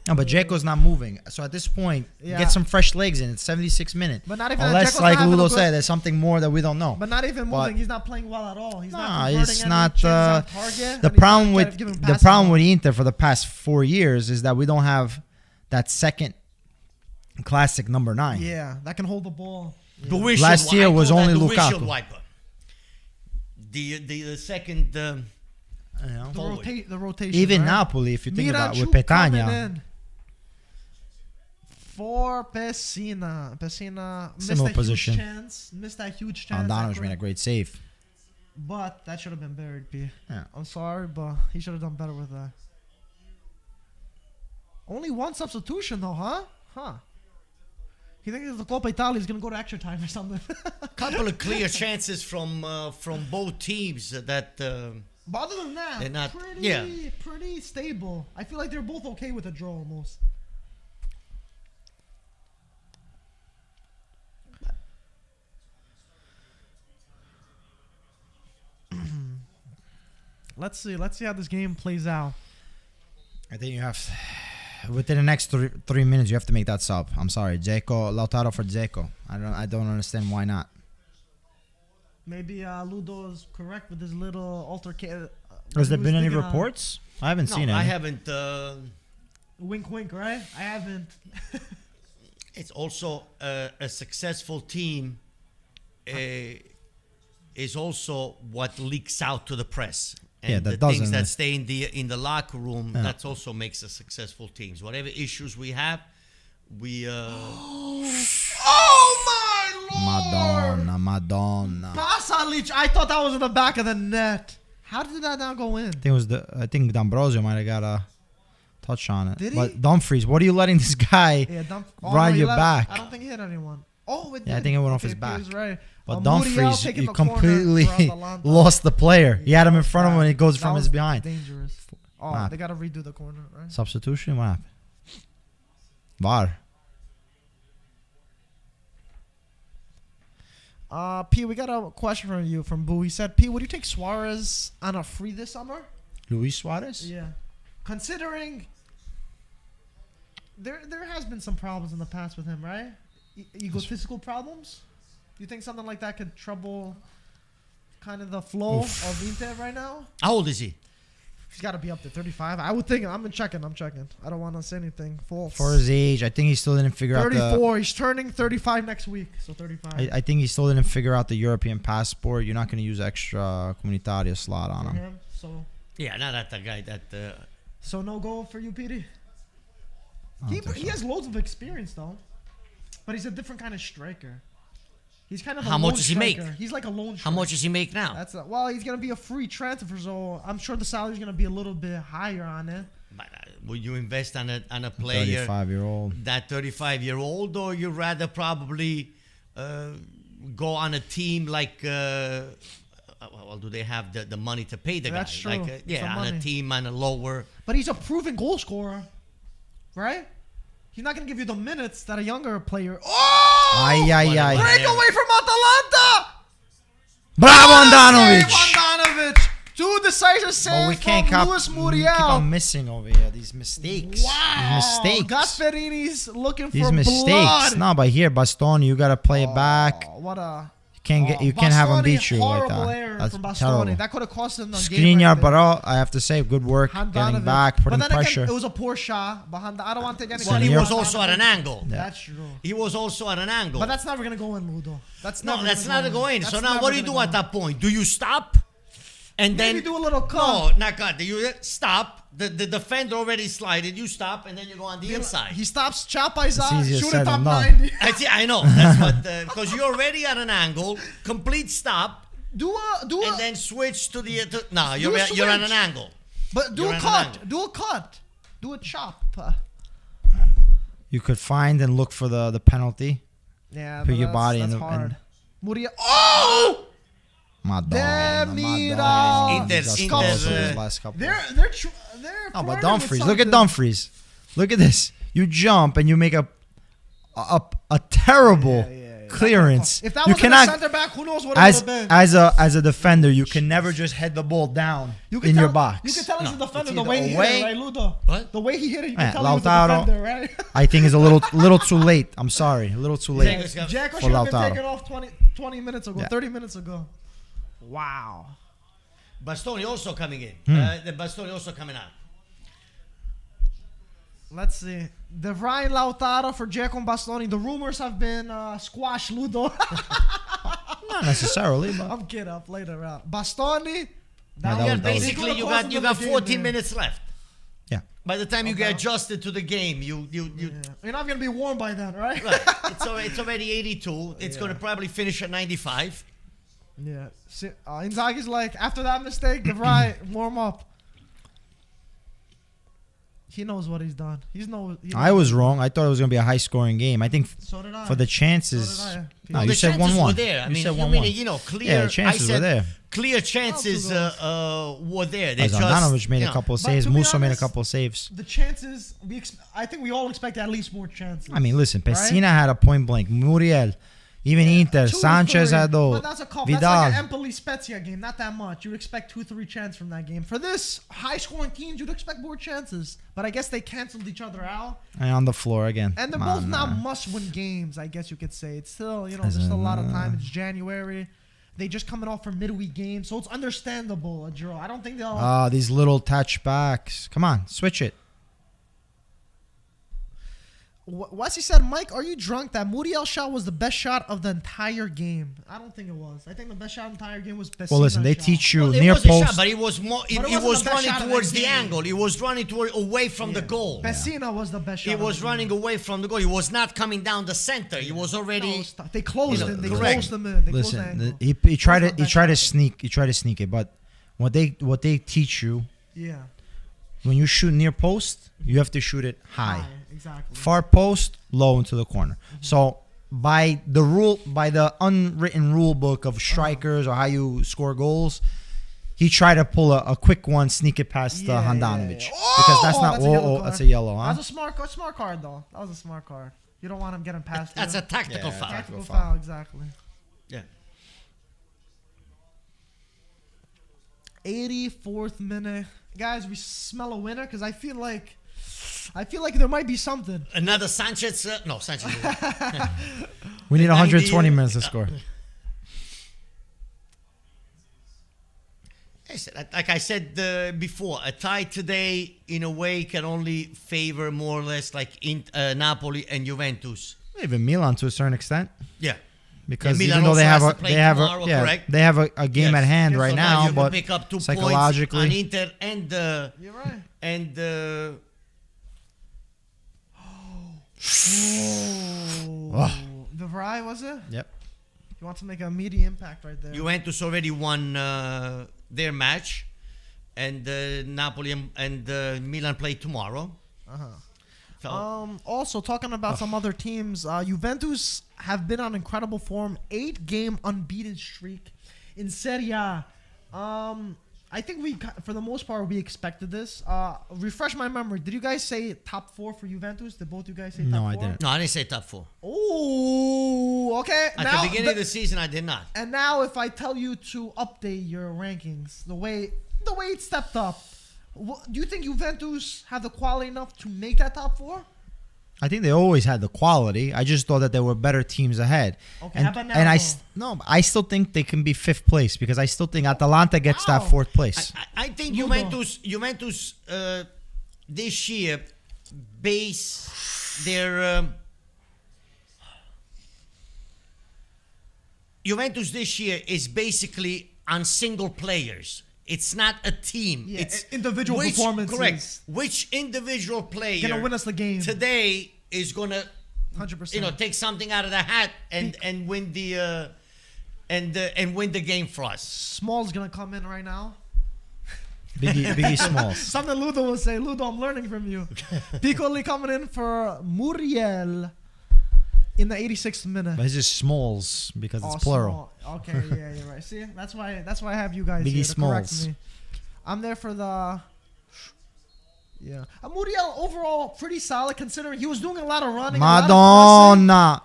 No, but Dzeko's not moving. So at this point, get some fresh legs in. It's 76 minutes. But not even unless, like Ludo said, there's something more that we don't know. But not even moving. He's not playing well at all. He's not it's converting not. any chances on target, The problem with Inter for the past 4 years is that we don't have that second classic number 9. Yeah, that can hold the ball. Yeah. Last year was only Lukaku. The second. The rotation. Even right? Napoli, if you think about with Miranchuk Petagna. For Messina Similar position. Missed that huge chance. Andanovic made a great save. But that should have been buried, P. Yeah. I'm sorry, but he should have done better with that. Only one substitution, though, huh? Huh. He thinks the Coppa Italia is going to go to extra time or something. Couple of clear chances from both teams that... but other than that, they're not, pretty stable. I feel like they're both okay with a draw almost. Let's see how this game plays out. I think you have within the next 3 minutes you have to make that sub. I'm sorry, Lautaro for Dzeko. I don't understand why not. Maybe Ludo is correct with his little altercation. Has there been any reports? I haven't seen any. I haven't. Wink, wink, right? I haven't. It's also a successful team. Is also what leaks out to the press. And the things that stay in the locker room, that also makes us successful teams. Whatever issues we have, we... Oh, my Lord! Madonna. Pasalic, I thought that was in the back of the net. How did that not go in? I think D'Ambrosio might have got a touch on it. Did he? But Dumfries, what are you letting this guy ride your back? I don't think he hit anyone. Oh, it did. I think it went off his back. He was right. But Dumfries, you completely lost the player. You had him in front of him and he goes from his behind. Dangerous. Oh, they got to redo the corner, right? Substitution? What happened? VAR. P, we got a question from you from Boo. He said, P, would you take Suarez on a free this summer? Luis Suarez? Yeah. Considering there has been some problems in the past with him, right? Egotistical problems? You think something like that could trouble kind of the flow of Inter right now? How old is he? He's got to be up to 35. I would think. I'm checking. I don't want to say anything false. For his age, I think he still didn't figure out 34. He's turning 35 next week, so 35. I think he still didn't figure out the European passport. You're not going to use extra comunitario slot on him. So yeah, not that the guy that... So no goal for you, Petey? He has loads of experience, though. But he's a different kind of striker. He's kind of How much does he make? He's like a lone striker. How much does he make now? Well, he's going to be a free transfer, so I'm sure the salary's going to be a little bit higher on it. But will you invest on a player 35-year-old? That 35-year-old, or you rather probably go on a team like well, do they have the money to pay the guy? That's true. Like on a team on a lower. But he's a proven goal scorer, right? He's not going to give you the minutes that a younger player... Oh! Breakaway from Atalanta! Bravo, Andanovic! Andanovic! Two decisive saves from Luis Muriel. We keep on missing over here. These mistakes. Wow. These mistakes. Gasperini's looking These for mistakes. blood. No, but here, Bastoni, you got to play it back. What a... You can't have him beat you like horrible that. error That's from Bastoni. terrible. That could have cost him the game. Skriniar, right there. but I have to say, good work getting Handanovic. back, putting but then pressure. Again, it was a poor shot. But I don't want to take any But credit he for was also Handanovic. at an angle. Yeah. That's true. He was also at an angle. But that's never gonna go in, Ludo. That's no, never that's gonna not going. So That's now never what do you gonna do go at in. that point? Do you stop? And Maybe then do a little cut. No, not cut. You stop. The defender already slided. You stop, and then you go on the inside. He stops. Chop Isaac. easier Shoot said it top than done. 90. I know. That's what because you're already at an angle. Complete stop, Do and a. then switch to the. No, Do a you're at an switch. angle. But do you're a at an cut. angle. Do a cut. Do a chop. You could find and look for the penalty. Yeah. Put but your body that's in the- hard. and- Muriel. Oh! Madonna. Mira. Inter, last couple. They're No, but flirting with Dumfries. Look at something. Dumfries. Look at this. You jump and you make a terrible clearance. If that you was cannot, a center back, who knows what it would as have been? as a defender, you can never just head the ball down You can in tell, your box. You can tell he's No, a defender it's the either way he away- hit it, right, Ludo? What? The way he hit it, you Yeah, can tell he was a Lautaro. defender, right? I think it's a little too late. I'm sorry, a little too late. Yeah. Jacko For should have been Lautaro. taken off 20 minutes ago, Yeah. 30 minutes ago. Wow. Bastoni also coming in. The Bastoni also coming out. Let's see. De Vrij and Lautaro for Jacko and Bastoni. The rumors have been squashed, Ludo. Not necessarily, but I'm kidding. I'll play it around. Bastoni. that was- Basically, you got 14 minutes left. yeah. By the time you Okay. get adjusted to the game, you You're not gonna be warm by then, right? right. It's already 82. It's going to probably finish at 95. Yeah. See, Inzaghi's like, after that mistake, De Vrij, warm up. He knows what he's done. He knows. I was wrong. I thought it was gonna be a high scoring game. I think So did I. for the chances. So did I. No, Well, you the said chances 1-1. were there. I You mean, said you 1-1. mean, clear. Yeah, the chances I were said there. Clear chances were there. They Handanovic made a couple of But saves. to be Musso made a honest, couple of saves. The chances, I think we all expect at least more chances. I mean, listen, Right? Messina had a point blank. Muriel, even Inter, 2 or Sanchez 3. had those. But that's a couple. Vidal. That's like an Empoli Spezia game. Not that much. You'd expect 2-3 chances from that game. For this high-scoring teams, you'd expect more chances. But I guess they canceled each other out. And on the floor again. And they're Come both on, not man. must-win games, I guess you could say. It's still, there's still a lot of time. It's January. They just coming off from midweek games, so it's understandable, a draw. I don't think they'll... Ah, these little touchbacks. Come on, switch it. What's he said, Mike, are you drunk? That Muriel shot was the best shot of the entire game. I don't think it was. I think the best shot of the entire game was Messina's Well, listen, they shot. teach you Well, near it was a shot, post. but it was more. It But it wasn't was the best running shot of towards that the game. angle. He was running away from the goal. Messina was the best shot. He of was the running game. away from the goal. He was not coming down the center. He was already. No, stop. They closed You know, him. They correct. closed him in. They closed the Listen, angle. he tried That's to the he tried to best shot. sneak. He tried to sneak it, but what they teach you Yeah. when you shoot near post, you have to shoot it high. Exactly. Far post, low into the corner. So by the unwritten rule book of strikers or how you score goals, he tried to pull a quick one, sneak it past Handanovic. Because that's not a yellow card. that's a yellow, huh? That's a smart card though. That was a smart card. You don't want him getting past. That's you. a tactical Yeah, foul. tactical foul. foul. Exactly. Yeah. 84th minute, guys. We smell a winner because I feel like there might be something. Another Sanchez. No, Sanchez. We need 120 90, minutes to score. Like I said before, a tie today in a way can only favor more or less like in Napoli and Juventus. Even Milan to a certain extent. Yeah. Because Yeah, Milan even though they also have has to play tomorrow, correct? they have a game Yes. at hand So right now now, you but can pick up 2 points on psychologically, Inter and You're right. and Ugh. The Vrij, was it? yep. He wants to make a immediate impact right there. Juventus already won their match, and Napoli and Milan play tomorrow. Uh-huh. So, Also, talking about some other teams, Juventus have been on incredible form. 8-game unbeaten streak in Serie A. I think for the most part, we expected this. Refresh my memory. Did you guys say top 4 for Juventus? Did both you guys say top 4? No, I didn't. no, I didn't say top 4. Oh, okay. At the beginning of the season, I did not. And now, if I tell you to update your rankings, the way it stepped up, do you think Juventus have the quality enough to make that top 4? I think they always had the quality. I just thought that there were better teams ahead. Okay, and, how about now, and though? I still think they can be 5th place because I still think Atalanta gets that 4th place. I think Ludo. Juventus this year base their Juventus this year is basically on single players. It's not a team. Yeah, it's individual performances. Correct. Which individual player Gonna win us the game today is gonna 100%. take something out of the hat and win the and win the game for us. Small's gonna come in right now. Biggie Smalls. Something Ludo will say. Ludo, I'm learning from you. Piccoli coming in for Muriel in the 86th minute. But it's just Smalls because it's plural. Small. Okay, yeah, you're right. See, that's why I have you guys Biggie here to correct Smalls. me. I'm there for the. Yeah, Muriel overall pretty solid considering he was doing a lot of running. Madonna.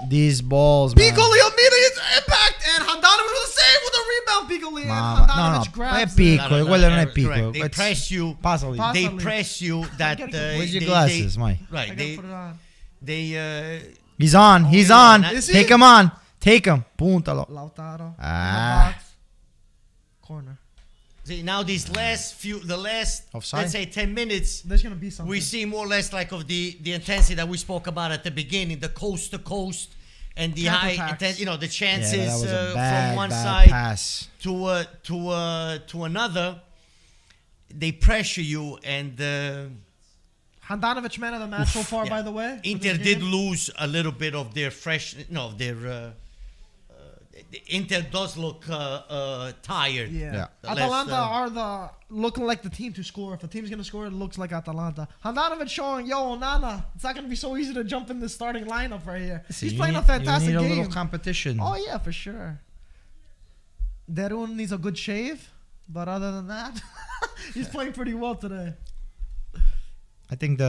These balls, man. Piccoli immediate impact and Handanovic with the save with a rebound. Piccoli and Handanovic grabs è it. piccolo, quello non è piccolo. Correct. They It's- press you. Passali. They Passali. press you that. Where's your they- glasses, Mike? I Right. gotta put it on. They. He's on. He's yeah, on. is he? Take him on. Take him. Puntalo. Lautaro. Ah. In the box. Corner. See, now the last Offside? let's say 10 minutes, There's gonna be something. we see more or less like of the intensity that we spoke about at the beginning, the coast to coast and the high Counterattacks. intensity, the Yeah, that chances was a from bad, one bad side pass. to another. They pressure you, and Handanovic man of the match so far, yeah. by the way. for Inter this did game. lose a little bit of their fresh. No, their Inter does look tired. Yeah. Yeah. Atalanta Less, are looking like the team to score. If the team's gonna score, it looks like Atalanta. Handanovic showing, yo, Nana, it's not gonna be so easy to jump in the starting lineup right here. He's playing a fantastic you need a game. little competition. Oh yeah, for sure. Derun needs a good shave, but other than that, he's playing pretty well today. I think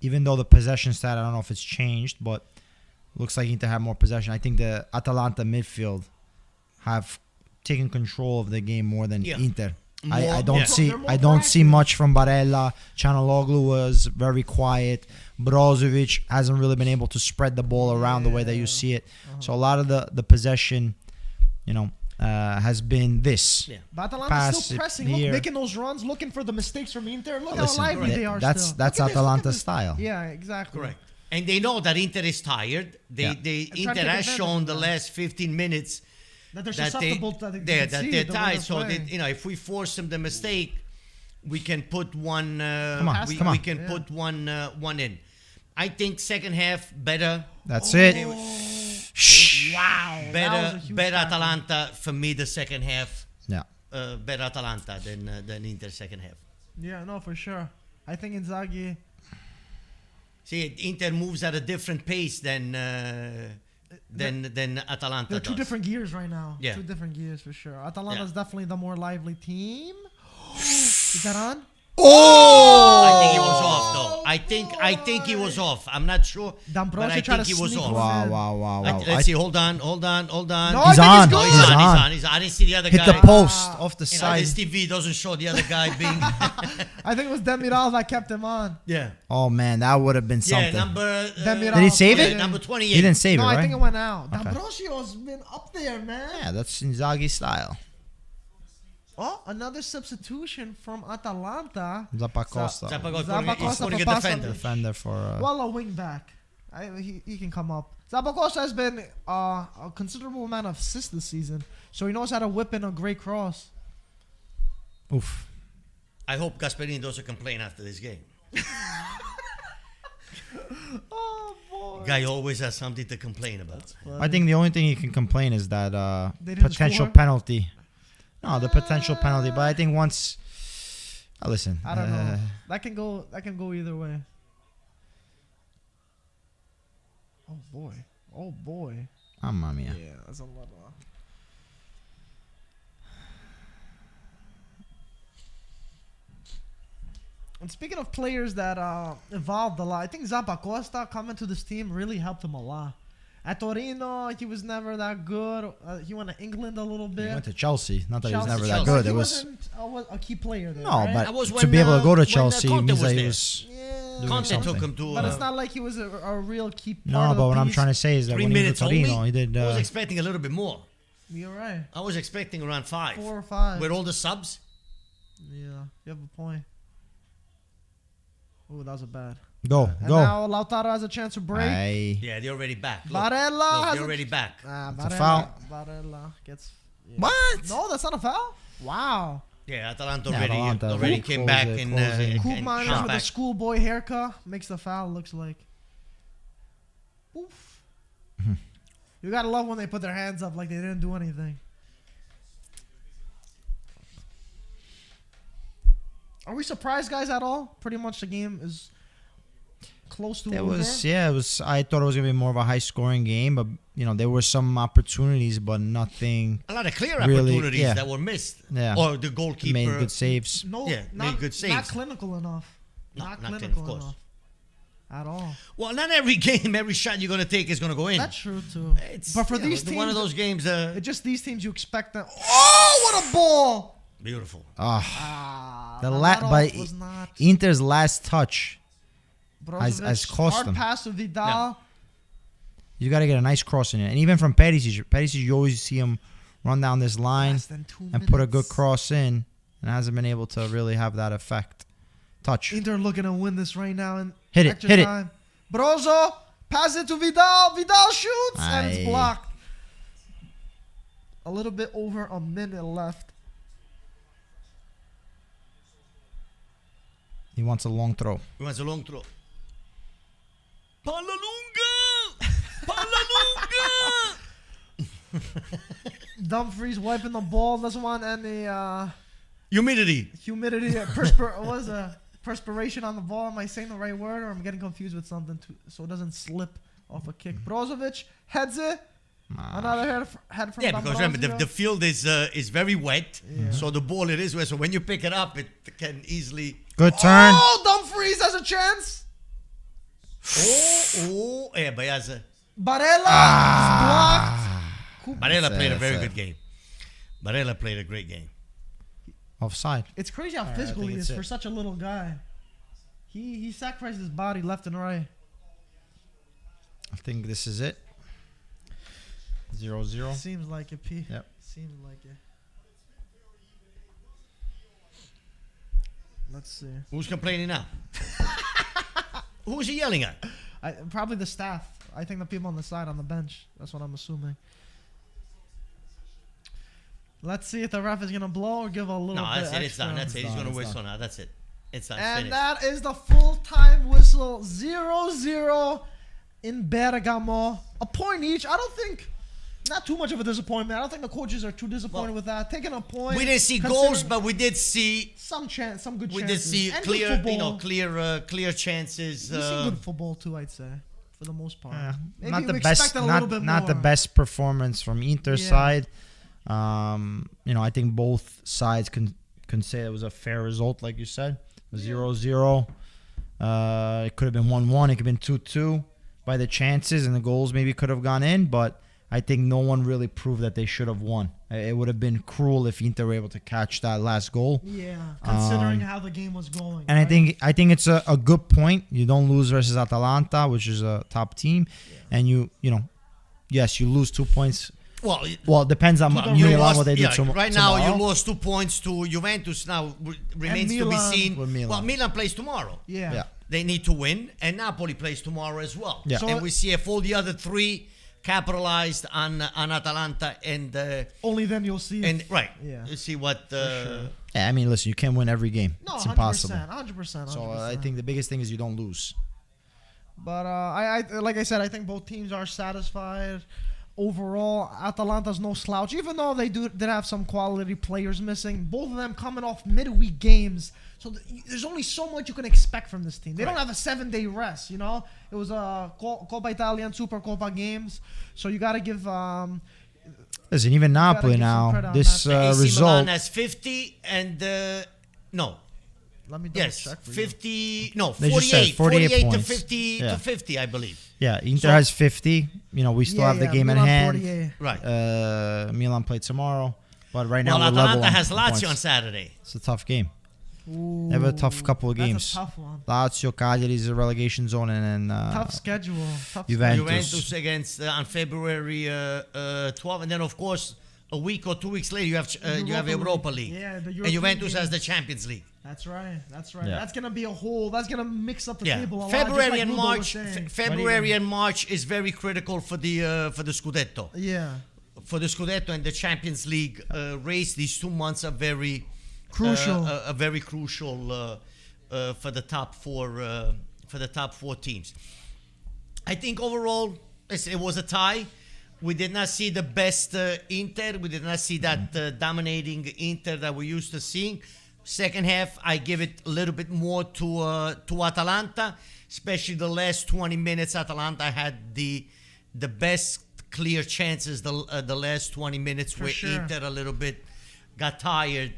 even though the possession stat, I don't know if it's changed, but looks like Inter have more possession. I think the Atalanta midfield have taken control of the game more than Yeah. Inter. More- I don't yeah. see They're more I don't see proactive. much from Barella. Canaloglu was very quiet. Brozovic hasn't really been able to spread the ball around the way that you see it. So a lot of the possession, has been this. Yeah. But Atalanta's Pass still it pressing, look, here. making those runs, looking for the mistakes from Inter. Look Listen, how lively they are that's still. that's Look at this, look at Atalanta's this. style. Yeah, exactly. Correct. And they know that Inter is tired. They Yeah. And try to Inter take has advantage shown of the that. last 15 minutes That they're that susceptible to they're the tired. So that, if we force them the mistake, we can put one. on, we, come on. we can Yeah. put one in. I think second half better. That's it. Wow. Better Atalanta for me. The second half, Yeah. better Atalanta than Inter second half. Yeah, no, for sure. I think Inzaghi. See, Inter moves at a different pace than Atalanta. They're two does. different gears right now. Yeah. Two different gears for sure. Atalanta's Yeah. definitely the more lively team. Is that on? Oh! I think he was off though. I think he was off. I'm not sure, D'Ambrosio but I tried think to he was sneak off. one. Wow. Let's see. Hold on. No, He's I think on. he's No, good. he's on. on. He's on. I didn't see the other Hit guy. the post off the You know, side. this TV doesn't show the other guy being. I think it was Demiral that kept him on. Yeah. Oh man, that would have been Yeah. something. Number. Demiral Did he save played it? in. Number 28. He didn't save No, it, right? I think it went out. Okay. D'Ambrosio's been up there, man. Yeah, that's Inzaghi style. Oh, another substitution from Atalanta. Zappacosta. Zapata is Zapata putting a for defender. Defender for. Well, a wing back. He can come up. Zappacosta has been a considerable amount of assists this season, so he knows how to whip in a great cross. Oof. I hope Gasperini doesn't complain after this game. Oh boy! Guy always has something to complain about. I think the only thing he can complain is that They didn't potential score? penalty. No, the potential penalty. But I think once. Listen. I don't know. That can go. That can go either way. Oh boy! Oh boy! Mamma mia. Yeah, that's a lot. And speaking of players that evolved a lot, I think Zappacosta coming to this team really helped him a lot. At Torino, he was never that good. He went to England a little bit. He went to Chelsea. Not that he was never that Chelsea. good. He It was wasn't a key player there. no, right? That was but when, to be able to go to when, Chelsea Conte means was that he there. was. Yeah. doing Conte something. took him to. But it's not like he was a real key part No, of the but what I'm piece. trying to say is that 3 when he was minutes at only. Torino, he did. I was expecting a little bit more. You're right. I was expecting around 5. 4 or 5. With all the subs. Yeah, you have a point. Oh, that was a bad. Go, And go. now Lautaro has a chance to break. Aye. Yeah, they're already back. Look, Barella look, has they're already back. It's a foul. Barella gets. Yeah. What? No, that's not a foul. Wow. Yeah, Atalanta Yeah, already Atalanta. already Close came it, back close in. it. Koopman shot with a back. schoolboy haircut makes the foul. Looks like. Oof. You gotta love when they put their hands up like they didn't do anything. Are we surprised, guys, at all? Pretty much the game is close to It over. was, yeah, it was. I thought it was gonna be more of a high-scoring game, but there were some opportunities, but nothing. A lot of clear Really, opportunities yeah. that were missed. Yeah. Or the goalkeeper. Made good saves. No, Yeah, not, made good saves. Not clinical enough. No, not not clinical of course. enough. At all. Well, not every game, every shot you're going to take is going to go in. That's true, too. It's, But for you know, these teams, one of those games. it's just these teams you expect them. Oh, what a ball! Beautiful. Ah, The Lautaro but was not. Inter's last touch, Brozovic, has cost hard them. pass to Vidal. Yeah. you got to get a nice cross in it, and even from Perisic, you always see him run down this line Less than 2 and put a good minutes. cross in, and hasn't been able to really have that effect. Touch. Inter looking to win this right now in Hit it, extra hit it. time. Brozo, pass it to Vidal. Vidal shoots, and it's Aye. blocked. A little bit over a minute left. He wants a long throw. He wants a long throw. Palla lunga! Palla lunga! Dumfries wiping the ball. Doesn't want any Humidity. humidity. Perspiration on the ball. Am I saying the right word, or am I getting confused with something so it doesn't slip off a kick? Brozovic heads it. Another head from Yeah, because remember, the D'Ambrosio. field is very wet. Yeah. So the ball it is wet. So when you pick it up, it can easily. Good turn. Oh, Dumfries has a chance. Yeah, but he has a. Barella is blocked. Barella played a That's very it. good game. Barella played a great game. Offside. It's crazy how Alright, physical I he think is it's for it. such a little guy. He sacrificed his body left and right. I think this is it. 0-0. Seems like it, P. Yep. Seems like it. Let's see. Who's complaining now? Who's he yelling at? Probably the staff. I think the people on the side on the bench. That's what I'm assuming. Let's see if the ref is gonna blow or give a little No, bit that's it. It's extra. done. That's it. He's done, going to it's whistle done. now. That's it. It's done. And Finished. that is the full-time whistle. 0-0 in Bergamo. A point each. I don't think... Not too much of a disappointment. I don't think the coaches are too disappointed Well, with that. Taking a point. We didn't see considering goals, but we did see. some chance, some good We chances. did see And good clear, football. clear chances. We've seen good football too, I'd say, for the most part. Maybe Not the we best. expected a little bit Not the more. best performance from Inter Yeah. side. I think both sides can say it was a fair result, like you said. 0-0. It could have been 1-1. It could have been 2-2 by the chances, and the goals maybe could have gone in. But I think no one really proved that they should have won. It would have been cruel if Inter were able to catch that last goal. Yeah, considering how the game was going. And right? I think it's a good point. You don't lose versus Atalanta, which is a top team, and you lose 2 points. Well, it depends on To the Milan lost- what they do right now, tomorrow. you lost 2 points to Juventus. Now remains to be Milan. seen. With Milan. Well, Milan plays tomorrow. Yeah. Yeah. They need to win, and Napoli plays tomorrow as well. Yeah. So- And we see if all the other three capitalized on Atalanta and Only then you'll see. right. Yeah. You see what. sure. Yeah, I mean, listen, you can't win every game. No, It's 100%, impossible. 100%. So I think the biggest thing is you don't lose. But I like I said, I think both teams are satisfied. Overall, Atalanta's no slouch, even though they did have some quality players missing. Both of them coming off midweek games, so there's only so much you can expect from this team. They don't have a 7-day rest, It was a Coppa Italia and Supercoppa games, so you got to give. Listen, even Napoli give some now, credit on this that. AC result. Milan has 50 and no. Let me double Yes, check for 50. No, They just said 48. 48 to points. 50 Yeah. to 50, I believe. Yeah, Inter So- has 50. You know, we still have the game Milan in hand. 48. Right. Milan play tomorrow, but right now Well, we're level Atalanta on has Lazio points. on Saturday. It's a tough game. Ooh, They have a tough couple of that's games. a tough one. Lazio, Cagliari is a relegation zone, and then Tough schedule. Tough Juventus. Juventus against on February 12, and then of course a week or 2 weeks later you have Europa League. Yeah, the and European Juventus has the games. Champions League. That's right. That's right. Yeah. That's gonna be a whole. That's gonna mix up the Yeah, table a lot. February just like and Ludo was March. saying. February and March is very critical for the Scudetto. Yeah. For the Scudetto and the Champions League race, these 2 months are very Crucial. very crucial for the top four teams. I think overall it was a tie. We did not see the best Inter. We did not see that dominating Inter that we used to seeing. Second half, I give it a little bit more to Atalanta, especially the last 20 minutes. Atalanta had the best clear chances the last 20 minutes For where sure. Inter a little bit got tired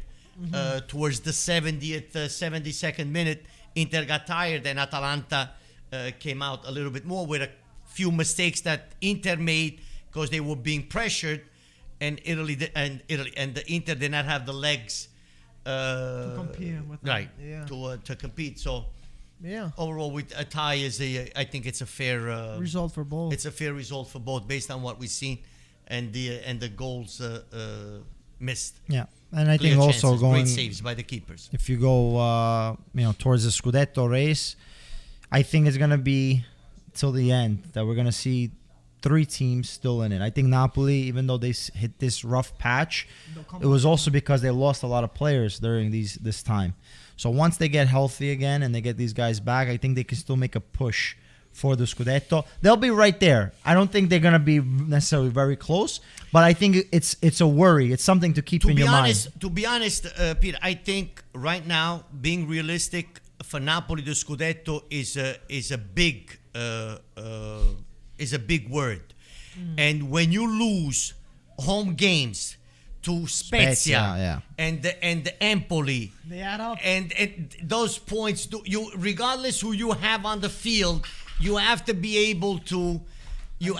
towards the 70th, 72nd minute. Inter got tired and Atalanta came out a little bit more with a few mistakes that Inter made because they were being pressured, and the Inter did not have the legs To compete with them. right Yeah. to compete. So Yeah. overall, with a tie I think it's a fair Result for both. it's a fair result for both based on what we've seen and the goals missed. yeah, and I Clear think also chances, going great saves by the keepers. if you go towards the Scudetto race, I think it's gonna be till the end that we're gonna see 3 teams still in it. I think Napoli, even though they hit this rough patch, They'll come it was also because they lost a lot of players during this time. So once they get healthy again and they get these guys back, I think they can still make a push for the Scudetto. They'll be right there. I don't think they're gonna be necessarily very close, but I think it's a worry. It's something to keep in your mind. To be honest, Peter, I think right now, being realistic, for Napoli, the Scudetto is a big word, and when you lose home games to Spezia, yeah. and the Empoli, They add up. and those points, regardless who you have on the field, you have to be able to you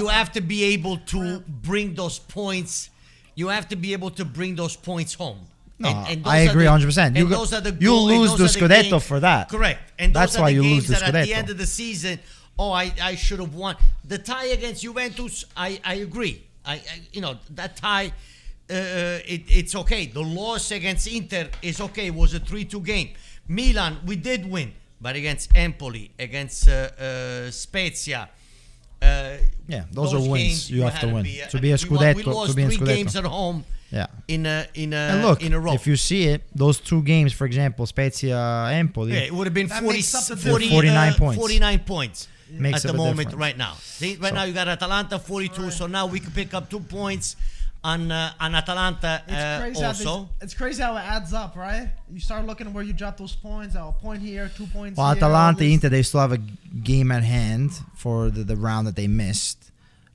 have to be able to bring those points. You have to be able to bring those points home. No, those I are agree the- 100%. and those are the You goal- and lose those the are Scudetto games- for that. Correct. And those That's are why the you games lose the that at the Scudetto. end of the season, I should have won. The tie against Juventus, I agree. That tie, it's okay. The loss against Inter is okay. It was a 3-2 game. Milan, we did win, but against Empoli, against Spezia. Yeah, those are wins games you have to win. To be a we Scudetto, lost to be in 3 Scudetto. games at home Yeah. in a And look, in a row. if you see it, those 2 games, for example, Spezia, Empoli, Yeah, it would have been That 40, makes up the 40, 49 points. 49 points Makes at up the a moment difference. right now. See, right now you got Atalanta 42, so now we can pick up 2 points on Atalanta It's crazy, also. it's crazy how it adds up, right? You start looking at where you drop those points. A point here, 2 points well, here. Atalanta, all this- Inter, they still have a game at hand for the round that they missed.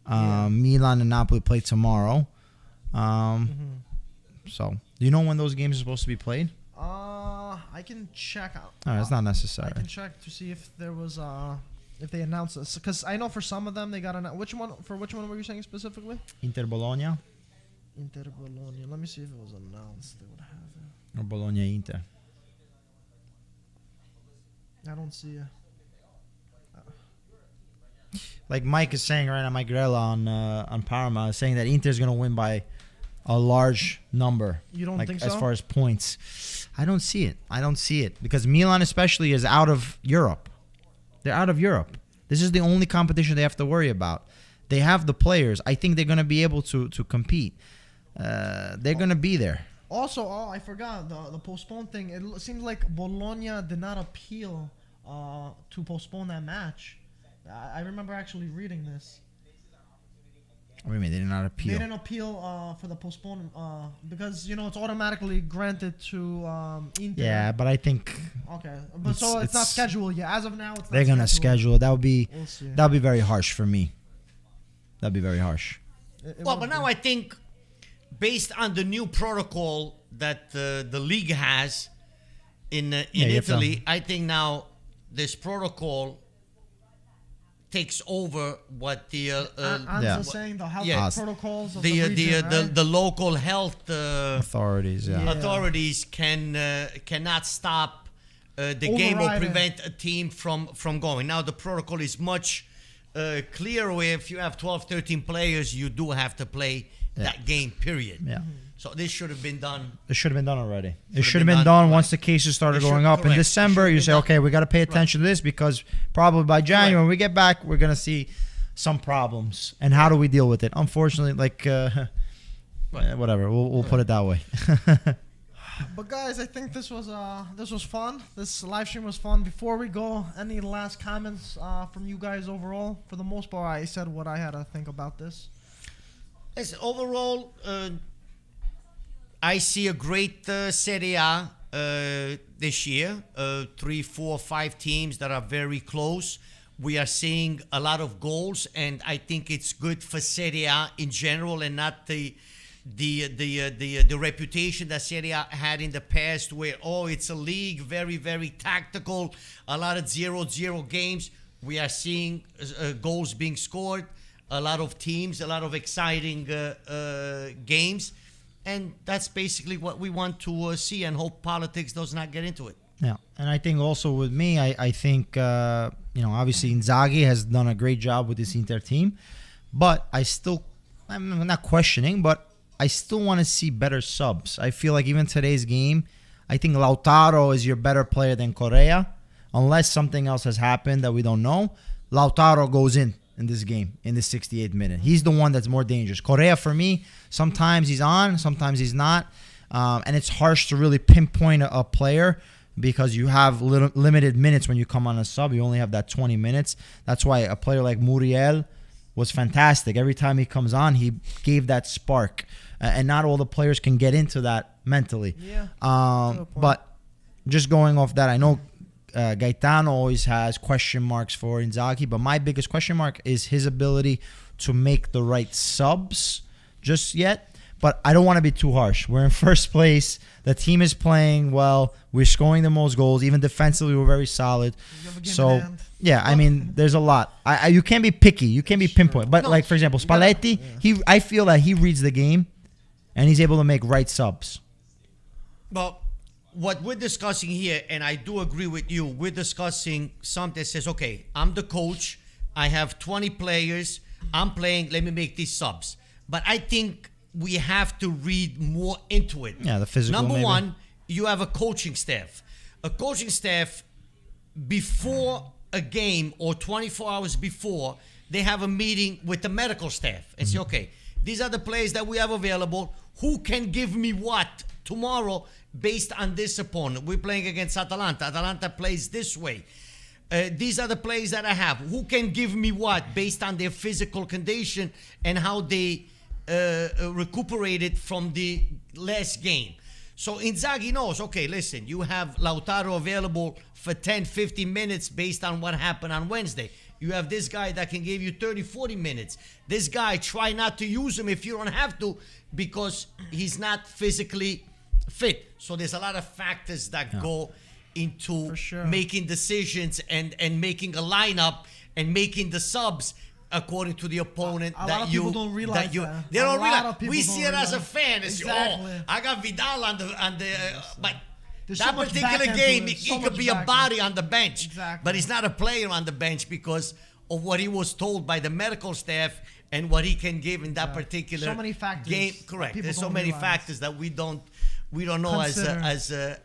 Milan and Napoli play tomorrow. So, do you know when those games are supposed to be played? I can check out. No, it's not I necessary. can check to see if there was if they announced this, because I know for some of them they got which one were you saying specifically? Inter Bologna Inter Bologna. Let me see if it was announced. They would have it. or Bologna Inter? I don't see it. Like Mike is saying right now, Mike Grella on Parma is saying that Inter is going to win by a large number. You don't like, think as so? far as points, I don't see it. I don't see it because Milan especially is out of Europe. They're out of Europe. This is the only competition they have to worry about. They have the players. I think they're going to be able to compete. They're going to be there. Also, I forgot the postponed thing. It seems like Bologna did not appeal to postpone that match. I remember actually reading this. What do you mean? They did not They appeal. didn't appeal for the postpone because it's automatically granted to Inter. Yeah, but I think Okay, but so it's not it's- scheduled yet. As of now, it's not they're going to schedule it. That would be We'll see. very harsh for me. That'd be very harsh. Well, but now I think, based on the new protocol that the league has, in you have to- Italy, I think now this protocol takes over what the Ansa's Yeah. saying the health Yeah. protocols of the region, right? the local health Authorities, Yeah. authorities cannot stop the game or Override it. prevent a team from going. Now the protocol is much clearer. Where if you have 12, 13 players, you do have to play that game. Period. Yeah. So this should have been done. It should have been done already. It Should should have have been been done, done right. once the cases started It should- going up in correct. It December. should You have say, been okay, done. we got to pay attention to this because probably by January when we get back, we're gonna see some problems. And how do we deal with it? Unfortunately, like whatever, we'll put it that way. But guys, I think this was fun. This live stream was fun. Before we go, any last comments from you guys overall? For the most part, I said what I had to think about this. Yes, overall, I see a great Serie A this year. 3, 4, 5 teams that are very close. We are seeing a lot of goals, and I think it's good for Serie A in general, and not the reputation that Serie A had in the past, where it's a league very, very tactical, a lot of 0-0 games. We are seeing goals being scored, a lot of teams, a lot of exciting games. And that's basically what we want to see, and hope politics does not get into it. Yeah, and I think also with me, I think obviously Inzaghi has done a great job with this Inter team, but I'm not questioning, but I still want to see better subs. I feel like even today's game, I think Lautaro is your better player than Correa, unless something else has happened that we don't know. Lautaro goes in this game, in the 68th minute. He's the one that's more dangerous. Correa, for me, sometimes he's on, sometimes he's not. And it's harsh to really pinpoint a player because you have limited minutes when you come on a sub. You only have that 20 minutes. That's why a player like Muriel was fantastic. Every time he comes on, he gave that spark. And not all the players can get into that mentally. Yeah. But just going off that, I know Gaetano always has question marks for Inzaghi, but my biggest question mark is his ability to make the right subs just yet. But I don't want to be too harsh. We're in first place. The team is playing well. We're scoring the most goals. Even defensively, we're very solid. You have a game in So, hand. yeah, I mean, there's a lot. You can't be picky. You can't be pinpoint. But, like, for example, Spalletti, I feel that he reads the game, and he's able to make right subs. Well, what we're discussing here, and I do agree with you, we're discussing something that says, okay, I'm the coach. I have 20 players. I'm playing. Let me make these subs. But I think we have to read more into it. Yeah, the physical, Number maybe. one, you have a coaching staff. A coaching staff, before a game or 24 hours before, they have a meeting with the medical staff and say, okay, these are the players that we have available. Who can give me what tomorrow based on this opponent? We're playing against Atalanta. Atalanta plays this way. These are the players that I have. Who can give me what based on their physical condition and how they recuperated from the last game. So Inzaghi knows, okay, listen, you have Lautaro available for 10, 15 minutes based on what happened on Wednesday. You have this guy that can give you 30, 40 minutes. This guy, try not to use him if you don't have to because he's not physically fit. So there's a lot of factors that go into making decisions and making a lineup and making the subs according to the opponent a lot of people don't realize that. They don't A lot realize. of people We don't see it as a realize. fan. It's Exactly. I got Vidal on the but There's that so much particular back end game, to it, so he could much be a back body on the bench. Exactly. But he's not a player on the bench because of what he was told by the medical staff and what he can give in that particular So many factors game. that Correct. people There's so don't many realize. factors that we don't know Consider.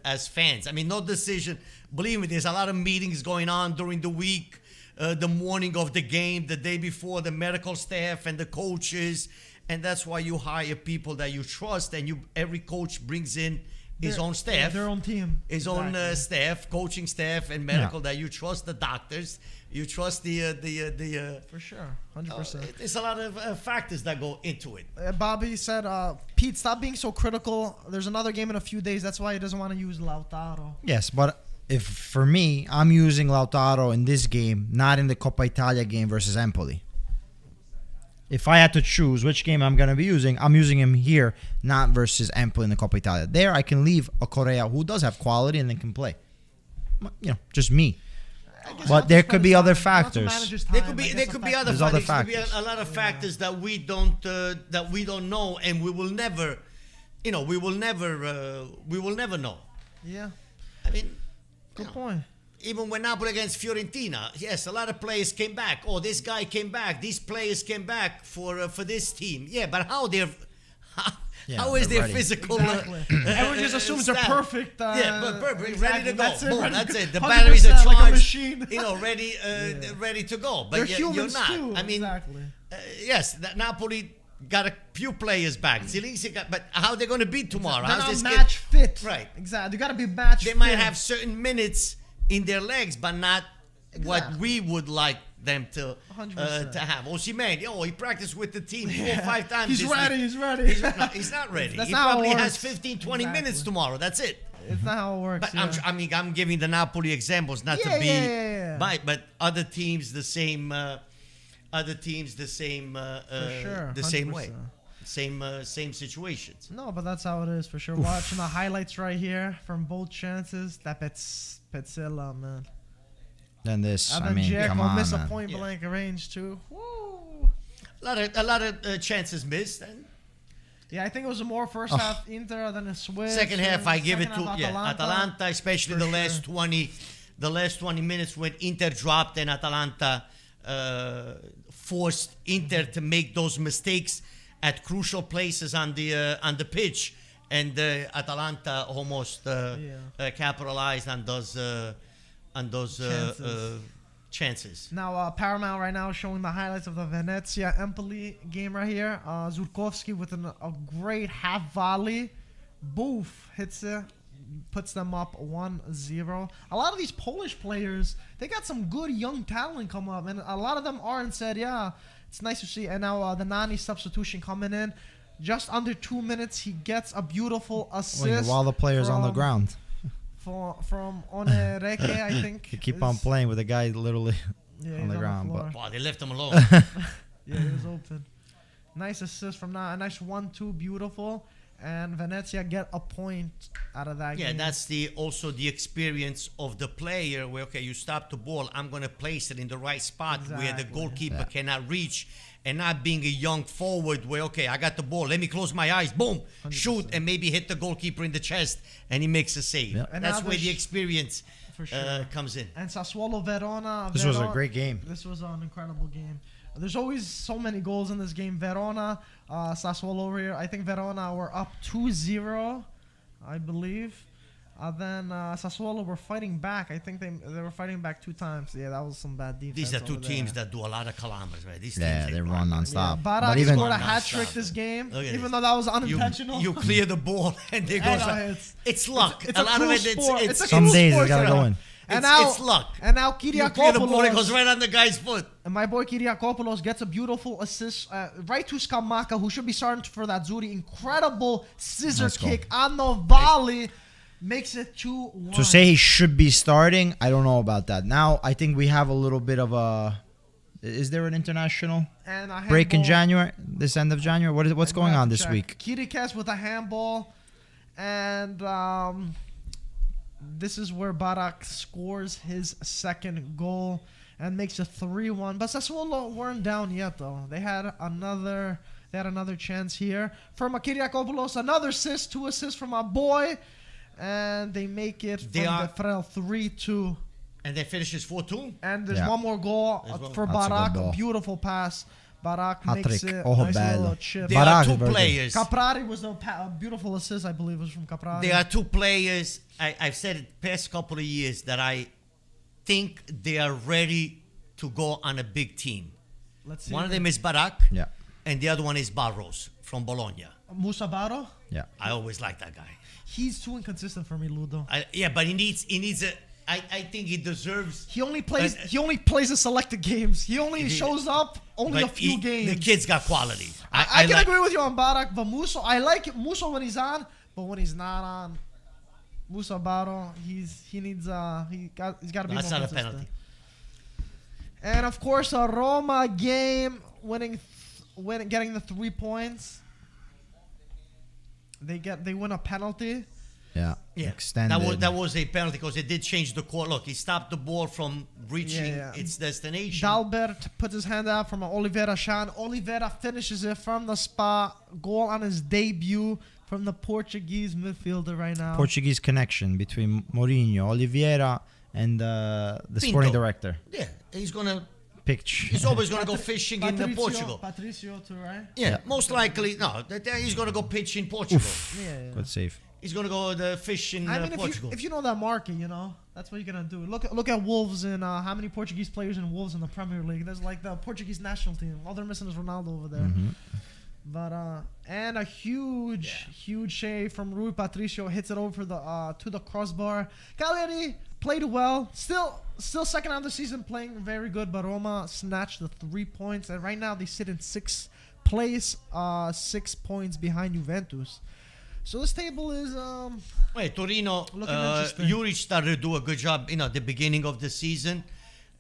as fans. I mean, no decision. Believe me, there's a lot of meetings going on during the week, the morning of the game, the day before, the medical staff and the coaches, and that's why you hire people that you trust, and every coach brings in his own staff, their own team, his own staff, coaching staff, and medical that you trust. The doctors, you trust the For sure, 100%. There's a lot of factors that go into it. Bobby said, Pete, stop being so critical. There's another game in a few days. That's why he doesn't want to use Lautaro. Yes, but if for me, I'm using Lautaro in this game, not in the Coppa Italia game versus Empoli. if I had to choose which game I'm going to be using, I'm using him here, not versus Empoli in the Coppa Italia. There, I can leave a Correa who does have quality and then can play. Just me. But there could be other factors. There could be other factors. There could be a lot of factors that we don't know, and we will never know. Yeah. I mean, good point. Even when Napoli against Fiorentina, yes, a lot of players came back. Oh, this guy came back. These players came back for this team. Yeah, but how is their ready. Physical? Exactly. Everyone just assumes they're perfect. Perfect, exactly. ready to go. Boom, that's it. The 100% batteries are charged. like a machine. Ready to go. But They're you're humans not. too. I mean, exactly. Yes, Napoli got a few players back. But how they're going to beat tomorrow? They're How's not this match fit. Right. Exactly. You got to be match fit. They might have certain minutes in their legs, but not what we would like them to have. Osimhen, he practiced with the team 4 or 5 times. He's ready. He's not ready. That's He not how probably it has works. 15, 20 minutes tomorrow. That's it. It's not how it works. But I'm giving the Napoli examples not to be. But other teams the same. For sure, the same 100%. way. Same situations. No, but that's how it is for sure. Watching the highlights right here from both chances. That Petzilla, man. Then this, And I then mean, Jack come will on, miss a man. point blank range too. Woo. A lot of chances missed. And Yeah, I think it was more first half Inter than a switch. second half, I give it to Atalanta. Atalanta, especially the last 20 minutes when Inter dropped and Atalanta forced Inter to make those mistakes at crucial places on the pitch, and Atalanta almost capitalized on those chances. Now, Paramount right now is showing the highlights of the Venezia-Empoli game right here. Zurkowski with a great half volley. Boof hits it, puts them up 1-0. A lot of these Polish players, they got some good young talent come up, and a lot of them are in Serie A. It's nice to see. And now the Nani substitution coming in. Just under 2 minutes, he gets a beautiful assist. While the player's on the ground. From Onereke, I think. You keep on playing with a guy literally on the he's ground. floor. Wow, they left him alone. Yeah, he was open. Nice assist from now. A nice 1-2, beautiful. And Venezia get a point out of that game. Yeah, that's also the experience of the player where, okay, you stop the ball, I'm going to place it in the right spot where the goalkeeper cannot reach, and not being a young forward where, okay, I got the ball, let me close my eyes, boom, 100%. Shoot, and maybe hit the goalkeeper in the chest, and he makes a save. Yeah. And that's where the experience comes in. And Sassuolo Verona. This was a great game. This was an incredible game. There's always so many goals in this game. Verona, Sassuolo over here. I think Verona were up 2-0, I believe. Then Sassuolo were fighting back. I think they were fighting back 2 times. Yeah, that was some bad defense. These are two teams that do a lot of kilometers, right? These teams, they run nonstop. Yeah, Barak scored a hat trick this game, even though that was unintentional. You clear the ball and they go. It's luck. It's a lot of it. It's some days it gotta go in. It's luck. And now You clear the ball, it goes right on the guy's foot. And my boy Kyriakopoulos gets a beautiful assist right to Scamacca, who should be starting for that Zuri. Incredible scissor kick on the volley. Makes it 2-1. To say he should be starting, I don't know about that. Now, I think we have a little bit of a... Is there an international break in January? This end of January? What's going on this week? Kirikas with a handball. And... this is where Barak scores his second goal and makes it 3-1. But Sassuolo weren't down yet, though. They had another chance here. From Kyriakopoulos, another assist, 2 assists from my boy. And they make it from the Frel 3-2. And they finishes 4-2. And there's one more goal for Barak. A beautiful pass. Barak makes it. Nice little chip. There are 2 players. Caprari was a beautiful assist, I believe, was from Caprari. There are 2 players. I've said it past couple of years that I think they are ready to go on a big team. Let's see. One of them is Barak. Yeah. And the other one is Barros from Bologna. Musa Baro? Yeah. I always like that guy. He's too inconsistent for me, Ludo. But he needs a... I think he deserves... He only plays in selected games. He only shows up a few games. The kid's got quality. I can agree with you on Barak, but Musa, I like Musa when he's on, but when he's not on, Musa Baro, he's got to be more consistent. That's not a penalty. And of course, a Roma game winning getting the 3 points. They win a penalty. Yeah. Yeah, Extended. that was a penalty because it did change the court. Look, he stopped the ball from reaching its destination. Dalbert puts his hand out from Oliveira Shan. Oliveira finishes it from the spot. Goal on his debut from the Portuguese midfielder right now. Portuguese connection between Mourinho, Oliveira, and the sporting director. Yeah, he's gonna. He's always gonna go fishing in Portugal. Patricio too, right? Yeah, most likely. No, he's gonna go pitch in Portugal. Yeah. Good save. He's gonna go fish in Portugal. If you know that market, that's what you're gonna do. Look at Wolves and how many Portuguese players in Wolves in the Premier League. There's like the Portuguese national team. All they're missing is Ronaldo over there. Mm-hmm. But and a huge shave from Rui Patricio hits it over to the crossbar. Cagliari played well. Still second half of the season playing very good. But Roma snatched the 3 points, and right now they sit in 6th place, 6 points behind Juventus. So this table is Torino. looking interesting. Juric started to do a good job, at the beginning of the season,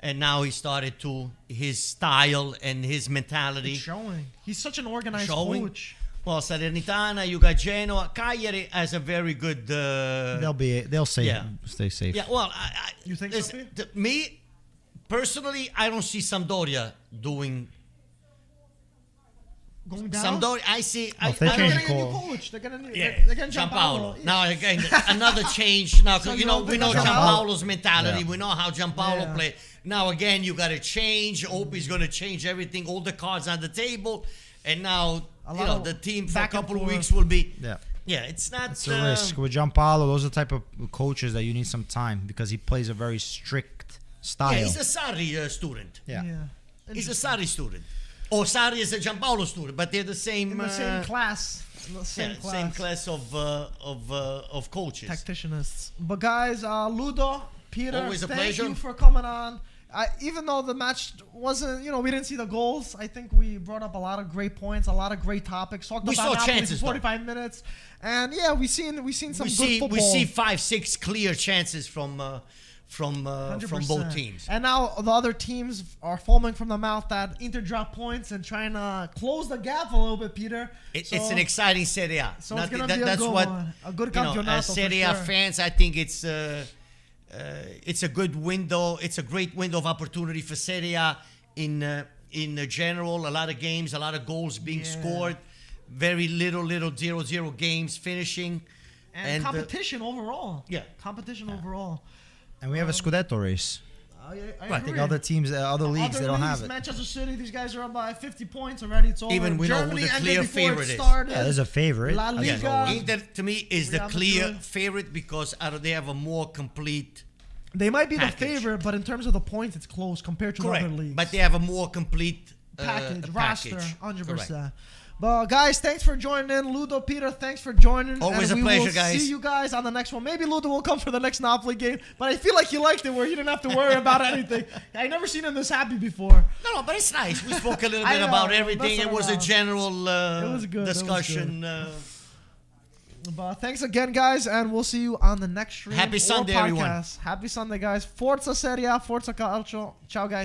and now he started to his style and his mentality. It's showing. He's such an organized coach. Well, Salernitana, you got Genoa. Cagliari has a very good. They'll stay safe. Yeah. Well, You think so? me personally, I don't see Sampdoria doing. Going down? Sampdoria, I see. If they They're change getting a new call. coach. They're getting Gianpaolo. Yeah. Now again, another change. Now So we know Gianpaolo. Gianpaolo's mentality. Yeah. We know how Gianpaolo Yeah. plays. Now again, you got to change. Opie's going to change everything. All the cards on the table, and now the team for a back and couple of forth. weeks will be. Yeah. Yeah, it's not. It's a risk. With Gianpaolo, those are the type of coaches that you need some time because he plays a very strict style. Yeah, he's a Sarri student. Yeah. He's a Sarri student. Or Sarri is a Gianpaolo student, but they're the same. In the same class. Same class of coaches. Tacticianists. But guys, Ludo, Peter, Always a thank pleasure. you for coming on. Even though the match wasn't, we didn't see the goals, I think we brought up a lot of great points, a lot of great topics. Talked We about saw Napoli chances, for 45 minutes. And we seen some good football. We see 5-6 clear chances from both teams. And now the other teams are foaming from the mouth that Inter drop points and trying to close the gap a little bit, Peter. It's an exciting Serie A. So it's going to be a good one. A good campionato as Serie A fans, I think it's a good window. It's a great window of opportunity for Serie A in general. A lot of games, a lot of goals being scored. Very little 0-0 games finishing. And competition overall. Yeah. Competition overall. And we have a Scudetto race. I think other teams, other leagues, they don't have it. Manchester City, these guys are up by 50 points already. It's over. Even we know who the clear favorite is. Yeah, there's a favorite. La Liga. Inter, to me, is the Real clear Madrid. favorite because they have a more complete. They might be package. the favorite, but in terms of the points, it's close compared to the other leagues. But they have a more complete package, roster, 100%. Correct. But guys, thanks for joining in. Ludo, Peter, thanks for joining. Always and a pleasure, we will guys. See you guys on the next one. Maybe Ludo will come for the next Napoli game, but I feel like he liked it where he didn't have to worry about anything. I never seen him this happy before. No, but it's nice. We spoke a little I bit know, about everything. messing It was a around. general It was good, it was discussion. But thanks again, guys, and we'll see you on the next stream. Happy or Sunday, podcast. everyone. Happy Sunday, guys. Forza Serie A, Forza Calcio. Ciao, guys.